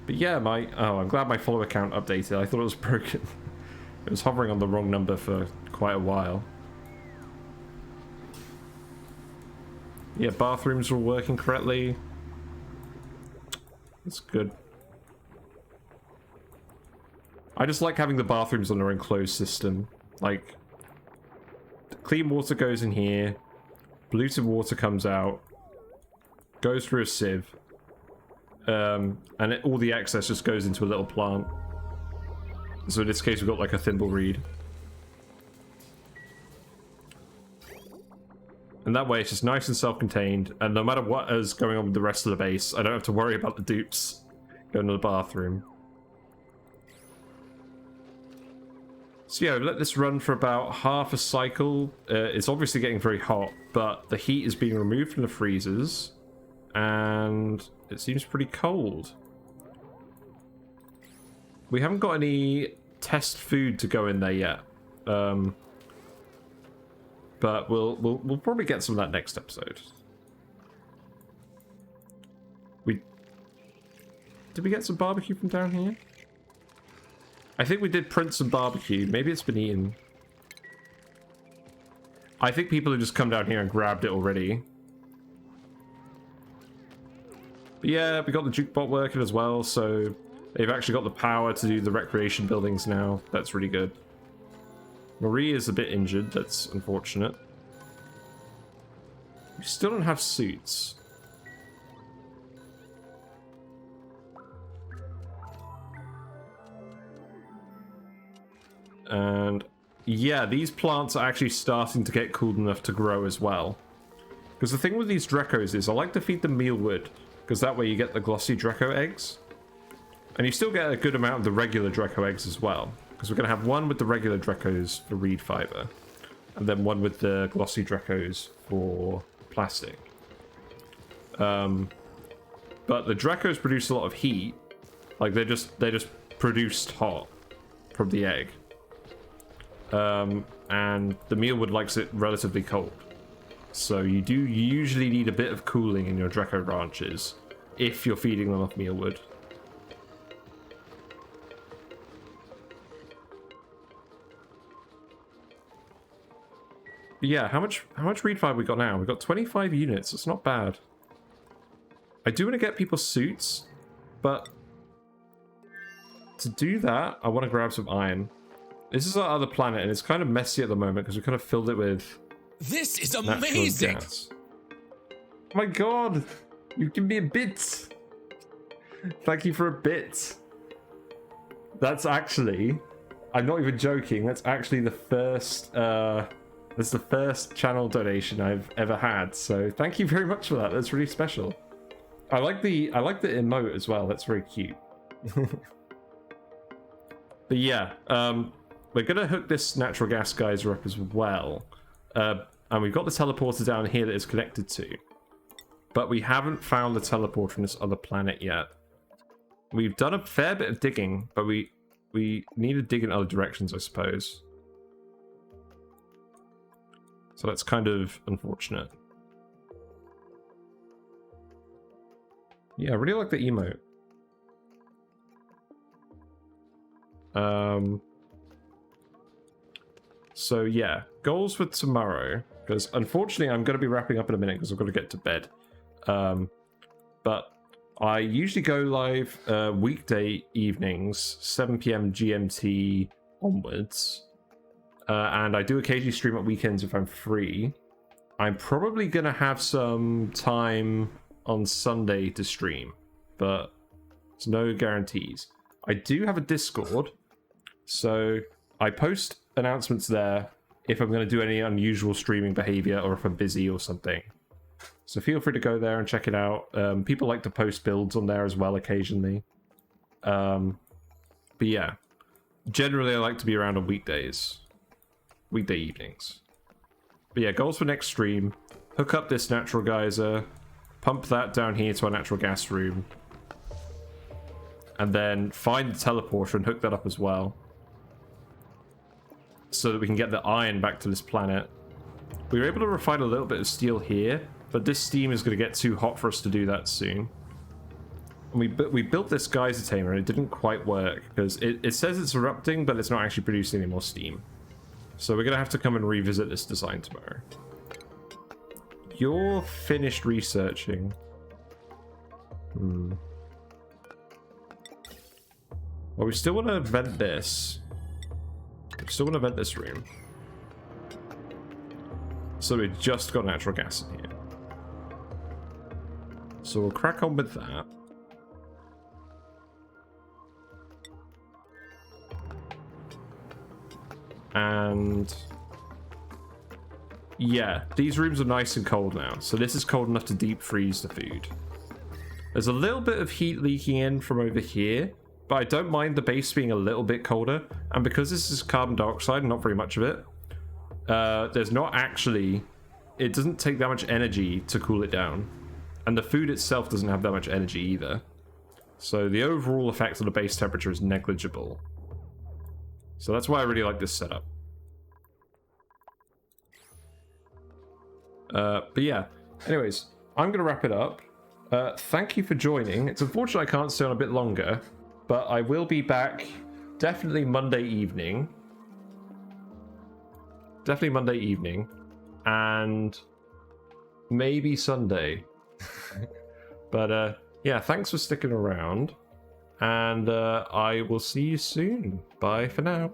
But yeah, I'm glad my follower count updated. I thought it was broken. It was hovering on the wrong number for quite a while. Yeah, bathrooms are all working correctly. That's good. I just like having the bathrooms on their enclosed system. Like, clean water goes in here, polluted water comes out, goes through a sieve, and all the excess just goes into a little plant. So in this case, we've got like a thimble reed. And that way it's just nice and self-contained, and no matter what is going on with the rest of the base, I don't have to worry about the dupes going to the bathroom. So yeah, let this run for about half a cycle. It's obviously getting very hot, but the heat is being removed from the freezers. And it seems pretty cold. We haven't got any test food to go in there yet. But we'll probably get some of that next episode. Did we get some barbecue from down here? I think we did print some barbecue. Maybe it's been eaten. I think people have just come down here and grabbed it already. But yeah, we got the jukebot working as well, so they've actually got the power to do the recreation buildings now. That's really good. Marie is a bit injured. That's unfortunate. We still don't have suits. And yeah, these plants are actually starting to get cool enough to grow as well. Because the thing with these Dreckos is I like to feed them mealwood, because that way you get the glossy Drecko eggs. And you still get a good amount of the regular Drecko eggs as well. Because we're going to have one with the regular Dreckos for reed fiber, and then one with the glossy Dreckos for plastic. But the Dreckos produce a lot of heat. Like they're just produced hot from the egg. And the mealwood likes it relatively cold. So you usually need a bit of cooling in your Drecko ranches if you're feeding them off mealwood. But yeah, how much reed fiber we got now? We've got 25 units. It's not bad. I do want to get people suits, but to do that, I want to grab some iron. This is our other planet, and it's kind of messy at the moment because we kind of filled it with. This is amazing! Gas. Oh my god! You give me a bit! Thank you for a bit. That's actually, I'm not even joking, that's actually the first, that's the first channel donation I've ever had, so thank you very much for that. That's really special. I like the emote as well. That's very cute. But yeah, we're gonna hook this natural gas geyser up as well, and we've got the teleporter down here that it's connected to, but we haven't found the teleporter on this other planet yet. We've done a fair bit of digging, but we need to dig in other directions, I suppose. So that's kind of unfortunate. Yeah, I really like the emote. So yeah, goals for tomorrow, because unfortunately I'm going to be wrapping up in a minute because I've got to get to bed. But I usually go live weekday evenings, 7 PM GMT onwards, and I do occasionally stream at weekends if I'm free. I'm probably going to have some time on Sunday to stream, but there's no guarantees. I do have a Discord, so I post announcements there if I'm going to do any unusual streaming behavior or if I'm busy or something. So feel free to go there and check it out. People like to post builds on there as well occasionally. But yeah, generally I like to be around on weekdays. Weekday evenings. But yeah, goals for next stream. Hook up this natural geyser. Pump that down here to our natural gas room. And then find the teleporter and hook that up as well. So that we can get the iron back to this planet. We were able to refine a little bit of steel here, but this steam is going to get too hot for us to do that soon. And we built this geyser tamer and it didn't quite work because it says it's erupting, but it's not actually producing any more steam. So we're going to have to come and revisit this design tomorrow. You're finished researching. Well, we still want to vent this. We still want to vent this room. So we've just got natural gas in here. So we'll crack on with that. And yeah, these rooms are nice and cold now. So this is cold enough to deep freeze the food. There's a little bit of heat leaking in from over here, but I don't mind the base being a little bit colder. And because this is carbon dioxide, not very much of it, there's not actually, it doesn't take that much energy to cool it down. And the food itself doesn't have that much energy either. So the overall effect on the base temperature is negligible. So that's why I really like this setup. But yeah, anyways, I'm going to wrap it up. Thank you for joining. It's unfortunate I can't stay on a bit longer, but I will be back definitely Monday evening. Definitely Monday evening. And maybe Sunday. But yeah, thanks for sticking around. And I will see you soon. Bye for now.